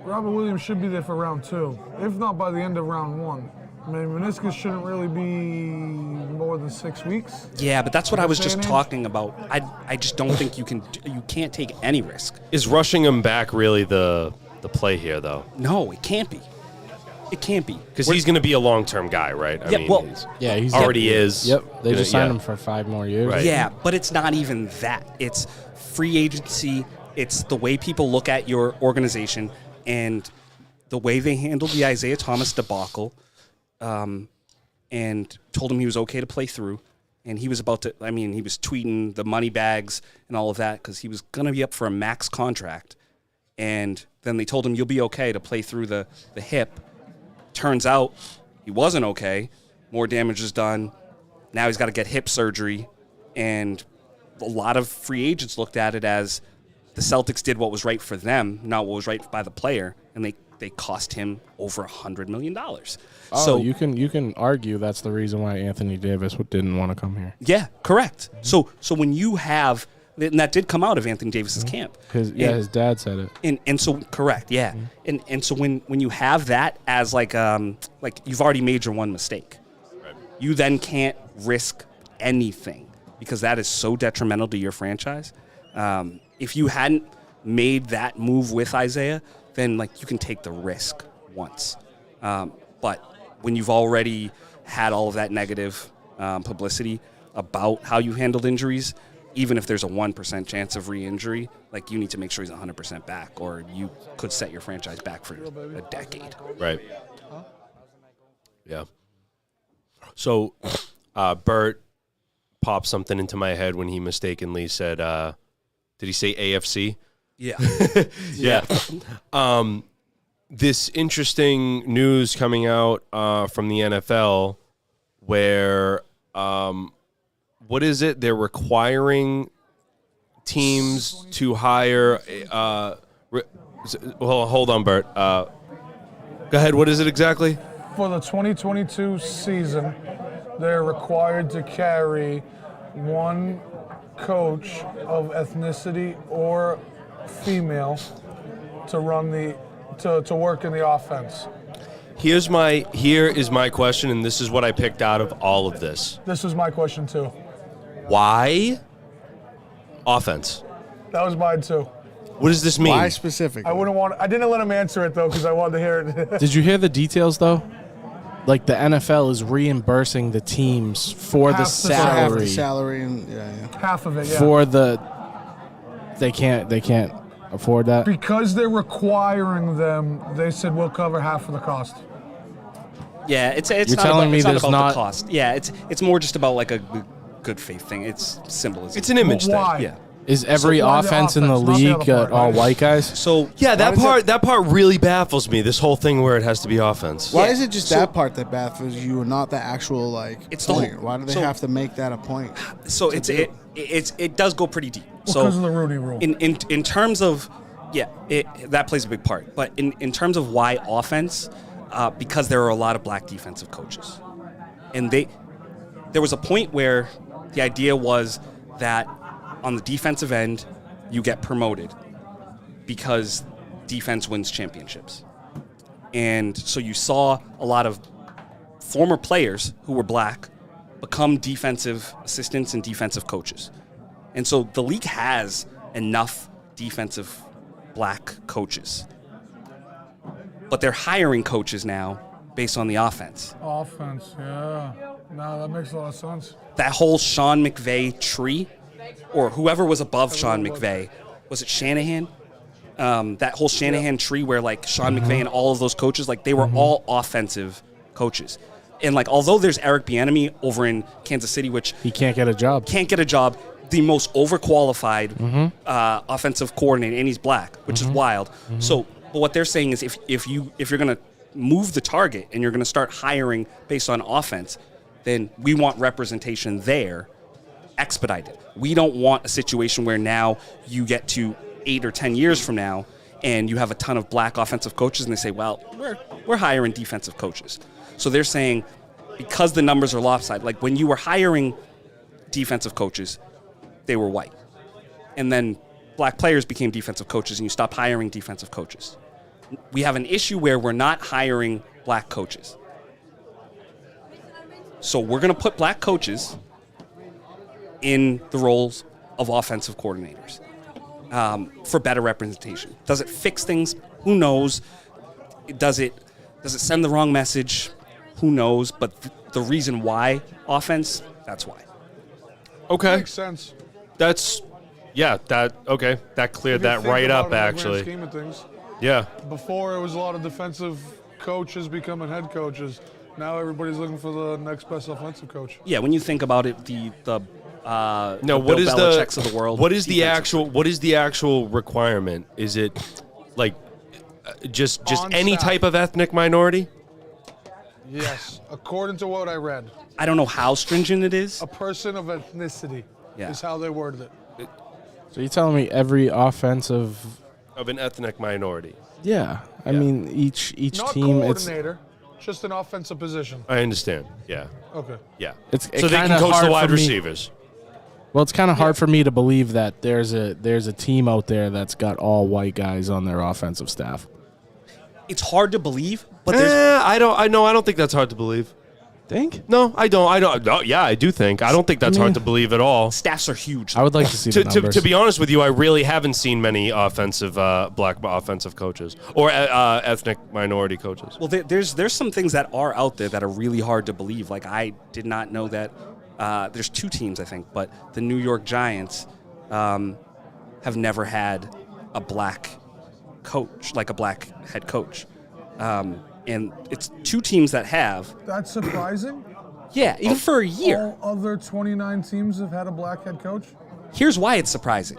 Speaker 5: Robert Williams should be there for round 2, if not by the end of round 1. I mean, meniscus shouldn't really be more than 6 weeks.
Speaker 3: Yeah, but that's what I was just talking about. I just don't think you can't take any risk.
Speaker 1: Is rushing him back really the play here, though?
Speaker 3: No, it can't be. It can't be.
Speaker 1: Because he's going to be a long-term guy, right? I mean,
Speaker 2: he's
Speaker 1: already is.
Speaker 2: Yep, they just signed him for 5 more years.
Speaker 1: Right.
Speaker 3: Yeah, but it's not even that. It's free agency. It's the way people look at your organization and the way they handled the Isaiah Thomas debacle, and told him he was okay to play through. And he was about to, he was tweeting the money bags and all of that because he was going to be up for a max contract. And then they told him, you'll be okay to play through the hip. Turns out he wasn't okay. More damage is done. Now he's got to get hip surgery. And a lot of free agents looked at it as the Celtics did what was right for them, not what was right by the player. And they cost him over $100 million.
Speaker 2: Oh,
Speaker 3: so
Speaker 2: you can argue that's the reason why Anthony Davis didn't want to come here.
Speaker 3: Yeah, correct. So when you have, and that did come out of Anthony Davis's camp.
Speaker 2: His dad said it.
Speaker 3: And so correct, yeah. And so when you have that as like you've already made your one mistake, you then can't risk anything because that is so detrimental to your franchise. If you hadn't made that move with Isaiah, then like you can take the risk once. But when you've already had all of that negative publicity about how you handled injuries, even if there's a 1% chance of re-injury, like you need to make sure he's 100% back, or you could set your franchise back for a decade.
Speaker 1: Right. Yeah. So Bert popped something into my head when he mistakenly said, did he say AFC?
Speaker 3: Yeah.
Speaker 1: Yeah. This interesting news coming out from the NFL where, what is it? They're requiring teams to hire. Well, hold on, Bert. Go ahead. What is it exactly?
Speaker 5: For the 2022 season, they're required to carry one coach of ethnicity or female to run to work in the offense.
Speaker 1: Here is my question, and this is what I picked out of all of this.
Speaker 5: This was my question too.
Speaker 1: Why offense?
Speaker 5: That was mine too.
Speaker 1: What does this mean?
Speaker 4: Why specifically?
Speaker 5: I didn't let him answer it though because I wanted to hear it.
Speaker 2: Did you hear the details though? Like the NFL is reimbursing the teams for the
Speaker 5: Half the salary.
Speaker 4: Half
Speaker 2: salary
Speaker 4: the salary and yeah.
Speaker 5: Half of it, yeah.
Speaker 2: for the. They can't afford that.
Speaker 5: Because they're requiring them, they said we'll cover half of the cost.
Speaker 3: Yeah, it's
Speaker 2: You're
Speaker 3: not
Speaker 2: telling
Speaker 3: about,
Speaker 2: me
Speaker 3: it's not
Speaker 2: there's
Speaker 3: about
Speaker 2: not-
Speaker 3: the cost. Yeah, it's more just about like a good faith thing. It's symbolism.
Speaker 1: It's an image
Speaker 5: But why?
Speaker 1: thing.
Speaker 3: Yeah.
Speaker 2: Is every
Speaker 5: So why the
Speaker 2: offense in the
Speaker 5: offense, not the
Speaker 2: league
Speaker 5: other part,
Speaker 2: all
Speaker 5: right?
Speaker 2: white guys?
Speaker 3: So
Speaker 1: Yeah, that
Speaker 4: does
Speaker 1: part really baffles me. This whole thing where it has to be offense.
Speaker 4: Why
Speaker 3: Yeah,
Speaker 4: is it just
Speaker 3: so-
Speaker 4: that part that baffles you, and not the actual like
Speaker 3: It's the
Speaker 4: point?
Speaker 3: whole-
Speaker 4: Why do they
Speaker 3: so-
Speaker 4: have to make that a point?
Speaker 3: so it does go pretty deep. So
Speaker 5: Because of the Rooney Rule.
Speaker 3: in terms of that plays a big part. But in terms of why offense, because there are a lot of black defensive coaches, and there was a point where the idea was that on the defensive end you get promoted because defense wins championships, and so you saw a lot of former players who were black become defensive assistants and defensive coaches. And so the league has enough defensive black coaches. But they're hiring coaches now based on the offense.
Speaker 5: Offense, yeah. No, that makes a lot of sense.
Speaker 3: That whole Sean McVay tree, or whoever was above Sean McVay, was it Shanahan? That whole Shanahan tree where like Sean McVay and all of those coaches, like they were all offensive coaches. And like although there's Eric Bieniemy over in Kansas City, which
Speaker 2: He can't get a job.
Speaker 3: can't get a job, the most overqualified offensive coordinator, and he's black, which is wild. So, but what they're saying is, if you're going to move the target and you're going to start hiring based on offense, then we want representation there, expedited. We don't want a situation where now you get to 8 or 10 years from now and you have a ton of black offensive coaches and they say, well, we're hiring defensive coaches. So they're saying because the numbers are lopsided, like when you were hiring defensive coaches, they were white. And then black players became defensive coaches and you stopped hiring defensive coaches. We have an issue where we're not hiring black coaches. So we're going to put black coaches in the roles of offensive coordinators for better representation. Does it fix things? Who knows? Does it send the wrong message? Who knows? But the reason why offense, that's why.
Speaker 1: Okay.
Speaker 5: Makes sense.
Speaker 1: That cleared
Speaker 5: If you
Speaker 1: that
Speaker 5: think
Speaker 1: right
Speaker 5: about
Speaker 1: up,
Speaker 5: it in the grand
Speaker 1: actually.
Speaker 5: scheme of things,
Speaker 1: Yeah.
Speaker 5: before it was a lot of defensive coaches becoming head coaches. Now everybody's looking for the next best offensive coach.
Speaker 3: Yeah, when you think about it, the
Speaker 1: No,
Speaker 3: the
Speaker 1: what
Speaker 3: Bill
Speaker 1: is
Speaker 3: Belichick's
Speaker 1: the
Speaker 3: of the world?
Speaker 1: What is the
Speaker 3: defensive.
Speaker 1: actual requirement? Is it like just
Speaker 5: On
Speaker 1: any
Speaker 5: staff.
Speaker 1: type of ethnic minority?
Speaker 5: Yes, according to what I read,
Speaker 3: I don't know how stringent it is.
Speaker 5: a person of ethnicity
Speaker 3: Yeah.
Speaker 5: is how they worded it.
Speaker 2: So you're telling me every offensive?
Speaker 1: Of an ethnic minority.
Speaker 2: Yeah, I mean each
Speaker 5: Not
Speaker 2: team. It's
Speaker 5: coordinator, just an offensive position.
Speaker 1: I understand. Yeah.
Speaker 5: Okay.
Speaker 1: Yeah.
Speaker 2: It's
Speaker 1: So they can
Speaker 2: kinda
Speaker 1: coach the
Speaker 2: hard
Speaker 1: wide
Speaker 2: for me-
Speaker 1: receivers.
Speaker 2: Well, it's kind of hard for me to believe that there's a team out there that's got all white guys on their offensive staff.
Speaker 3: It's hard to believe, but there's
Speaker 1: I don't think that's hard to believe.
Speaker 2: Think?
Speaker 1: No, I don't. No, yeah, I do think. I don't think that's hard to believe at all.
Speaker 3: staffs are huge.
Speaker 2: I would like to see the numbers.
Speaker 1: To be honest with you, I really haven't seen many offensive black offensive coaches or ethnic minority coaches.
Speaker 3: Well, there's some things that are out there that are really hard to believe. Like I did not know that there's two teams, I think, but the New York Giants have never had a black coach, like a black head coach. And it's two teams that have.
Speaker 5: That's surprising.
Speaker 3: Yeah, even for a year.
Speaker 5: All other 29 teams have had a black head coach.
Speaker 3: Here's why it's surprising.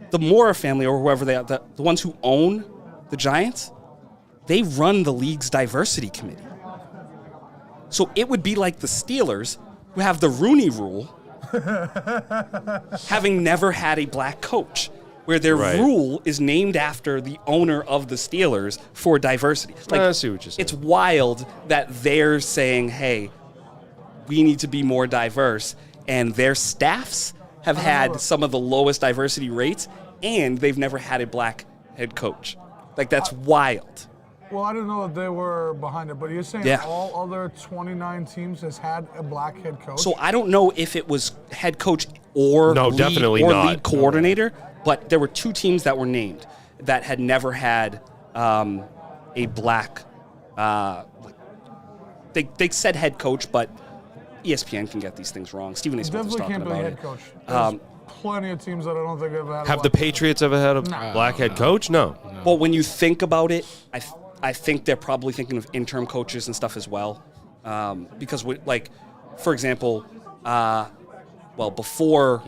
Speaker 3: The Mora family, or whoever they are, the ones who own the Giants, they run the league's diversity committee. So it would be like the Steelers, who have the Rooney Rule, having never had a black coach, where their
Speaker 1: Right.
Speaker 3: rule is named after the owner of the Steelers for diversity.
Speaker 1: I see what you're saying.
Speaker 3: It's wild that they're saying, hey, we need to be more diverse, and their staffs have had some of the lowest diversity rates, and they've never had a black head coach. Like, that's wild.
Speaker 5: Well, I didn't know that they were behind it, but you're saying
Speaker 3: Yeah.
Speaker 5: all other 29 teams has had a black head coach?
Speaker 3: So I don't know if it was head coach or
Speaker 1: definitely not.
Speaker 3: lead coordinator, but there were 2 teams that were named that had never had a black. They said head coach, but ESPN can get these things wrong. Stephen A. Smith was
Speaker 5: Definitely
Speaker 3: talking
Speaker 5: can't be
Speaker 3: about
Speaker 5: head
Speaker 3: it.
Speaker 5: coach. There's plenty of teams that I don't think have had.
Speaker 1: Have the Patriots ever had a black head coach? No.
Speaker 3: Well, when you think about it, I think they're probably thinking of interim coaches and stuff as well, because for example, before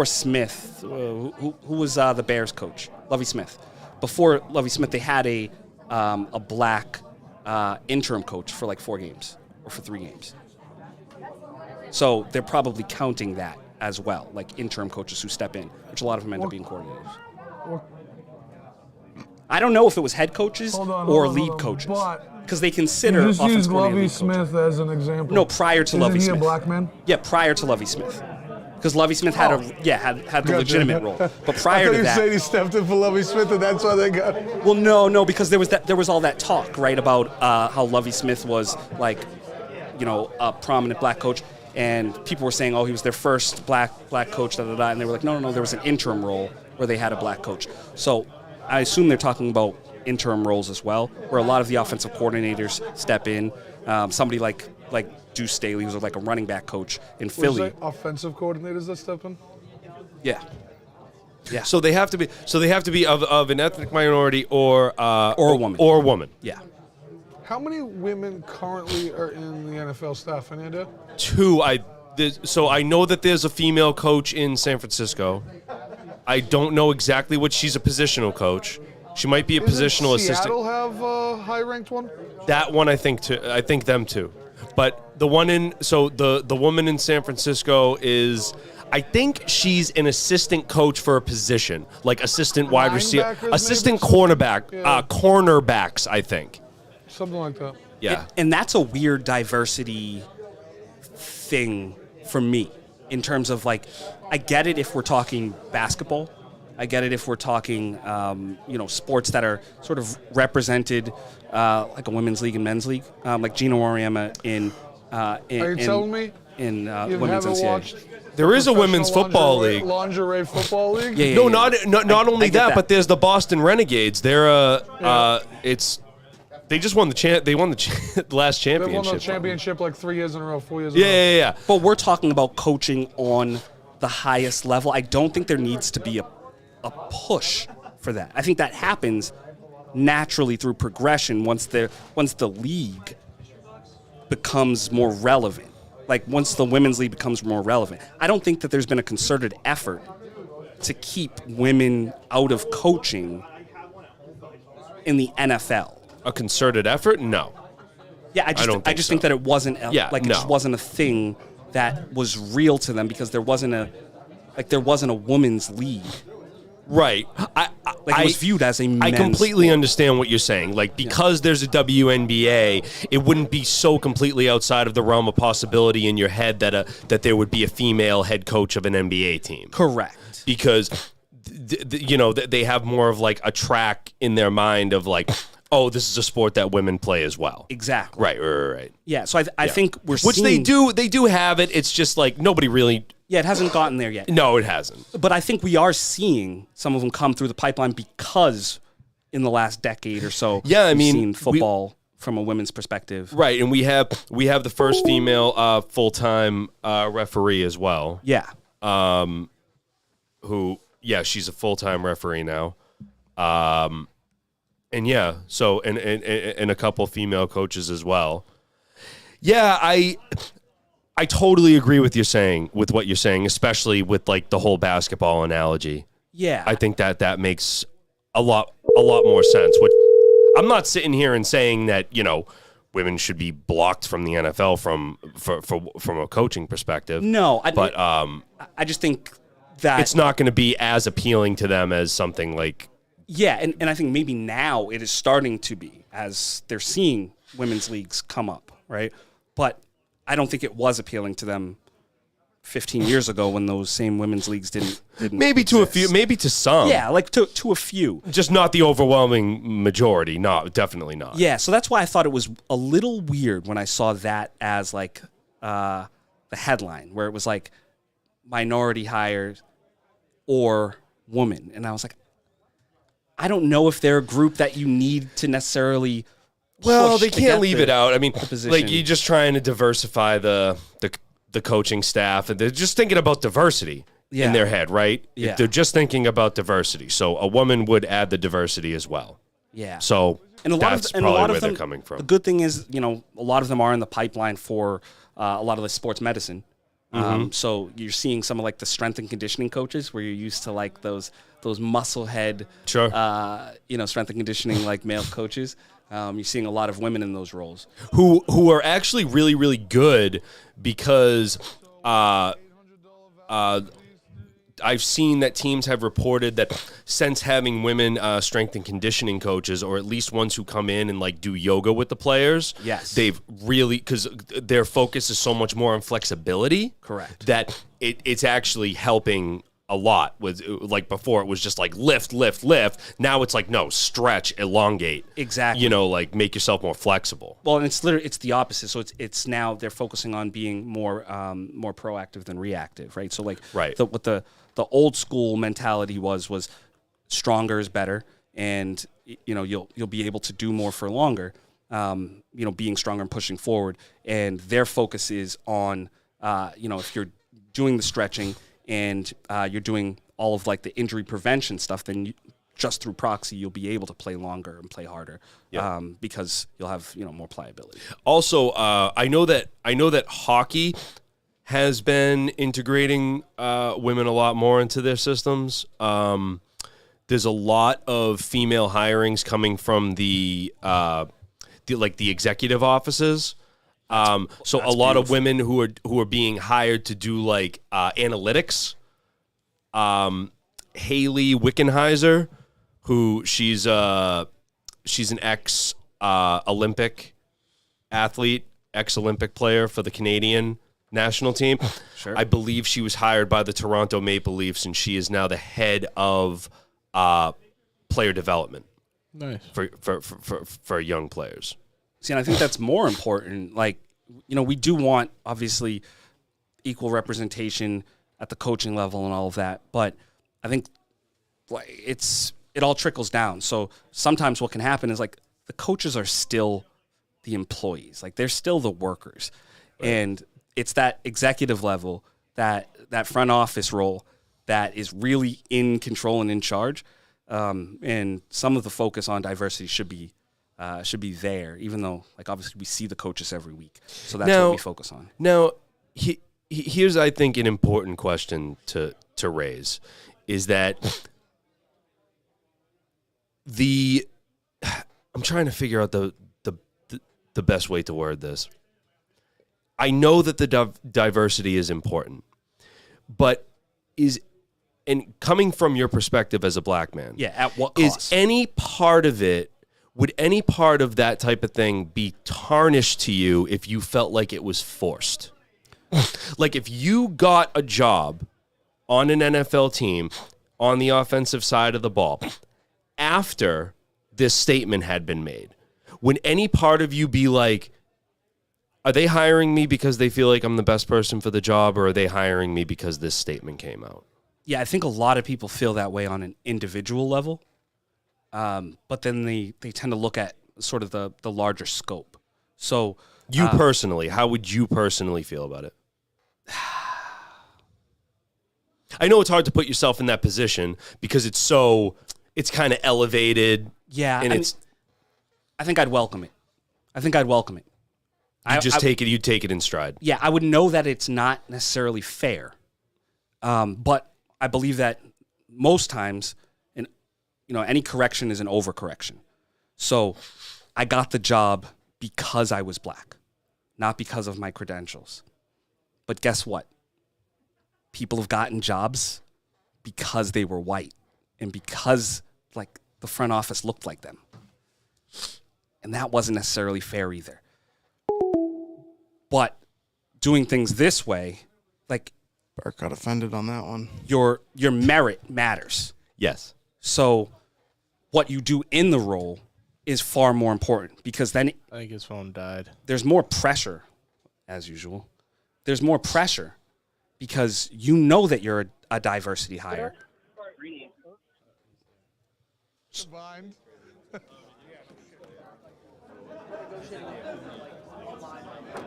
Speaker 3: Smith, who was the Bears coach, Lovie Smith. Before Lovie Smith, they had a black interim coach for like 4 games or for 3 games. So they're probably counting that as well, like interim coaches who step in, which a lot of them end up being coordinators. I don't know if it was head coaches or lead coaches, because they consider
Speaker 5: You just
Speaker 3: offensive
Speaker 5: used
Speaker 3: coordinator
Speaker 5: Lovie
Speaker 3: lead coaches.
Speaker 5: Smith as an example.
Speaker 3: No, prior to Lovie
Speaker 5: Isn't he
Speaker 3: Smith.
Speaker 5: a black man?
Speaker 3: Yeah, prior to Lovie Smith. Because Lovie Smith had the legitimate role. But prior to that,
Speaker 5: he stepped in for Lovie Smith, and that's why they got.
Speaker 3: well, no, because there was all that talk, right, about how Lovie Smith was like, a prominent black coach, and people were saying, oh, he was their first black coach, and they were like, no, there was an interim role where they had a black coach. So I assume they're talking about interim roles as well, where a lot of the offensive coordinators step in. Somebody like Deuce Staley, who's like a running back coach in Philly.
Speaker 5: Offensive coordinators that step in.
Speaker 3: Yeah.
Speaker 1: So they have to be of an ethnic minority or
Speaker 3: a woman.
Speaker 1: Or a woman.
Speaker 3: Yeah.
Speaker 5: How many women currently are in the NFL staff? Any idea?
Speaker 1: 2. So I know that there's a female coach in San Francisco. I don't know exactly what she's a positional coach. She might be a positional assistant.
Speaker 5: Seattle have a high-ranked one?
Speaker 1: That one I think too. I think them too. But the one the woman in San Francisco is, I think she's an assistant coach for a position, like assistant wide receiver,
Speaker 5: Linebackers,
Speaker 1: assistant
Speaker 5: maybe?
Speaker 1: cornerback,
Speaker 5: Yeah.
Speaker 1: cornerbacks, I think.
Speaker 5: Something like that.
Speaker 1: Yeah.
Speaker 3: And that's a weird diversity thing for me, in terms of like, I get it if we're talking basketball. I get it if we're talking, sports that are sort of represented, like a women's league and men's league, like Gino Auriemma in
Speaker 5: Are you telling me
Speaker 3: in
Speaker 5: you
Speaker 3: women's
Speaker 5: haven't
Speaker 3: NCAA.
Speaker 5: watched
Speaker 1: There is a women's
Speaker 5: professional
Speaker 1: football
Speaker 5: lingerie-
Speaker 1: league.
Speaker 5: lingerie football league?
Speaker 3: Yeah,
Speaker 1: No,
Speaker 3: yeah.
Speaker 1: not only
Speaker 3: I get
Speaker 1: that, but there's the Boston Renegades. They're they just won they won the last
Speaker 5: They won
Speaker 1: championship.
Speaker 5: the championship like 3 years in a row, 4 years in a row.
Speaker 1: Yeah.
Speaker 3: But we're talking about coaching on the highest level. I don't think there needs to be a push for that. I think that happens naturally through progression once the league becomes more relevant. Like once the women's league becomes more relevant. I don't think that there's been a concerted effort to keep women out of coaching in the NFL.
Speaker 1: A concerted effort? No.
Speaker 3: Yeah, I just think that it wasn't it just wasn't a thing that was real to them, because there wasn't a women's league.
Speaker 1: Right.
Speaker 3: It was viewed as a men's
Speaker 1: I completely
Speaker 3: sport.
Speaker 1: understand what you're saying. Like, because there's a WNBA, it wouldn't be so completely outside of the realm of possibility in your head that there would be a female head coach of an NBA team.
Speaker 3: Correct.
Speaker 1: Because they have more of like a track in their mind of like, oh, this is a sport that women play as well.
Speaker 3: Exactly.
Speaker 1: Right.
Speaker 3: Yeah, so I think we're
Speaker 1: Which
Speaker 3: seeing...
Speaker 1: they do have it. It's just like nobody really...
Speaker 3: Yeah, it hasn't gotten there yet.
Speaker 1: No, it hasn't.
Speaker 3: But I think we are seeing some of them come through the pipeline, because in the last decade or so,
Speaker 1: Yeah,
Speaker 3: we've seen football from a women's perspective.
Speaker 1: Right, and we have the first female full-time referee as well.
Speaker 3: Yeah.
Speaker 1: She's a full-time referee now. And yeah, so and a couple female coaches as well. Yeah, I totally agree with what you're saying, especially with like the whole basketball analogy.
Speaker 3: Yeah.
Speaker 1: I think that makes a lot more sense. What I'm not sitting here and saying that, women should be blocked from the NFL from a coaching perspective.
Speaker 3: No,
Speaker 1: I
Speaker 3: just think that
Speaker 1: it's not going to be as appealing to them as something like...
Speaker 3: Yeah, and I think maybe now it is starting to be, as they're seeing women's leagues come up, right? But I don't think it was appealing to them 15 years ago when those same women's leagues didn't
Speaker 1: Maybe to a few,
Speaker 3: exist.
Speaker 1: maybe to some.
Speaker 3: Yeah, like to a few.
Speaker 1: Just not the overwhelming majority. No, definitely not.
Speaker 3: Yeah, so that's why I thought it was a little weird when I saw that as like the headline, where it was like minority hires or woman. And I was like, I don't know if they're a group that you need to necessarily
Speaker 1: Well,
Speaker 3: push
Speaker 1: they
Speaker 3: to
Speaker 1: can't
Speaker 3: get
Speaker 1: leave
Speaker 3: the-
Speaker 1: it out. I mean,
Speaker 3: position.
Speaker 1: like you're just trying to diversify the coaching staff, and they're just thinking about diversity
Speaker 3: Yeah.
Speaker 1: in their head, right?
Speaker 3: Yeah.
Speaker 1: They're just thinking about diversity. So a woman would add the diversity as well.
Speaker 3: Yeah.
Speaker 1: So
Speaker 3: And a lot
Speaker 1: that's
Speaker 3: of and
Speaker 1: probably
Speaker 3: a lot
Speaker 1: where
Speaker 3: of them,
Speaker 1: they're coming from.
Speaker 3: The good thing is, a lot of them are in the pipeline for a lot of the sports medicine. So you're seeing some of like the strength and conditioning coaches, where you're used to like those muscle head,
Speaker 1: Sure.
Speaker 3: Strength and conditioning like male coaches. You're seeing a lot of women in those roles.
Speaker 1: who are actually really, really good because I've seen that teams have reported that since having women strength and conditioning coaches, or at least ones who come in and like do yoga with the players,
Speaker 3: Yes.
Speaker 1: they've really, because their focus is so much more on flexibility.
Speaker 3: Correct.
Speaker 1: That it's actually helping a lot. With like before, it was just like lift. Now it's like no, stretch, elongate.
Speaker 3: Exactly.
Speaker 1: Like make yourself more flexible.
Speaker 3: Well, and it's the opposite. So it's now they're focusing on being more proactive than reactive, right? So like
Speaker 1: Right.
Speaker 3: what the old school mentality was stronger is better, and you'll be able to do more for longer. Being stronger and pushing forward, and their focus is on if you're doing the stretching and you're doing all of like the injury prevention stuff, then just through proxy you'll be able to play longer and play harder, because you'll have more pliability.
Speaker 1: Also, I know that hockey has been integrating women a lot more into their systems. There's a lot of female hirings coming from the executive offices. So a lot of women who are being hired to do like analytics. Hayley Wickenheiser, who she's an ex Olympic athlete, ex Olympic player for the Canadian national team.
Speaker 3: Sure.
Speaker 1: I believe she was hired by the Toronto Maple Leafs, and she is now the head of player development
Speaker 2: Nice.
Speaker 1: for young players.
Speaker 3: See, and I think that's more important. Like, we do want, obviously, equal representation at the coaching level and all of that, but I think it all trickles down. So sometimes what can happen is like the coaches are still the employees, like they're still the workers, and it's that executive level, that front office role that is really in control and in charge. And some of the focus on diversity should be there, even though like obviously we see the coaches every week, so that's what we focus on.
Speaker 1: Now, here's I think an important question to raise is that I'm trying to figure out the best way to word this. I know that the diversity is important, but and coming from your perspective as a black man,
Speaker 3: At what cost?
Speaker 1: is any part of it? Would any part of that type of thing be tarnished to you if you felt like it was forced? Like if you got a job on an NFL team on the offensive side of the ball after this statement had been made, would any part of you be like, are they hiring me because they feel like I'm the best person for the job, or are they hiring me because this statement came out?
Speaker 3: Yeah, I think a lot of people feel that way on an individual level, but then they tend to look at sort of the larger scope. So
Speaker 1: You personally, how would you personally feel about it? I know it's hard to put yourself in that position because it's kind of elevated.
Speaker 3: yeah,
Speaker 1: and
Speaker 3: I think I'd welcome it.
Speaker 1: You'd take it in stride.
Speaker 3: Yeah, I would know that it's not necessarily fair, but I believe that most times, any correction is an overcorrection. So I got the job because I was black, not because of my credentials. But guess what? People have gotten jobs because they were white and because like the front office looked like them. And that wasn't necessarily fair either. But doing things this way, like
Speaker 4: Bert got offended on that one.
Speaker 3: your merit matters.
Speaker 1: Yes.
Speaker 3: So what you do in the role is far more important, because then
Speaker 2: I think his phone died.
Speaker 3: there's more pressure, as usual. There's more pressure because you know that you're a diversity hire.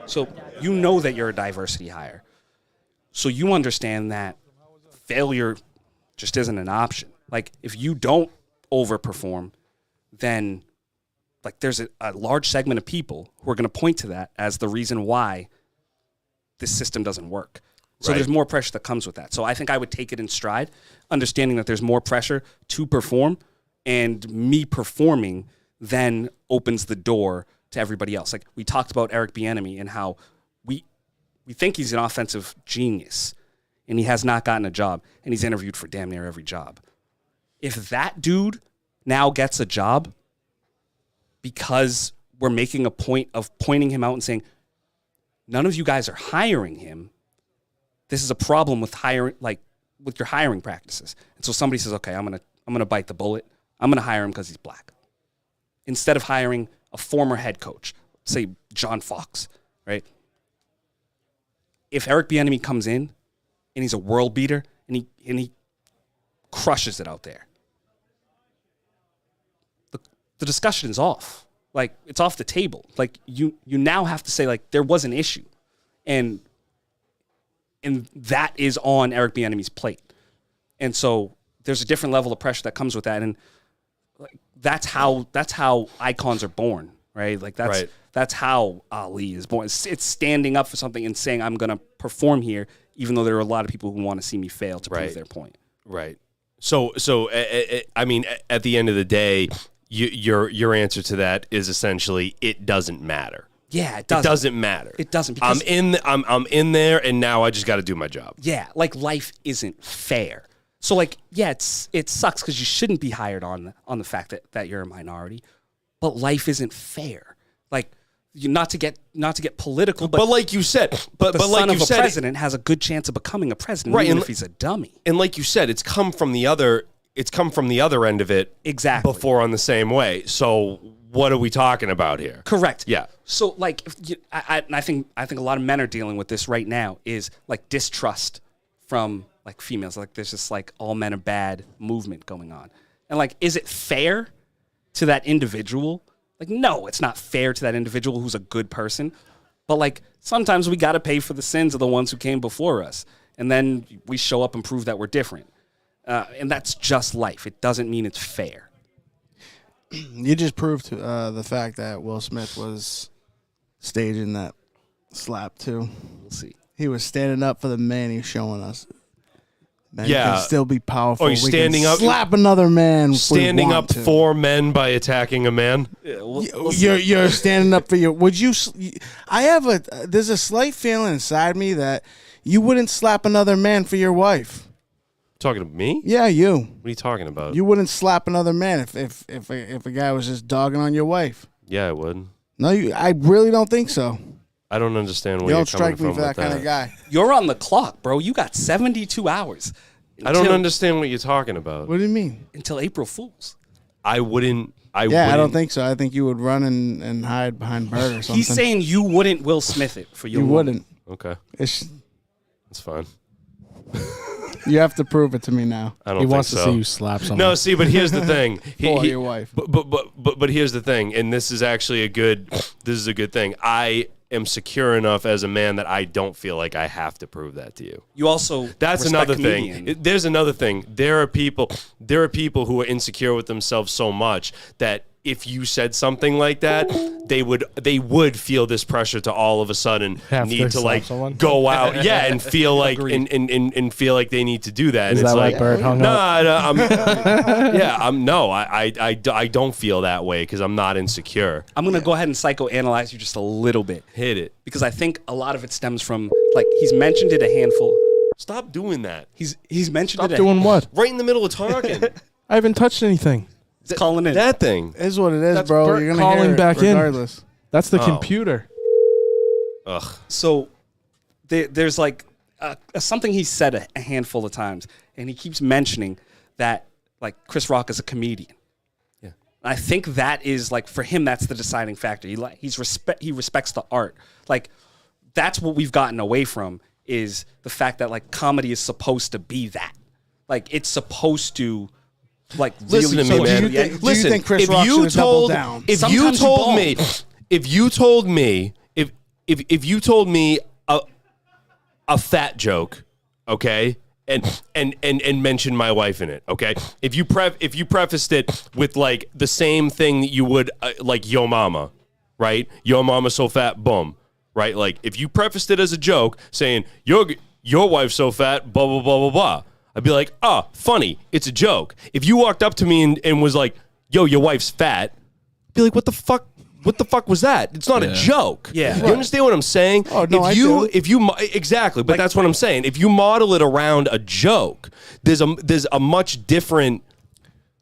Speaker 3: So you know that you're a diversity hire. So you understand that failure just isn't an option. Like, if you don't overperform, then like there's a large segment of people who are going to point to that as the reason why this system doesn't work. So
Speaker 1: Right.
Speaker 3: there's more pressure that comes with that. So I think I would take it in stride, understanding that there's more pressure to perform, and me performing then opens the door to everybody else. Like, we talked about Eric Bieniemy and how we think he's an offensive genius, and he has not gotten a job, and he's interviewed for damn near every job. If that dude now gets a job because we're making a point of pointing him out and saying, none of you guys are hiring him, this is a problem with hiring, like with your hiring practices. And so somebody says, okay, I'm gonna bite the bullet. I'm gonna hire him because he's black, instead of hiring a former head coach, say John Fox, right? If Eric Bieniemy comes in and he's a world beater and he crushes it out there, the discussion is off. Like, it's off the table. Like, you now have to say, like, there was an issue, and that is on Eric Bieniemy's plate. And so there's a different level of pressure that comes with that, and like, that's how icons are born, right? Like, that's how Ali is born. It's standing up for something and saying, I'm going to perform here, even though there are a lot of people who want to see me fail to prove their point.
Speaker 1: Right. So I mean, at the end of the day, your answer to that is essentially it doesn't matter.
Speaker 3: Yeah, it doesn't.
Speaker 1: It doesn't matter.
Speaker 3: It doesn't.
Speaker 1: I'm in there, and now I just got to do my job.
Speaker 3: Yeah, like, life isn't fair. So, like, yeah, it sucks because you shouldn't be hired on the fact that you're a minority, but life isn't fair. Like, not to get political, but
Speaker 1: like you said, but
Speaker 3: the
Speaker 1: like
Speaker 3: son
Speaker 1: you
Speaker 3: of a
Speaker 1: said,
Speaker 3: president has a good chance of becoming a president,
Speaker 1: Right,
Speaker 3: even
Speaker 1: and-
Speaker 3: if he's a dummy.
Speaker 1: and like you said, it's come from the other end of it
Speaker 3: Exactly.
Speaker 1: before on the same way. So what are we talking about here?
Speaker 3: Correct.
Speaker 1: Yeah.
Speaker 3: So, like, I think a lot of men are dealing with this right now, is like distrust from like females. Like, there's this like all men are bad movement going on, and like, is it fair to that individual? Like, no, it's not fair to that individual who's a good person. But like, sometimes we got to pay for the sins of the ones who came before us, and then we show up and prove that we're different. And that's just life. It doesn't mean it's fair.
Speaker 4: You just proved the fact that Will Smith was staging that slap too.
Speaker 3: We'll see.
Speaker 4: He was standing up for the man. He's showing us. Men
Speaker 1: Yeah.
Speaker 4: can still be powerful.
Speaker 1: Oh, he's
Speaker 4: We can
Speaker 1: standing up-
Speaker 4: slap another man. if we
Speaker 1: Standing
Speaker 4: want
Speaker 1: up
Speaker 4: to.
Speaker 1: for men by attacking a man.
Speaker 4: You're standing up for your. Would you? There's a slight feeling inside me that you wouldn't slap another man for your wife.
Speaker 1: Talking to me?
Speaker 4: Yeah, you.
Speaker 1: What are you talking about?
Speaker 4: You wouldn't slap another man if a guy was just dogging on your wife.
Speaker 1: Yeah, I would.
Speaker 4: No, I really don't think so.
Speaker 1: I don't understand where
Speaker 4: You
Speaker 1: you're
Speaker 4: don't
Speaker 1: coming
Speaker 4: strike me
Speaker 1: from
Speaker 4: for that
Speaker 1: with
Speaker 4: kind of guy.
Speaker 3: You're on the clock, bro. You got 72 hours.
Speaker 1: I don't
Speaker 3: until-
Speaker 1: understand what you're talking about.
Speaker 4: What do you mean?
Speaker 3: until April Fools.
Speaker 1: I wouldn't.
Speaker 4: I don't think so. I think you would run and hide behind Bird or something.
Speaker 3: He's saying you wouldn't Will Smith it for your
Speaker 4: you
Speaker 3: woman.
Speaker 4: wouldn't.
Speaker 1: Okay,
Speaker 4: It's,
Speaker 1: that's fine.
Speaker 4: you have to prove it to me now.
Speaker 1: I don't
Speaker 2: He
Speaker 1: think
Speaker 2: wants
Speaker 1: so.
Speaker 2: to see you slap someone.
Speaker 1: No, see, but here's the thing.
Speaker 4: For your wife.
Speaker 1: But here's the thing, and this is actually a good thing. I am secure enough as a man that I don't feel like I have to prove that to you.
Speaker 3: You also
Speaker 1: That's
Speaker 3: respect
Speaker 1: another
Speaker 3: comedian.
Speaker 1: thing. There's another thing. There are people who are insecure with themselves so much that if you said something like that, they would feel this pressure to all of a sudden
Speaker 2: Have
Speaker 1: need
Speaker 2: to
Speaker 1: to
Speaker 2: slap
Speaker 1: like
Speaker 2: someone?
Speaker 1: go out, and feel like and feel like they need to do that.
Speaker 2: Is
Speaker 1: and it's
Speaker 2: that why
Speaker 1: like,
Speaker 2: Bird hung up?
Speaker 1: I don't feel that way because I'm not insecure.
Speaker 3: I'm going to go ahead and psychoanalyze you just a little bit,
Speaker 1: Hit it.
Speaker 3: because I think a lot of it stems from, like, he's mentioned it a handful.
Speaker 1: Stop doing that.
Speaker 3: He's mentioned
Speaker 2: Stop
Speaker 3: it.
Speaker 2: doing what?
Speaker 1: Right in the middle of talking.
Speaker 2: I haven't touched anything.
Speaker 3: He's calling in.
Speaker 1: That thing.
Speaker 4: It is what it is,
Speaker 2: That's
Speaker 4: bro.
Speaker 2: Bert
Speaker 4: You're gonna
Speaker 2: calling
Speaker 4: hear it
Speaker 2: back in.
Speaker 4: regardless.
Speaker 2: That's the
Speaker 1: Oh.
Speaker 2: computer.
Speaker 1: Ugh.
Speaker 3: So there's like something he said a handful of times, and he keeps mentioning that like Chris Rock is a comedian.
Speaker 1: Yeah,
Speaker 3: I think that is like for him, that's the deciding factor. He respects the art. Like that's what we've gotten away from is the fact that like comedy is supposed to be that. Like it's supposed to. Like
Speaker 1: listen
Speaker 3: really
Speaker 1: to me, man.
Speaker 4: Do you
Speaker 1: Listen,
Speaker 4: think Chris
Speaker 1: if
Speaker 4: Rock
Speaker 1: you
Speaker 4: should have doubled
Speaker 1: told,
Speaker 4: down?
Speaker 1: if
Speaker 3: Sometimes
Speaker 1: you
Speaker 3: you
Speaker 1: told
Speaker 3: ball.
Speaker 1: me, if you told me, if you told me a fat joke, okay, and mentioned my wife in it, okay, if you prefaced it with like the same thing that you would like yo mama, right? Yo mama so fat, boom, right? Like if you prefaced it as a joke, saying your wife's so fat, blah blah blah blah blah. I'd be like, oh, funny. It's a joke. If you walked up to me and was like, yo, your wife's fat, I'd be like, what the fuck? What the fuck was that? It's not a joke.
Speaker 3: Yeah.
Speaker 1: You understand what I'm saying?
Speaker 4: Oh, no,
Speaker 1: if you exactly, but that's what I'm saying. If you model it around a joke, there's a much different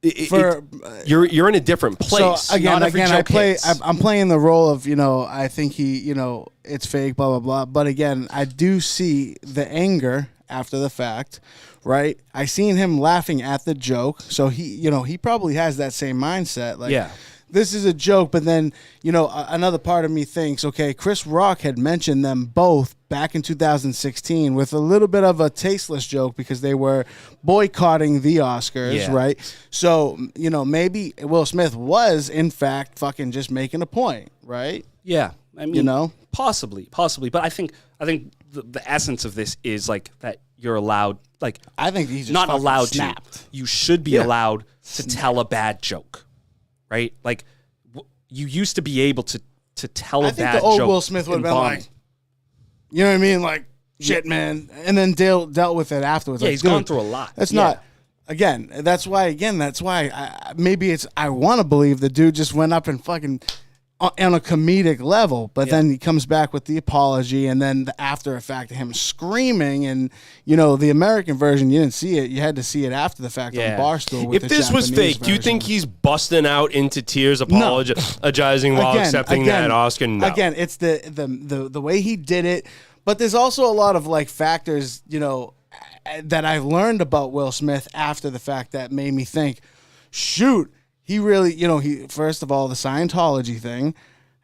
Speaker 1: you're in a different place.
Speaker 4: So again,
Speaker 3: Not every joke hits.
Speaker 4: I'm playing the role of I think he it's fake, blah blah blah. But again, I do see the anger after the fact, right? I seen him laughing at the joke, so he probably has that same mindset. Like,
Speaker 3: Yeah.
Speaker 4: this is a joke, but then another part of me thinks, okay, Chris Rock had mentioned them both back in 2016 with a little bit of a tasteless joke because they were boycotting the Oscars,
Speaker 3: Yeah.
Speaker 4: right? So maybe Will Smith was in fact fucking just making a point, right?
Speaker 3: Yeah, I mean,
Speaker 4: possibly.
Speaker 3: but I think the essence of this is like that you're allowed, like
Speaker 4: I think he's just
Speaker 3: not
Speaker 4: fucking
Speaker 3: allowed
Speaker 4: snapped.
Speaker 3: to. You should be allowed to tell a bad joke, right? Like you used to be able to tell a
Speaker 4: I think
Speaker 3: bad
Speaker 4: the old
Speaker 3: joke.
Speaker 4: Will Smith would have
Speaker 3: in
Speaker 4: been
Speaker 3: Bond.
Speaker 4: like, you know what I mean? Like, shit, man. And then dealt with it afterwards.
Speaker 3: Yeah,
Speaker 4: like,
Speaker 3: he's
Speaker 4: dude,
Speaker 3: gone through a lot.
Speaker 4: That's
Speaker 3: Yeah.
Speaker 4: not, that's why I want to believe the dude just went up and fucking on a comedic level, but then he comes back with the apology and then the after effect of him screaming and, the American version, you didn't see it. You had to see it after the fact on Barstool with
Speaker 1: If
Speaker 4: the
Speaker 1: this was
Speaker 4: Japanese
Speaker 1: fake, do you think
Speaker 4: version.
Speaker 1: he's busting out into tears, apologizing while accepting that Oscar? No.
Speaker 4: Again, it's the way he did it, but there's also a lot of like factors, that I've learned about Will Smith after the fact that made me think, shoot, he really, he first of all the Scientology thing,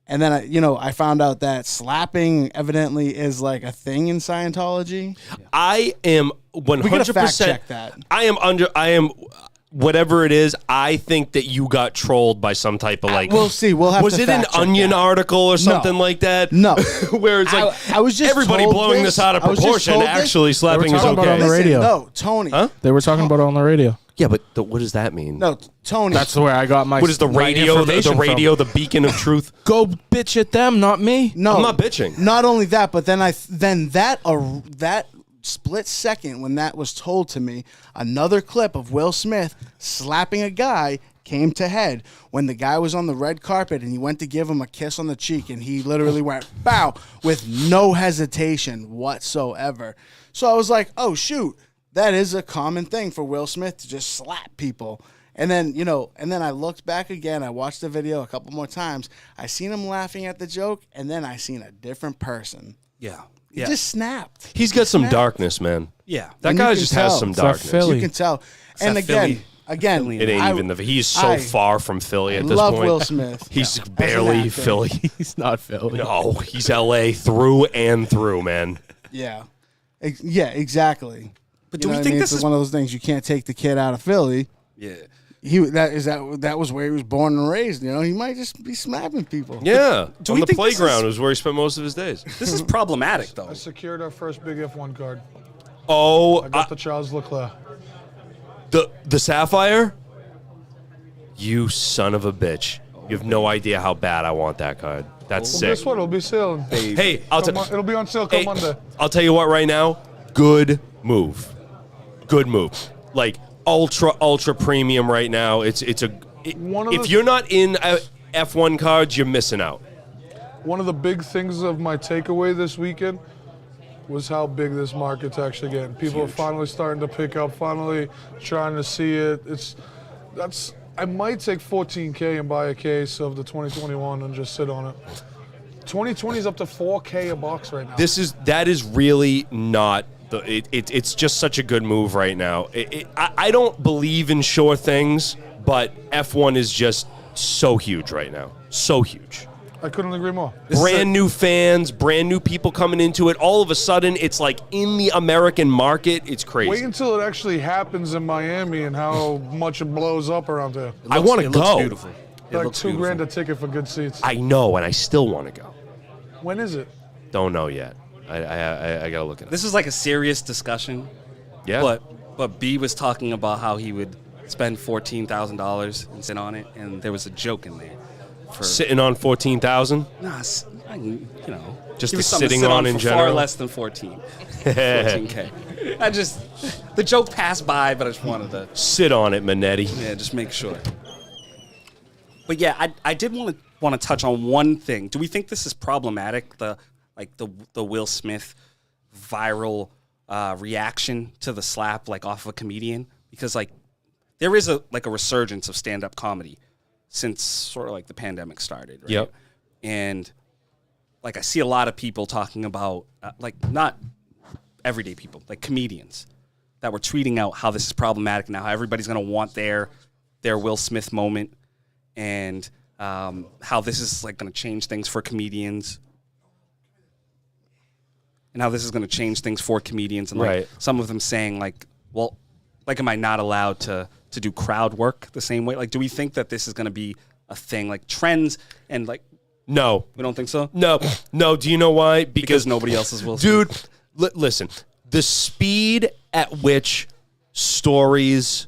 Speaker 4: and then I found out that slapping evidently is like a thing in Scientology.
Speaker 1: I am 100%.
Speaker 4: We gotta fact check that.
Speaker 1: I am whatever it is. I think that you got trolled by some type of like.
Speaker 4: We'll see. We'll have
Speaker 1: was
Speaker 4: to
Speaker 1: it an
Speaker 4: fact check
Speaker 1: Onion
Speaker 4: that.
Speaker 1: article or something like that?
Speaker 4: No.
Speaker 1: Where it's like
Speaker 4: I was just
Speaker 1: everybody
Speaker 4: told
Speaker 1: blowing this out of
Speaker 4: I was just
Speaker 1: proportion.
Speaker 4: told this.
Speaker 1: Actually, slapping is
Speaker 2: talking about
Speaker 1: okay.
Speaker 2: on the radio.
Speaker 4: No, Tony.
Speaker 1: Huh?
Speaker 2: They were talking about it on the radio.
Speaker 1: Yeah, but what does that mean?
Speaker 4: No, Tony.
Speaker 2: That's where I got my.
Speaker 1: What is the
Speaker 2: my
Speaker 1: radio? The
Speaker 2: information
Speaker 1: radio,
Speaker 2: from.
Speaker 1: the beacon of truth.
Speaker 2: Go bitch at them, not me.
Speaker 4: No,
Speaker 1: I'm not bitching.
Speaker 4: Not only that, but then that split second when that was told to me, another clip of Will Smith slapping a guy came to head when the guy was on the red carpet and he went to give him a kiss on the cheek and he literally went bow with no hesitation whatsoever. So I was like, oh shoot, that is a common thing for Will Smith to just slap people. And then, I looked back again. I watched the video a couple more times. I seen him laughing at the joke, and then I seen a different person.
Speaker 3: Yeah.
Speaker 4: He just snapped.
Speaker 1: He's got some darkness, man.
Speaker 3: Yeah.
Speaker 1: That
Speaker 4: And
Speaker 1: guy
Speaker 4: you can
Speaker 1: just has
Speaker 4: tell.
Speaker 1: some
Speaker 2: It's our
Speaker 1: darkness.
Speaker 2: Philly.
Speaker 4: You can tell. And
Speaker 3: that Philly.
Speaker 4: again,
Speaker 1: It ain't even he's so
Speaker 4: I
Speaker 1: far from Philly at this
Speaker 4: love
Speaker 1: point.
Speaker 4: Will Smith.
Speaker 1: He's
Speaker 4: Yeah. As an
Speaker 1: barely
Speaker 4: actor.
Speaker 1: Philly.
Speaker 2: He's not Philly.
Speaker 1: No, he's LA through and through, man.
Speaker 4: Yeah. Yeah, exactly.
Speaker 3: But
Speaker 4: You
Speaker 3: do
Speaker 4: know
Speaker 3: we
Speaker 4: what I
Speaker 3: think
Speaker 4: mean?
Speaker 3: this
Speaker 4: It's
Speaker 3: is
Speaker 4: one of those things you can't take the kid out of Philly.
Speaker 3: Yeah.
Speaker 4: That was where he was born and raised. He might just be smacking people.
Speaker 1: Yeah,
Speaker 3: Do
Speaker 1: on
Speaker 3: we
Speaker 1: the
Speaker 3: think this
Speaker 1: playground
Speaker 3: is-
Speaker 1: was where he spent most of his days.
Speaker 3: This is problematic though.
Speaker 5: I secured our first big F1 card.
Speaker 1: Oh,
Speaker 5: I got the Charles Leclerc.
Speaker 1: the Sapphire? You son of a bitch. You have no idea how bad I want that card. That's
Speaker 5: Well,
Speaker 1: sick.
Speaker 5: guess what? It'll be selling.
Speaker 1: Hey, I'll
Speaker 5: It'll be on sale come Monday.
Speaker 1: I'll tell you what right now. Good move. Good move. Like ultra premium right now. If you're not in F1 cards, you're missing out.
Speaker 5: One of the big things of my takeaway this weekend was how big this market's actually getting. People are finally starting to pick up, finally trying to see it. I might take $14K and buy a case of the 2021 and just sit on it. 2020 is up to $4K a box right now.
Speaker 1: That is really not It's just such a good move right now. I don't believe in sure things, but F1 is just so huge right now. So huge.
Speaker 5: I couldn't agree more.
Speaker 1: Brand new fans, brand new people coming into it. All of a sudden, it's like in the American market. It's crazy.
Speaker 5: Wait until it actually happens in Miami and how much it blows up around there.
Speaker 1: I want to
Speaker 3: It looks
Speaker 1: go.
Speaker 3: beautiful. It
Speaker 5: Like
Speaker 3: looks
Speaker 5: $2,000
Speaker 3: beautiful.
Speaker 5: a ticket for good seats.
Speaker 1: I know, and I still want to go.
Speaker 5: When is it?
Speaker 1: Don't know yet. I gotta look at it.
Speaker 3: This is like a serious discussion.
Speaker 1: Yeah.
Speaker 3: But B was talking about how he would spend $14,000 and sit on it, and there was a joke in there. For
Speaker 1: Sitting on 14,000.
Speaker 3: Nah,
Speaker 1: Just
Speaker 3: he
Speaker 1: the
Speaker 3: was something to
Speaker 1: sitting
Speaker 3: sit
Speaker 1: on in
Speaker 3: for
Speaker 1: general?
Speaker 3: far less than 14K. The joke passed by, but I just wanted to
Speaker 1: Sit on it, Manetti.
Speaker 3: just make sure. But yeah, I did want to touch on one thing. Do we think this is problematic? The Will Smith viral reaction to the slap, like off of a comedian, because like there is a resurgence of stand-up comedy since sort of like the pandemic started, right?
Speaker 1: Yep.
Speaker 3: And like I see a lot of people talking about like not everyday people, like comedians that were tweeting out how this is problematic now, how everybody's going to want their Will Smith moment, and how this is like going to change things for comedians. And how this is going to change things for comedians. And like
Speaker 1: Right.
Speaker 3: some of them saying like, well, like, am I not allowed to do crowd work the same way? Like, do we think that this is going to be a thing, like trends and like,
Speaker 1: No.
Speaker 3: we don't think so?
Speaker 1: No. Do you know why?
Speaker 3: Because nobody else is Will Smith.
Speaker 1: Dude, listen. The speed at which stories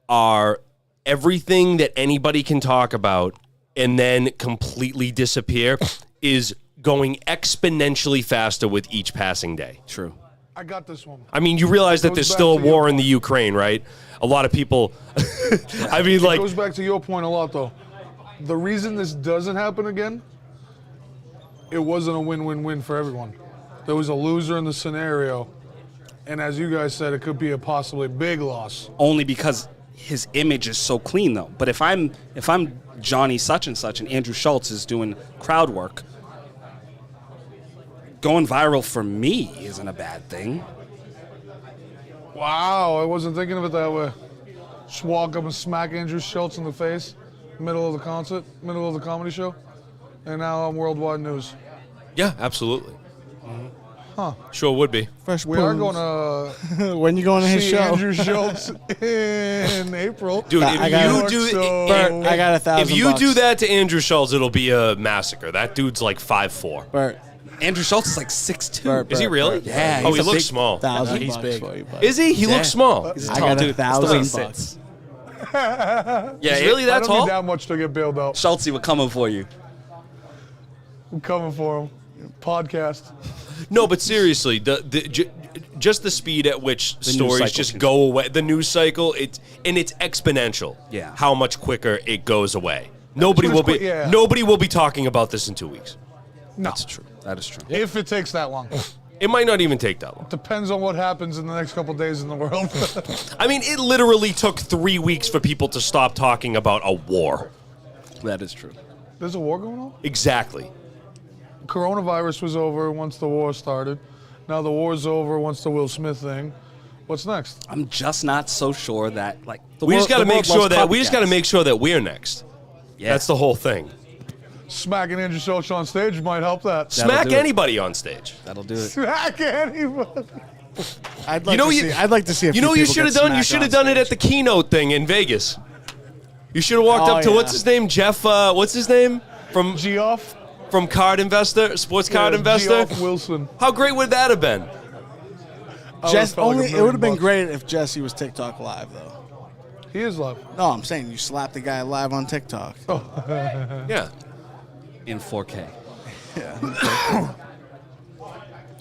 Speaker 1: are everything that anybody can talk about and then completely disappear is going exponentially faster with each passing day.
Speaker 3: True.
Speaker 5: I got this one.
Speaker 1: I mean, you realize that
Speaker 5: Goes
Speaker 1: there's
Speaker 5: back
Speaker 1: still a
Speaker 5: to your
Speaker 1: war in the
Speaker 5: point.
Speaker 1: Ukraine, right? A lot of people. I mean,
Speaker 5: It
Speaker 1: like,
Speaker 5: goes back to your point a lot, though. The reason this doesn't happen again, it wasn't a win-win-win for everyone. There was a loser in the scenario, and as you guys said, it could be a possibly big loss.
Speaker 3: Only because his image is so clean, though. But if I'm Johnny such and such and Andrew Schultz is doing crowd work, going viral for me isn't a bad thing.
Speaker 5: Wow, I wasn't thinking of it that way. Just walk up and smack Andrew Schultz in the face, middle of the concert, middle of the comedy show, and now I'm worldwide news.
Speaker 1: yeah, absolutely.
Speaker 5: Huh.
Speaker 1: Sure would be.
Speaker 2: Fresh
Speaker 5: We are
Speaker 2: Pools.
Speaker 5: going to
Speaker 2: When you going to his
Speaker 5: see
Speaker 2: show?
Speaker 5: Andrew Schultz in April.
Speaker 1: Dude, if
Speaker 2: I got
Speaker 1: you do
Speaker 5: so-
Speaker 2: Bert, I got $1,000.
Speaker 1: if you do that to Andrew Schultz, it'll be a massacre. That dude's like 5'4".
Speaker 2: Bert,
Speaker 3: Andrew Schultz is like 6'2".
Speaker 2: Bert,
Speaker 1: Is he
Speaker 2: Bert,
Speaker 1: really?
Speaker 2: Bert,
Speaker 3: Yeah,
Speaker 1: Oh,
Speaker 3: he's
Speaker 1: he
Speaker 3: a
Speaker 1: looks
Speaker 3: big-
Speaker 1: small.
Speaker 2: $1,000
Speaker 3: he's
Speaker 2: bucks
Speaker 3: big.
Speaker 2: for you, bud.
Speaker 1: Is he? He looks small.
Speaker 3: He's a
Speaker 2: I
Speaker 3: tall
Speaker 2: got
Speaker 3: dude. That's the way he
Speaker 2: $1,000
Speaker 3: sits.
Speaker 1: Yeah,
Speaker 3: Yeah,
Speaker 1: he's really
Speaker 5: I
Speaker 1: that
Speaker 5: don't
Speaker 1: tall?
Speaker 5: need that much to get bailed out.
Speaker 3: Schultz, we're coming for you.
Speaker 5: I'm coming for him. Podcast.
Speaker 1: No, but seriously, just the speed at which
Speaker 3: news
Speaker 1: stories
Speaker 3: cycle
Speaker 1: just
Speaker 3: can-
Speaker 1: go away. The news cycle, it's exponential.
Speaker 3: Yeah.
Speaker 1: How much quicker it goes away. Nobody will be
Speaker 5: quick, yeah.
Speaker 1: nobody will be talking about this in 2 weeks.
Speaker 3: That's true. That is true.
Speaker 5: If it takes that long.
Speaker 1: It might not even take that long.
Speaker 5: Depends on what happens in the next couple days in the world.
Speaker 1: I mean, it literally took 3 weeks for people to stop talking about a war.
Speaker 3: That is true.
Speaker 5: There's a war going on?
Speaker 1: Exactly.
Speaker 5: Coronavirus was over once the war started. Now the war's over once the Will Smith thing. What's next?
Speaker 3: I'm just not so sure that like the
Speaker 1: We
Speaker 3: world,
Speaker 1: just got to
Speaker 3: the
Speaker 1: make
Speaker 3: world
Speaker 1: sure
Speaker 3: loves
Speaker 1: that we just got to
Speaker 3: copycats.
Speaker 1: make sure that we're next.
Speaker 3: Yeah.
Speaker 1: That's the whole thing.
Speaker 5: Smacking Andrew Schultz on stage might help that.
Speaker 3: That'll
Speaker 1: Smack
Speaker 3: do it.
Speaker 1: anybody on stage.
Speaker 3: That'll do it.
Speaker 5: Smack anybody.
Speaker 2: I'd like
Speaker 1: You know,
Speaker 2: to see. I'd like to see. A
Speaker 1: You
Speaker 2: few
Speaker 1: know what you
Speaker 2: people
Speaker 1: should have
Speaker 2: get
Speaker 1: done? You
Speaker 2: smacked
Speaker 1: should have
Speaker 2: on
Speaker 1: done it at
Speaker 2: stage.
Speaker 1: the keynote thing in Vegas. You should have walked
Speaker 2: Oh,
Speaker 1: up to
Speaker 2: yeah.
Speaker 1: what's his name? Jeff. What's his name?
Speaker 5: Geoff.
Speaker 1: From Card Investor, Sports Card Investor.
Speaker 5: Geoff Wilson.
Speaker 1: How great would that have been?
Speaker 5: I
Speaker 2: Jess,
Speaker 5: would've felt like
Speaker 2: only
Speaker 5: $1
Speaker 2: it would have been
Speaker 5: million
Speaker 2: great if Jesse was TikTok live though.
Speaker 5: bucks. He is live.
Speaker 2: No, I'm saying you slapped the guy live on TikTok.
Speaker 1: Yeah.
Speaker 3: In 4K.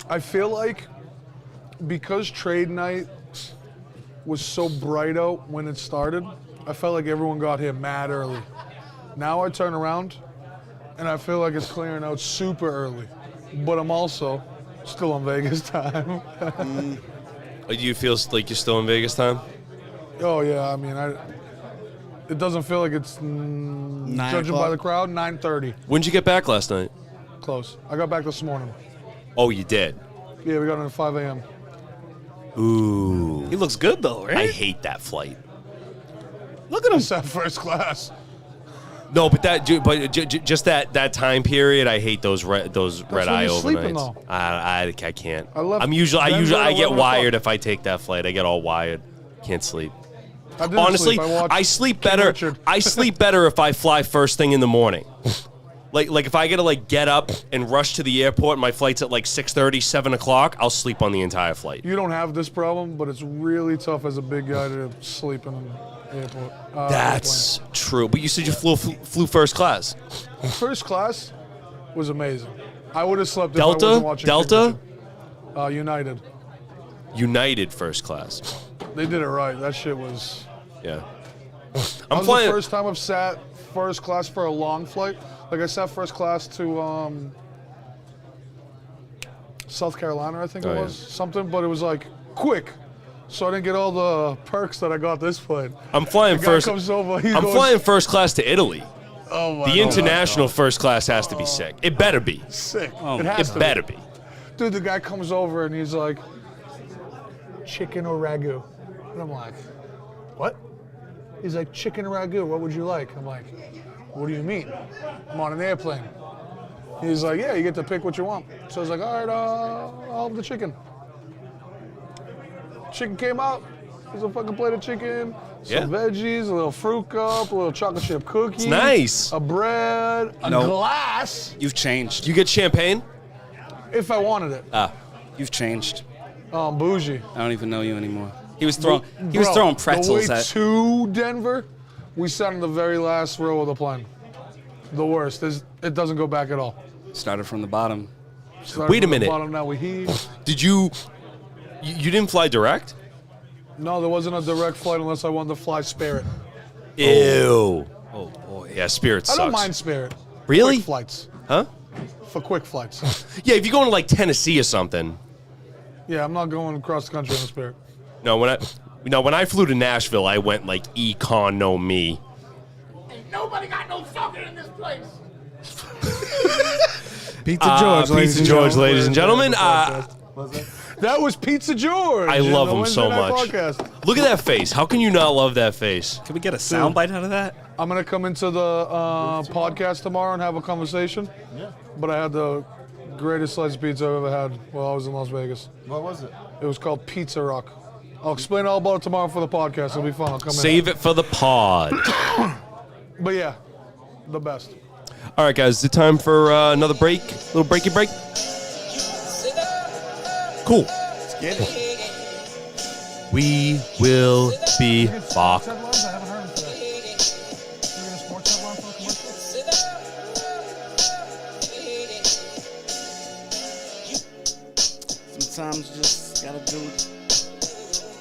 Speaker 5: I feel like because trade night was so bright out when it started, I felt like everyone got here mad early. Now I turn around and I feel like it's clearing out super early. But I'm also still on Vegas time.
Speaker 1: Do you feel like you're still in Vegas time?
Speaker 5: Oh yeah, I mean, it doesn't feel like it's judging by
Speaker 2: o'clock?
Speaker 5: the crowd. 9:30,
Speaker 1: When'd you get back last night?
Speaker 5: close. I got back this morning.
Speaker 1: Oh, you did.
Speaker 5: Yeah, we got in at 5 a.m.
Speaker 1: Ooh.
Speaker 3: He looks good though, right?
Speaker 1: I hate that flight.
Speaker 3: Look at him.
Speaker 5: It's that first class.
Speaker 1: No, but just that time period, I hate those red eye
Speaker 5: you're sleeping,
Speaker 1: overnights.
Speaker 5: though.
Speaker 1: I can't.
Speaker 5: left
Speaker 1: I usually
Speaker 5: Denver at
Speaker 1: I get
Speaker 5: 11
Speaker 1: wired
Speaker 5: o'clock.
Speaker 1: if I take that flight. I get all wired. Can't sleep.
Speaker 5: I didn't
Speaker 1: Honestly,
Speaker 5: sleep. I watched
Speaker 1: I sleep
Speaker 5: King
Speaker 1: better.
Speaker 5: Richard.
Speaker 1: I sleep better if I fly first thing in the morning. Like if I gotta like get up and rush to the airport, and my flight's at like 6:30, 7 o'clock, I'll sleep on the entire flight.
Speaker 5: You don't have this problem, but it's really tough as a big guy to sleep in an airport.
Speaker 1: That's true. But you said you flew first class.
Speaker 5: airplane. First class was amazing. I would have slept if I
Speaker 1: Delta?
Speaker 5: wasn't watching
Speaker 1: Delta?
Speaker 5: King Richard. United.
Speaker 1: United first class.
Speaker 5: They did it right. That shit was.
Speaker 1: Yeah.
Speaker 5: That
Speaker 1: I'm
Speaker 5: was
Speaker 1: flying.
Speaker 5: the first time I've sat first class for a long flight. Like I sat first class to South Carolina, I think
Speaker 1: Oh,
Speaker 5: it
Speaker 1: yeah.
Speaker 5: was something, but it was like quick, so I didn't get all the perks that I got this flight.
Speaker 1: I'm flying
Speaker 5: The guy
Speaker 1: first.
Speaker 5: comes over,
Speaker 1: I'm flying first class to Italy.
Speaker 5: Oh my
Speaker 1: The international first class has to be sick. It better be.
Speaker 5: sick.
Speaker 3: Oh,
Speaker 5: it has
Speaker 1: It
Speaker 5: to
Speaker 1: better be.
Speaker 5: Dude, the guy comes over and he's like, chicken or ragu, and I'm like, what? He's like, chicken or ragu. What would you like? I'm like, what do you mean? I'm on an airplane. He's like, yeah, you get to pick what you want. So I was like, all right, I'll have the chicken. Chicken came out. There's a fucking plate of chicken, some
Speaker 1: Yeah.
Speaker 5: veggies, a little fruit cup, a little chocolate chip cookie.
Speaker 1: It's nice.
Speaker 5: A bread, a
Speaker 3: No.
Speaker 5: glass,
Speaker 3: You've changed.
Speaker 1: You get champagne?
Speaker 5: if I wanted it.
Speaker 3: You've changed.
Speaker 5: Bougie.
Speaker 3: I don't even know you anymore. He was throwing
Speaker 5: Bro,
Speaker 3: pretzels
Speaker 5: the way
Speaker 3: at.
Speaker 5: to Denver, we sat in the very last row of the plane. The worst. It doesn't go back at all.
Speaker 3: Started from the bottom.
Speaker 5: Started
Speaker 1: Wait a
Speaker 5: from the
Speaker 1: minute.
Speaker 5: Bottom, now we heave.
Speaker 1: Did you didn't fly direct?
Speaker 5: No, there wasn't a direct flight unless I wanted to fly Spirit.
Speaker 1: Ew. Oh boy. Yeah, Spirit sucks.
Speaker 5: I don't mind Spirit.
Speaker 1: Really?
Speaker 5: Quick flights.
Speaker 1: Huh?
Speaker 5: For quick flights.
Speaker 1: Yeah, if you're going to like Tennessee or something.
Speaker 5: Yeah, I'm not going across the country on a Spirit.
Speaker 1: No, when I flew to Nashville, I went like economy.
Speaker 6: Ain't nobody got no fucking in this place.
Speaker 4: Pizza George,
Speaker 1: Pizza George, ladies and gentlemen.
Speaker 5: That was Pizza George.
Speaker 1: I
Speaker 5: in
Speaker 1: love
Speaker 5: the
Speaker 1: him
Speaker 5: Wednesday
Speaker 1: so
Speaker 5: Night
Speaker 1: much.
Speaker 5: Podcast.
Speaker 1: Look at that face. How can you not love that face?
Speaker 3: Can we get a soundbite out of that?
Speaker 5: I'm gonna come into the podcast tomorrow and have a conversation. Yeah. But I had the greatest slice of pizza I've ever had while I was in Las Vegas.
Speaker 8: What was it?
Speaker 5: It was called Pizza Rock. I'll explain all about it tomorrow for the podcast. It'll be fun. I'll come
Speaker 1: Save it for the pod.
Speaker 5: in. But yeah, the best.
Speaker 1: All right, guys, is it time for another break? Little breaky break? Cool.
Speaker 4: Let's get it.
Speaker 1: We will be back.
Speaker 8: Headlines? I haven't heard them today. You're gonna sports headline for a commercial?
Speaker 4: Sometimes you just gotta do it.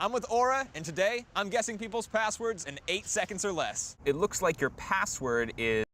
Speaker 9: I'm with Aura, and today I'm guessing people's passwords in 8 seconds or less. It looks like your password is...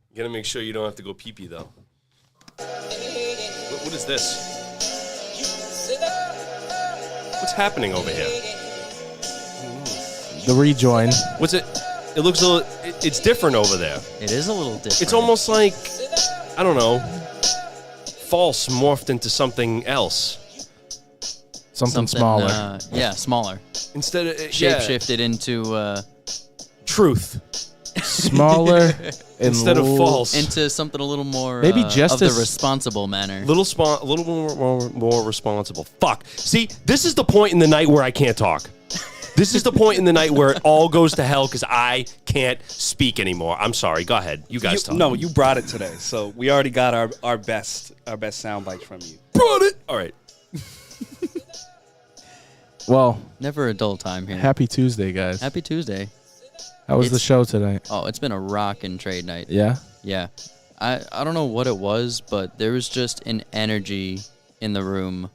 Speaker 1: You gotta make sure you don't have to go pee-pee, though. What is this? What's happening over here?
Speaker 2: The rejoin.
Speaker 1: What's it? It looks a little... It's different over there.
Speaker 10: It is a little different.
Speaker 1: It's almost like, I don't know, false morphed into something else.
Speaker 2: Something smaller.
Speaker 10: Yeah, smaller.
Speaker 1: Instead of...
Speaker 10: Shape-shifted into...
Speaker 1: truth.
Speaker 2: Smaller
Speaker 1: instead of false.
Speaker 10: Into something a little more
Speaker 2: maybe just
Speaker 10: of the responsible manner.
Speaker 1: A little more responsible. Fuck. See, this is the point in the night where I can't talk. This is the point in the night where it all goes to hell because I can't speak anymore. I'm sorry. Go ahead. You guys talk.
Speaker 3: No, you brought it today, so we already got our best sound bites from you.
Speaker 1: Brought it. All right.
Speaker 2: Well,
Speaker 10: never a dull time here.
Speaker 2: Happy Tuesday, guys.
Speaker 10: Happy Tuesday.
Speaker 2: How was the show tonight?
Speaker 10: Oh, it's been a rockin' trade night.
Speaker 2: Yeah?
Speaker 10: Yeah. I don't know what it was, but there was just an energy in the room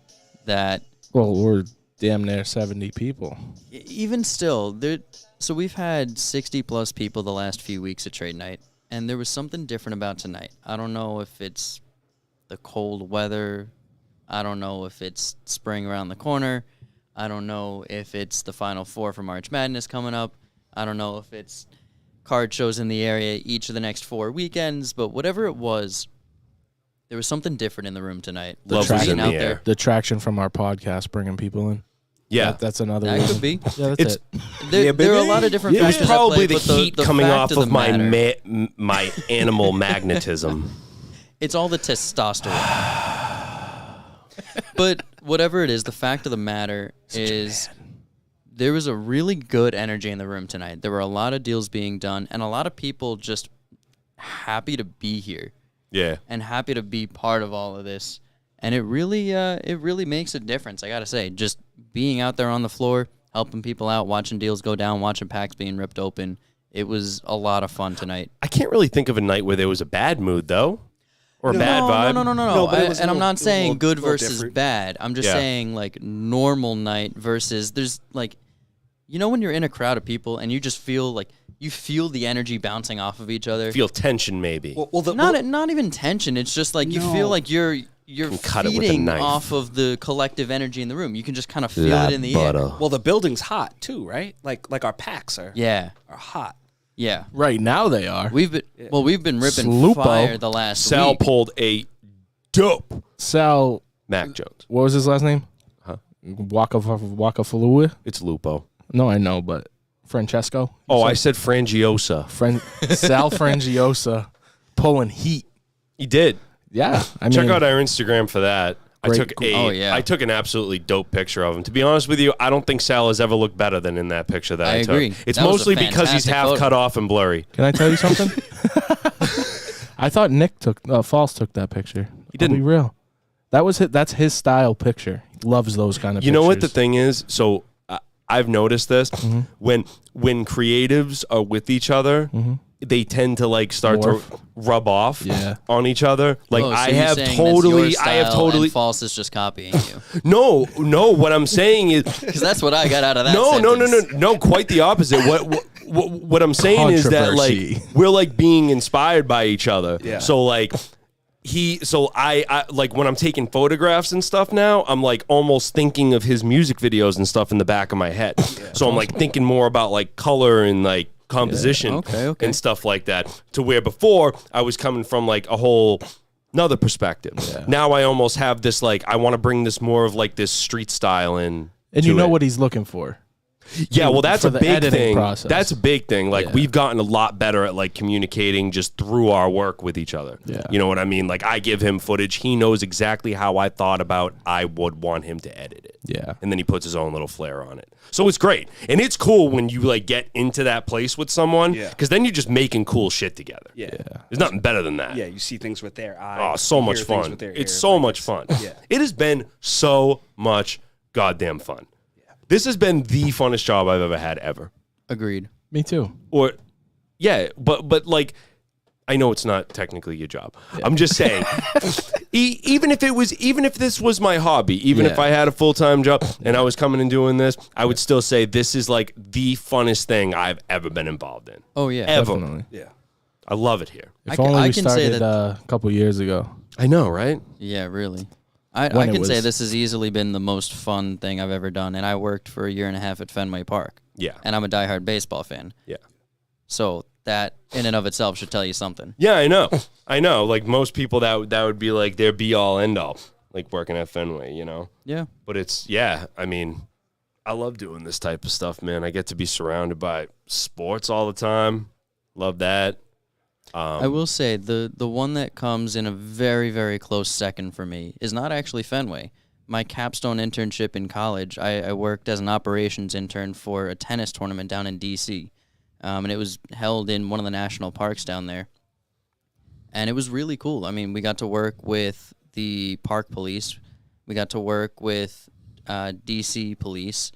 Speaker 10: that...
Speaker 2: Well, we're damn near 70 people.
Speaker 10: Even still, so we've had 60-plus people the last few weeks at trade night, and there was something different about tonight. I don't know if it's the cold weather. I don't know if it's spring around the corner. I don't know if it's the Final Four for March Madness coming up. I don't know if it's card shows in the area each of the next 4 weekends, but whatever it was, there was something different in the room tonight.
Speaker 1: Love was in the air.
Speaker 2: The traction from our podcast bringing people in.
Speaker 1: Yeah.
Speaker 2: That's another
Speaker 10: That
Speaker 2: reason.
Speaker 10: could be.
Speaker 2: Yeah, that's it.
Speaker 10: There are a lot of different
Speaker 1: It was
Speaker 10: factors
Speaker 1: probably
Speaker 10: at play,
Speaker 1: the
Speaker 10: but
Speaker 1: heat
Speaker 10: the
Speaker 1: coming
Speaker 10: fact
Speaker 1: off of my
Speaker 10: matter,
Speaker 1: my animal magnetism.
Speaker 10: It's all the testosterone. But whatever it is, the fact of the matter is there was a really good energy in the room tonight. There were a lot of deals being done and a lot of people just happy to be here.
Speaker 1: Yeah.
Speaker 10: And happy to be part of all of this. And it really makes a difference, I got to say. Just being out there on the floor, helping people out, watching deals go down, watching packs being ripped open. It was a lot of fun tonight.
Speaker 1: I can't really think of a night where there was a bad mood, though. Or a bad vibe.
Speaker 10: No. And I'm not saying good versus
Speaker 3: different.
Speaker 10: bad. I'm just saying, like, normal night versus there's, like, you know when you're in a crowd of people and you just feel, like, you feel the energy bouncing off of each other?
Speaker 1: Feel tension, maybe.
Speaker 10: Not even tension. It's just, like, you feel like you're
Speaker 1: cut it with a
Speaker 10: feeding
Speaker 1: knife.
Speaker 10: off of the collective energy in the room. You can just kind of feel it in the air.
Speaker 3: Well, the building's hot, too, right? Like our packs are hot.
Speaker 10: Yeah.
Speaker 2: Right now they are.
Speaker 10: We've been ripping
Speaker 2: Slupo.
Speaker 10: fire the last
Speaker 1: Sal
Speaker 10: week.
Speaker 1: pulled a dope
Speaker 2: Sal.
Speaker 1: Mac Jones.
Speaker 2: What was his last name?
Speaker 1: Huh?
Speaker 2: Wakafalua?
Speaker 1: It's Lupo.
Speaker 2: No, I know, but Francesco?
Speaker 1: Oh, I said Frangiosa.
Speaker 2: Sal Frangiosa pulling heat.
Speaker 1: He did.
Speaker 2: Yeah.
Speaker 1: Check out our Instagram for that. I
Speaker 2: Great-
Speaker 1: took an absolutely dope picture of him. To be honest with you, I don't think Sal has ever looked better than in that picture that I took.
Speaker 10: agree.
Speaker 1: It's
Speaker 10: That was a
Speaker 1: mostly because he's
Speaker 10: fantastic
Speaker 1: half
Speaker 10: photo.
Speaker 1: cut off and blurry.
Speaker 2: Can I tell you something? I thought Nick False took that picture.
Speaker 1: He didn't.
Speaker 2: I'll be real. That's his style picture. He loves those kind of
Speaker 1: You
Speaker 2: pictures.
Speaker 1: know what the thing is? So I've noticed this.
Speaker 2: Mm-hmm.
Speaker 1: When creatives are with each other, they tend to like start
Speaker 2: Morph.
Speaker 1: to rub off
Speaker 2: Yeah.
Speaker 1: on each other. Like
Speaker 10: Oh, so
Speaker 1: I
Speaker 10: you're
Speaker 1: have
Speaker 10: saying
Speaker 1: totally,
Speaker 10: that's your
Speaker 1: I have
Speaker 10: style
Speaker 1: totally.
Speaker 10: And False is just copying you.
Speaker 1: No, what I'm saying is
Speaker 10: Because that's what I got out of that.
Speaker 1: no, quite the opposite. What I'm saying is that like
Speaker 2: Controversy.
Speaker 1: we're like being inspired by each other.
Speaker 3: Yeah.
Speaker 1: So like I like when I'm taking photographs and stuff now, I'm like almost thinking of his music videos and stuff in the back of my head. So I'm like thinking more about like color and like composition
Speaker 10: Okay.
Speaker 1: and stuff like that. To where before I was coming from like a whole another perspective.
Speaker 2: Yeah.
Speaker 1: Now I almost have this like I want to bring this more of like this street style in.
Speaker 2: And you
Speaker 1: to
Speaker 2: know
Speaker 1: it.
Speaker 2: what he's looking for.
Speaker 1: Yeah, well, that's
Speaker 2: for
Speaker 1: a
Speaker 2: the
Speaker 1: big
Speaker 2: editing
Speaker 1: thing.
Speaker 2: process.
Speaker 1: That's a big thing. Like
Speaker 2: Yeah.
Speaker 1: we've gotten a lot better at like communicating just through our work with each other.
Speaker 2: Yeah.
Speaker 1: You know what I mean? Like I give him footage. He knows exactly how I thought about I would want him to edit it.
Speaker 2: Yeah.
Speaker 1: And then he puts his own little flair on it. So it's great. And it's cool when you like get into that place with someone because then you're just making cool shit together.
Speaker 3: Yeah.
Speaker 1: There's nothing better than that.
Speaker 3: Yeah, you see things with their eyes.
Speaker 1: Oh, so
Speaker 3: you
Speaker 1: much
Speaker 3: hear things
Speaker 1: fun.
Speaker 3: with their
Speaker 1: It's
Speaker 3: ears.
Speaker 1: so
Speaker 3: Like,
Speaker 1: much fun.
Speaker 3: Yeah.
Speaker 1: It has been so much goddamn fun. This has been the funnest job I've ever had ever.
Speaker 10: Agreed.
Speaker 2: Me too.
Speaker 1: Or yeah, but like I know it's not technically your job. I'm just saying even if this was my hobby, even if
Speaker 2: Yeah.
Speaker 1: I had a full-time job and I was coming and doing this, I would still say this is like the funnest thing I've ever been involved in.
Speaker 10: Oh yeah.
Speaker 1: Ever.
Speaker 2: Definitely.
Speaker 3: Yeah.
Speaker 1: I love it here.
Speaker 2: If
Speaker 10: I
Speaker 2: only
Speaker 10: can
Speaker 2: we
Speaker 10: say
Speaker 2: started
Speaker 10: that-
Speaker 2: a couple years ago.
Speaker 1: I know, right?
Speaker 10: Yeah, really. I
Speaker 2: When it
Speaker 10: can say
Speaker 2: was-
Speaker 10: this has easily been the most fun thing I've ever done, and I worked for a year and a half at Fenway Park.
Speaker 1: Yeah.
Speaker 10: And I'm a diehard baseball fan.
Speaker 1: Yeah.
Speaker 10: So that in and of itself should tell you something.
Speaker 1: Yeah, I know. I know. Like most people that would be like their be all end all, like working at Fenway, you know?
Speaker 10: Yeah.
Speaker 1: But it's yeah, I mean, I love doing this type of stuff, man. I get to be surrounded by sports all the time. Love that.
Speaker 10: I will say the one that comes in a very, very close second for me is not actually Fenway. My capstone internship in college, I worked as an operations intern for a tennis tournament down in D.C., and it was held in one of the national parks down there. And it was really cool. I mean, we got to work with the park police. We got to work with D.C. police.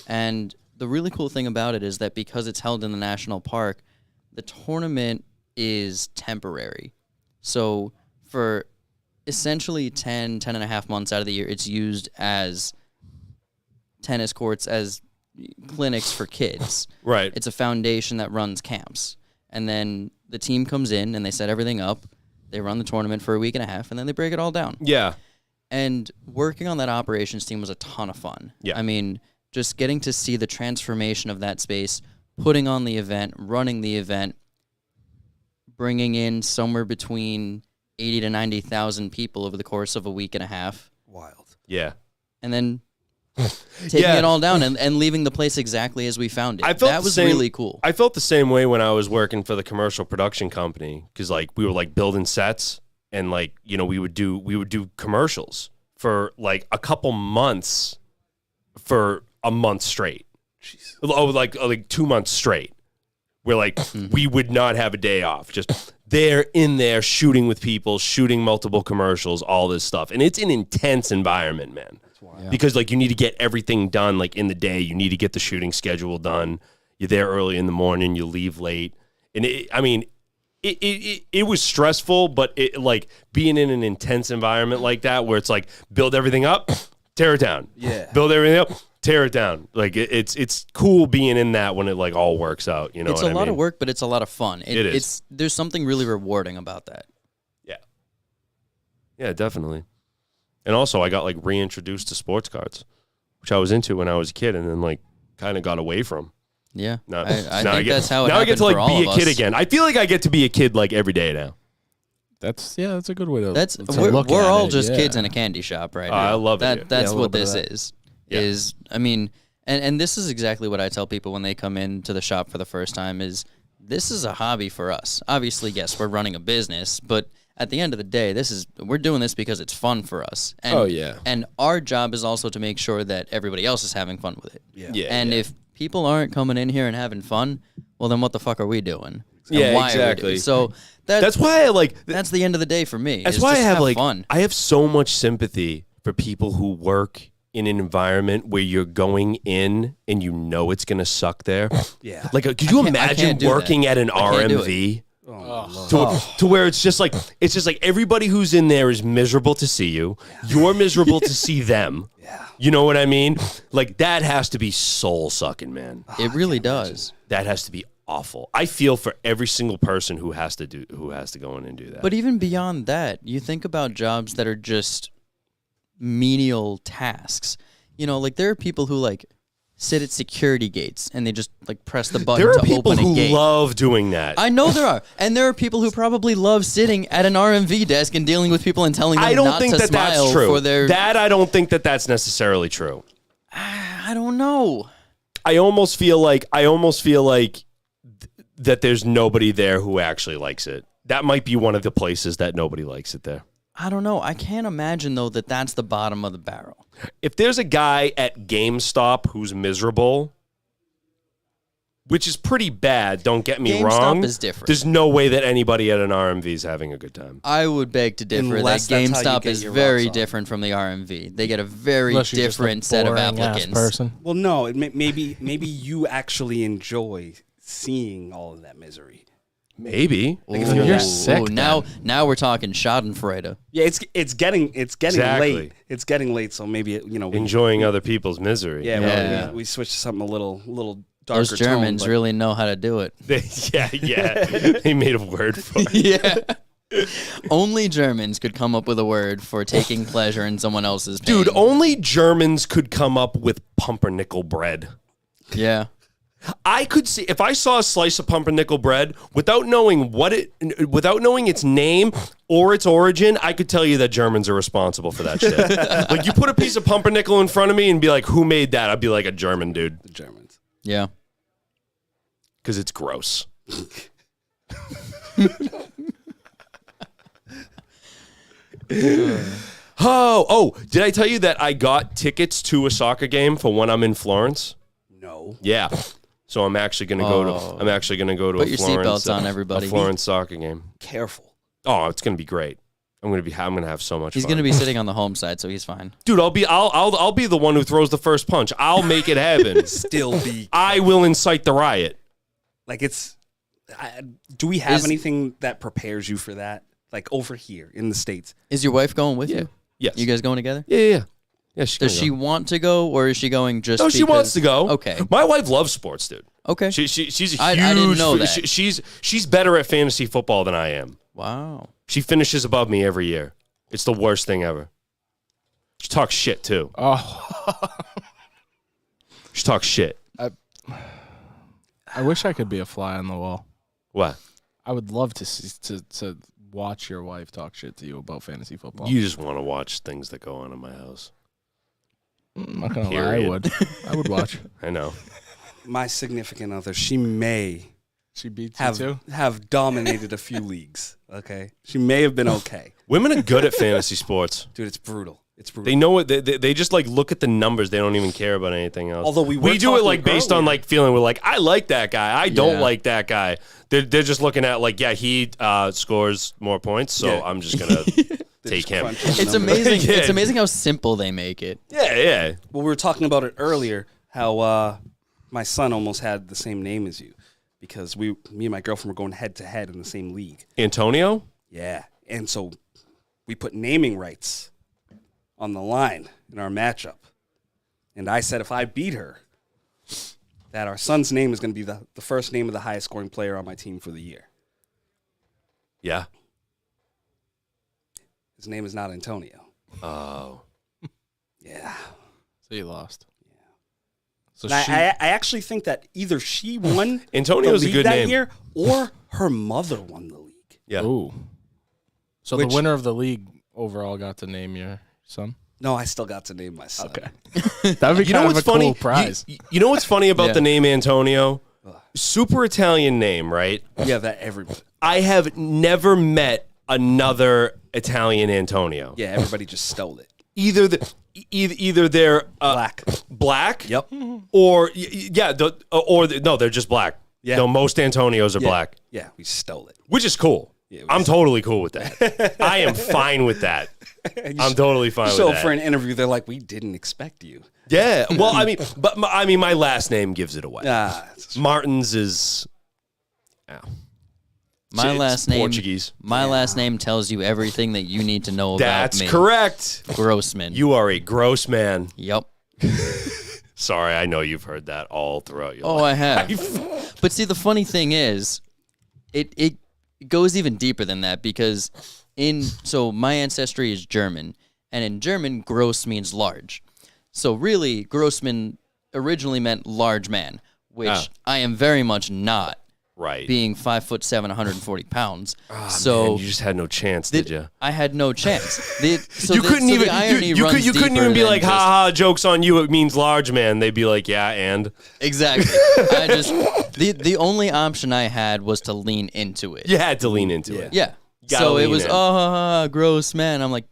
Speaker 10: And the really cool thing about it is that because it's held in the national park, the tournament is temporary. So for essentially 10 and a half months out of the year, it's used as tennis courts, as clinics for kids.
Speaker 1: Right.
Speaker 10: It's a foundation that runs camps. And then the team comes in and they set everything up. They run the tournament for a week and a half, and then they break it all down.
Speaker 1: Yeah.
Speaker 10: And working on that operations team was a ton of fun.
Speaker 1: Yeah.
Speaker 10: I mean, just getting to see the transformation of that space, putting on the event, running the event, bringing in somewhere between 80 to 90,000 people over the course of a week and a half.
Speaker 3: Wild.
Speaker 1: Yeah.
Speaker 10: And then taking it all down and leaving the place exactly as we found it.
Speaker 1: I felt
Speaker 10: that
Speaker 1: the
Speaker 10: was
Speaker 1: same-
Speaker 10: really cool.
Speaker 1: I felt the same way when I was working for the commercial production company because like we were like building sets and like you know we would do commercials for like a couple months for a month straight. Jeez. Oh, like 2 months straight. Where like we would not have a day off. Just they're in there shooting with people, shooting multiple commercials, all this stuff. And it's an intense environment, man. Because like you need to get everything done like in the day. You need to get the shooting schedule done. You're there early in the morning, you leave late. And it was stressful, but it like being in an intense environment like that where it's like build everything up, tear it down.
Speaker 3: Yeah.
Speaker 1: Build everything up, tear it down. Like it's cool being in that when it like all works out, you know.
Speaker 10: It's
Speaker 1: what
Speaker 10: a
Speaker 1: I
Speaker 10: lot
Speaker 1: mean?
Speaker 10: of work, but it's a lot of fun.
Speaker 1: It is.
Speaker 10: It's there's something really rewarding about that.
Speaker 1: Yeah, definitely. And also I got like reintroduced to sports cards, which I was into when I was a kid and then like kind of got away from.
Speaker 10: Yeah.
Speaker 1: Now,
Speaker 10: I
Speaker 1: now
Speaker 10: think that's how it
Speaker 1: now I get
Speaker 10: happened
Speaker 1: to like
Speaker 10: for all
Speaker 1: be
Speaker 10: of
Speaker 1: a kid
Speaker 10: us.
Speaker 1: again. I feel like I get to be a kid like every day now.
Speaker 2: That's a good way to.
Speaker 10: That's
Speaker 2: to
Speaker 10: we're
Speaker 2: look at
Speaker 10: all
Speaker 2: it,
Speaker 10: just
Speaker 2: yeah.
Speaker 10: kids in a candy shop right now.
Speaker 1: I love it here.
Speaker 10: That's
Speaker 2: a
Speaker 10: what
Speaker 2: little bit of
Speaker 10: this
Speaker 2: that.
Speaker 10: is.
Speaker 1: Yeah.
Speaker 10: Is I mean, and this is exactly what I tell people when they come into the shop for the first time is this is a hobby for us. Obviously, yes, we're running a business, but at the end of the day, we're doing this because it's fun for us. And,
Speaker 1: Oh, yeah.
Speaker 10: And our job is also to make sure that everybody else is having fun with it.
Speaker 1: Yeah,
Speaker 10: And if people aren't coming in here and having fun, well, then what the fuck are we doing? And
Speaker 1: Yeah,
Speaker 10: why are we
Speaker 1: exactly.
Speaker 10: doing it? So
Speaker 1: That's why I like
Speaker 10: that's the end of the day for me.
Speaker 1: That's
Speaker 10: is
Speaker 1: why I
Speaker 10: just
Speaker 1: have like
Speaker 10: fun.
Speaker 1: I have so much sympathy for people who work in an environment where you're going in and you know it's going to suck there.
Speaker 3: Yeah.
Speaker 1: Like, could you imagine working at an RMV? To where it's just like everybody who's in there is miserable to see you. You're miserable to see them.
Speaker 3: Yeah.
Speaker 1: You know what I mean? Like, that has to be soul sucking, man.
Speaker 10: It really does.
Speaker 1: That has to be awful. I feel for every single person who has to go in and do that.
Speaker 10: But even beyond that, you think about jobs that are just menial tasks. You know, like there are people who like sit at security gates and they just like press the button
Speaker 1: there are
Speaker 10: to
Speaker 1: people
Speaker 10: open a
Speaker 1: who
Speaker 10: gate.
Speaker 1: love doing that.
Speaker 10: I know there are. And there are people who probably love sitting at an RMV desk and dealing with people and telling them
Speaker 1: I don't
Speaker 10: not
Speaker 1: think
Speaker 10: to
Speaker 1: that
Speaker 10: smile
Speaker 1: that's true.
Speaker 10: for their...
Speaker 1: I don't think that that's necessarily true.
Speaker 10: I don't know.
Speaker 1: I almost feel like that there's nobody there who actually likes it. That might be one of the places that nobody likes it there.
Speaker 10: I don't know. I can't imagine, though, that that's the bottom of the barrel.
Speaker 1: If there's a guy at GameStop who's miserable, which is pretty bad, don't get me wrong.
Speaker 10: GameStop is different.
Speaker 1: There's no way that anybody at an RMV is having a good time.
Speaker 10: I would beg to differ
Speaker 3: Unless
Speaker 10: that
Speaker 3: that's how you
Speaker 10: GameStop
Speaker 3: get
Speaker 10: is
Speaker 3: your
Speaker 10: very
Speaker 3: rocks on.
Speaker 10: different from the RMV. They get a very
Speaker 2: Unless you're just a
Speaker 10: different set of
Speaker 2: boring-ass
Speaker 10: applicants.
Speaker 2: person.
Speaker 3: Well, no, maybe you actually enjoy seeing all of that misery.
Speaker 1: Maybe.
Speaker 3: Like if
Speaker 10: Ooh,
Speaker 3: you're
Speaker 2: You're
Speaker 3: that-
Speaker 2: sick.
Speaker 10: now we're talking Schadenfreude.
Speaker 3: Yeah, it's getting
Speaker 1: Exactly.
Speaker 3: late. It's getting late, so maybe we,
Speaker 1: Enjoying other people's misery.
Speaker 3: Yeah,
Speaker 10: Yeah.
Speaker 3: we switched to something a little darker.
Speaker 10: Those Germans
Speaker 3: tone, but-
Speaker 10: really know how to do it.
Speaker 1: Yeah. They made a word for it.
Speaker 10: Yeah. Only Germans could come up with a word for taking pleasure in someone else's pain.
Speaker 1: Dude, only Germans could come up with pumpernickel bread.
Speaker 10: Yeah.
Speaker 1: I could see if I saw a slice of pumpernickel bread without knowing its name or its origin, I could tell you that Germans are responsible for that shit. Like, you put a piece of pumpernickel in front of me and be like, "Who made that?" I'd be like, "A German dude,"
Speaker 3: The Germans.
Speaker 10: Yeah.
Speaker 1: because it's gross. Oh! Did I tell you that I got tickets to a soccer game for when I'm in Florence?
Speaker 3: No.
Speaker 1: Yeah. So I'm actually gonna go to. I'm actually gonna go to
Speaker 10: Put
Speaker 1: a
Speaker 10: your
Speaker 1: Florence.
Speaker 10: seatbelts on, everybody.
Speaker 1: A Florence soccer game.
Speaker 3: Careful.
Speaker 1: Oh, it's gonna be great. I'm gonna have so much
Speaker 10: He's
Speaker 1: fun.
Speaker 10: going to be sitting on the home side, so he's fine.
Speaker 1: Dude, I'll be the one who throws the first punch. I'll make it happen.
Speaker 3: Still be.
Speaker 1: I will incite the riot.
Speaker 3: Like do we have
Speaker 10: Is-
Speaker 3: anything that prepares you for that? Like over here in the States.
Speaker 10: Is your wife going with you?
Speaker 1: Yes.
Speaker 10: You guys going together?
Speaker 1: Yeah.
Speaker 10: Does
Speaker 1: can
Speaker 10: she
Speaker 1: go.
Speaker 10: want to go, or is she going just
Speaker 1: No,
Speaker 10: because...
Speaker 1: she wants to go.
Speaker 10: Okay.
Speaker 1: My wife loves sports, dude.
Speaker 10: Okay.
Speaker 1: She's a huge.
Speaker 10: I didn't know that.
Speaker 1: She's better at fantasy football than I am.
Speaker 10: Wow.
Speaker 1: She finishes above me every year. It's the worst thing ever. She talks shit too.
Speaker 2: Oh,
Speaker 1: She talks shit.
Speaker 2: I wish I could be a fly on the wall.
Speaker 1: What?
Speaker 2: I would love to watch your wife talk shit to you about fantasy football.
Speaker 1: You just want to watch things that go on in my house.
Speaker 2: I'm not gonna lie, I
Speaker 1: Period.
Speaker 2: would. I would watch.
Speaker 1: I know.
Speaker 3: My significant other, she may
Speaker 2: She beats you too.
Speaker 3: have dominated a few leagues. Okay, she may have been okay.
Speaker 1: Women are good at fantasy sports.
Speaker 3: Dude, it's brutal. It's brutal.
Speaker 1: They know what they just like look at the numbers. They don't even care about anything else.
Speaker 3: Although we were
Speaker 1: do it
Speaker 3: talking
Speaker 1: like based on
Speaker 3: earlier.
Speaker 1: like feeling. We're like, I like that guy. I don't
Speaker 10: Yeah.
Speaker 1: like that guy. They're just looking at like, yeah, he scores more points, so
Speaker 3: Yeah.
Speaker 1: I'm just gonna take him.
Speaker 3: crunch those
Speaker 10: It's
Speaker 3: numbers.
Speaker 10: amazing.
Speaker 1: Yeah.
Speaker 10: It's amazing how simple they make it.
Speaker 1: Yeah.
Speaker 3: Well, we were talking about it earlier. How my son almost had the same name as you, because me and my girlfriend were going head to head in the same league.
Speaker 1: Antonio.
Speaker 3: Yeah, and so we put naming rights on the line in our matchup. And I said if I beat her, that our son's name is going to be the first name of the highest scoring player on my team for the year.
Speaker 1: Yeah.
Speaker 3: His name is not Antonio.
Speaker 1: Oh.
Speaker 3: Yeah.
Speaker 2: So you lost. So
Speaker 3: And I,
Speaker 2: she,
Speaker 3: I actually think that either she won
Speaker 1: Antonio's
Speaker 3: the
Speaker 1: a
Speaker 3: league
Speaker 1: good
Speaker 3: that
Speaker 1: name.
Speaker 3: year, or her mother won the league.
Speaker 1: Yeah.
Speaker 2: Ooh. So
Speaker 3: Which-
Speaker 2: the winner of the league overall got to name your son.
Speaker 3: No, I still got to name my son.
Speaker 2: Okay. That'd be
Speaker 1: You know
Speaker 2: kind of
Speaker 1: what's
Speaker 2: a
Speaker 1: funny?
Speaker 2: cool prize.
Speaker 1: You know what's funny about
Speaker 10: Yeah.
Speaker 1: the name Antonio? Super Italian name, right?
Speaker 3: Yeah, that everybody.
Speaker 1: I have never met another Italian Antonio.
Speaker 3: Yeah, everybody just stole it.
Speaker 1: Either they're black,
Speaker 3: Yep.
Speaker 1: or no, they're just black.
Speaker 3: Yeah.
Speaker 1: No, most Antonios are
Speaker 3: Yeah.
Speaker 1: black,
Speaker 3: Yeah, we stole it.
Speaker 1: which is cool. I'm totally cool with that. I am fine with that. I'm totally fine with
Speaker 3: So
Speaker 1: that.
Speaker 3: for an interview, they're like, we didn't expect you.
Speaker 1: Yeah. Well, I mean, my last name gives it away. Martins is. Yeah.
Speaker 10: My
Speaker 1: It's
Speaker 10: last name,
Speaker 1: Portuguese.
Speaker 10: My last name tells you everything that you need to know about me.
Speaker 1: That's correct.
Speaker 10: Grossman.
Speaker 1: You are a gross man.
Speaker 10: Yep.
Speaker 1: Sorry, I know you've heard that all throughout your
Speaker 10: Oh,
Speaker 1: life.
Speaker 10: I have. But see, the funny thing is, it goes even deeper than that because so my ancestry is German, and in German, gross means large. So really, Grossman originally meant large man, which I am very much not.
Speaker 1: Right.
Speaker 10: Being 5'7", 140 pounds.
Speaker 1: So man, you just had no chance, did you?
Speaker 10: I had no chance.
Speaker 1: You couldn't even be like, ha ha, joke's on you. It means large man. They'd be like, yeah, and
Speaker 10: exactly. The only option I had was to lean into it.
Speaker 1: You had to lean into it.
Speaker 10: Yeah. So it was gross man. I'm like,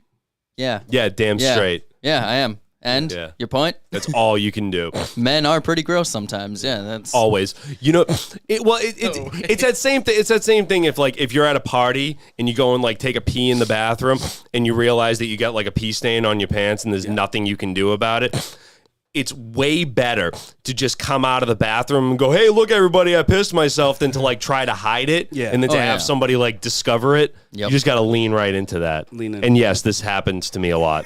Speaker 10: yeah.
Speaker 1: Yeah, damn straight.
Speaker 10: Yeah, I am. And your point?
Speaker 1: That's all you can do.
Speaker 10: Men are pretty gross sometimes. Yeah, that's
Speaker 1: always. You know, it's that same thing. It's that same thing. If you're at a party and you go and like take a pee in the bathroom and you realize that you got like a pee stain on your pants and there's nothing you can do about it. It's way better to just come out of the bathroom and go, "Hey, look, everybody, I pissed myself," than to like try to hide it and then to have somebody like discover it.
Speaker 10: Yep.
Speaker 1: You just got to lean right into that. And yes, this happens to me a lot.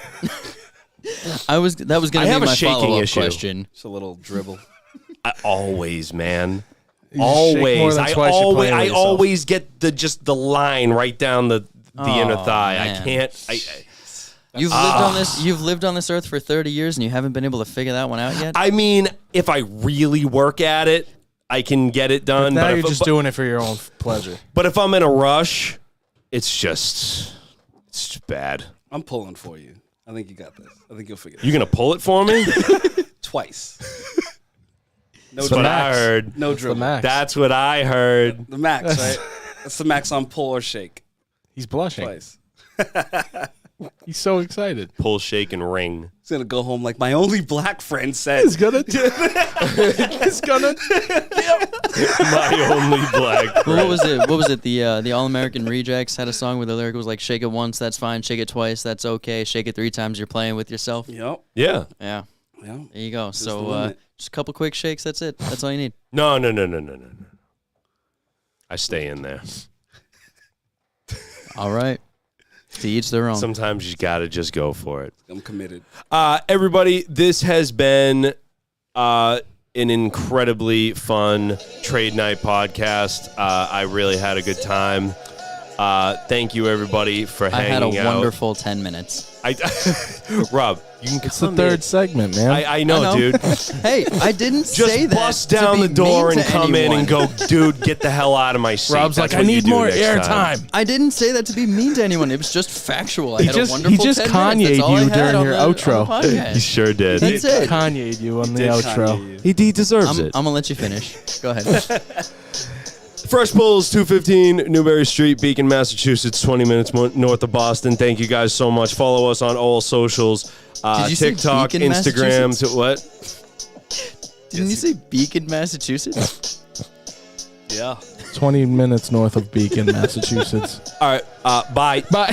Speaker 10: That was going to be my follow-up question.
Speaker 3: Just a little dribble.
Speaker 1: Always, man. Always. I always get the line right down the inner thigh. Man. I can't.
Speaker 10: You've lived on this earth for 30 years and you haven't been able to figure that one out yet?
Speaker 1: I mean, if I really work at it, I can get it done.
Speaker 2: But now you're just doing it for your own pleasure.
Speaker 1: But if I'm in a rush, it's just bad.
Speaker 3: I'm pulling for you. I think you got this. I think you'll figure it out.
Speaker 1: You gonna pull it for me?
Speaker 3: Twice.
Speaker 1: That's what I heard.
Speaker 3: No dribble.
Speaker 1: That's what I heard.
Speaker 3: The max, right? That's the max on pull or shake.
Speaker 2: He's blushing.
Speaker 3: Twice.
Speaker 2: He's so excited.
Speaker 1: Pull, shake, and ring.
Speaker 3: He's gonna go home like my only black friend said.
Speaker 2: He's gonna. He's gonna.
Speaker 1: My only black friend.
Speaker 10: Well, what was it? The All American Rejects had a song where the lyric was like, "Shake it once, that's fine. Shake it twice, that's okay. Shake it 3 times, you're playing with yourself."
Speaker 3: Yep.
Speaker 1: Yeah.
Speaker 10: Yeah.
Speaker 3: Yeah.
Speaker 10: There you go. So just a couple quick shakes. That's it. That's all you need.
Speaker 1: No. I stay in there.
Speaker 10: All right. To each their own.
Speaker 1: Sometimes you gotta just go for it.
Speaker 3: I'm committed.
Speaker 1: Everybody, this has been an incredibly fun trade night podcast. I really had a good time. Thank you, everybody, for hanging out.
Speaker 10: I had a wonderful 10 minutes.
Speaker 1: Rob, you can.
Speaker 2: It's the third segment, man.
Speaker 1: I know, dude.
Speaker 10: Hey, I didn't say that.
Speaker 1: Just bust down the door and come in and go, dude, get the hell out of my seat.
Speaker 2: Rob's like, I need more airtime.
Speaker 10: I didn't say that to be mean to anyone. It was just factual. I had a wonderful
Speaker 2: He just
Speaker 10: 10
Speaker 2: Kanye'd
Speaker 10: minutes. That's all
Speaker 2: you
Speaker 10: I had
Speaker 2: during your
Speaker 10: on the
Speaker 2: outro.
Speaker 10: podcast.
Speaker 1: He sure did.
Speaker 10: That's it.
Speaker 2: Kanye'd you on the outro.
Speaker 1: He deserves it.
Speaker 10: I'm gonna let you finish. Go ahead.
Speaker 1: Fresh Pulls, 215 Newberry Street, Beacon, Massachusetts, 20 minutes north of Boston. Thank you guys so much. Follow us on all socials.
Speaker 10: Did you say
Speaker 1: TikTok,
Speaker 10: Beacon,
Speaker 1: Instagram, what?
Speaker 10: Didn't you say Beacon, Massachusetts?
Speaker 3: Yeah.
Speaker 2: 20 minutes north of Beacon, Massachusetts.
Speaker 1: All right. Bye.
Speaker 2: Bye.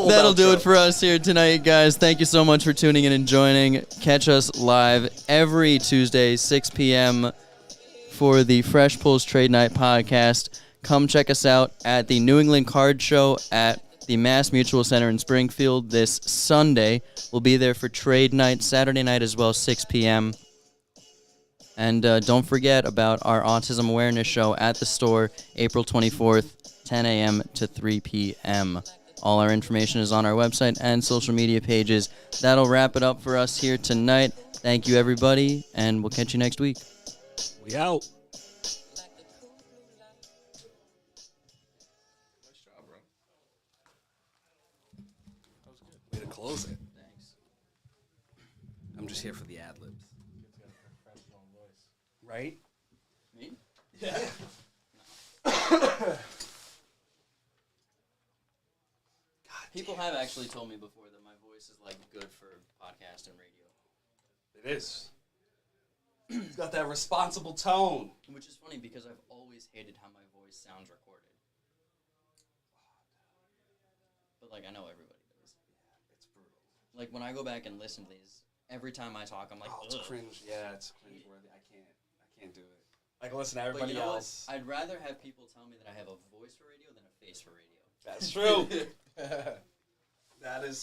Speaker 10: That'll do it for us here tonight, guys. Thank you so much for tuning in and joining. Catch us live every Tuesday, 6 p.m. for the Fresh Pulls Trade Night podcast. Come check us out at the New England Card Show at the Mass Mutual Center in Springfield this Sunday. We'll be there for Trade Night, Saturday night as well, 6 p.m. And don't forget about our Autism Awareness Show at the store, April 24th, 10 a.m. to 3 p.m. All our information is on our website and social media pages. That'll wrap it up for us here tonight. Thank you, everybody, and we'll catch you next week.
Speaker 3: We out. Nice job, bro. That was good. Way to close it. Thanks. I'm just here for the ad libs. Right? Me? Yeah.
Speaker 10: People have actually told me before that my voice is like good for podcast and radio.
Speaker 1: It is.
Speaker 3: He's got that responsible tone.
Speaker 10: Which is funny because I've always hated how my voice sounds recorded. But like I know everybody does.
Speaker 3: Yeah, it's brutal.
Speaker 10: Like when I go back and listen to these, every time I talk, I'm like,
Speaker 3: it's cringe. Yeah, it's cringeworthy. I can't do it. I can listen to
Speaker 10: But
Speaker 3: everybody
Speaker 10: you know
Speaker 3: else.
Speaker 10: what? I'd rather have people tell me that I have a voice for radio than a face for radio.
Speaker 3: That's true. That is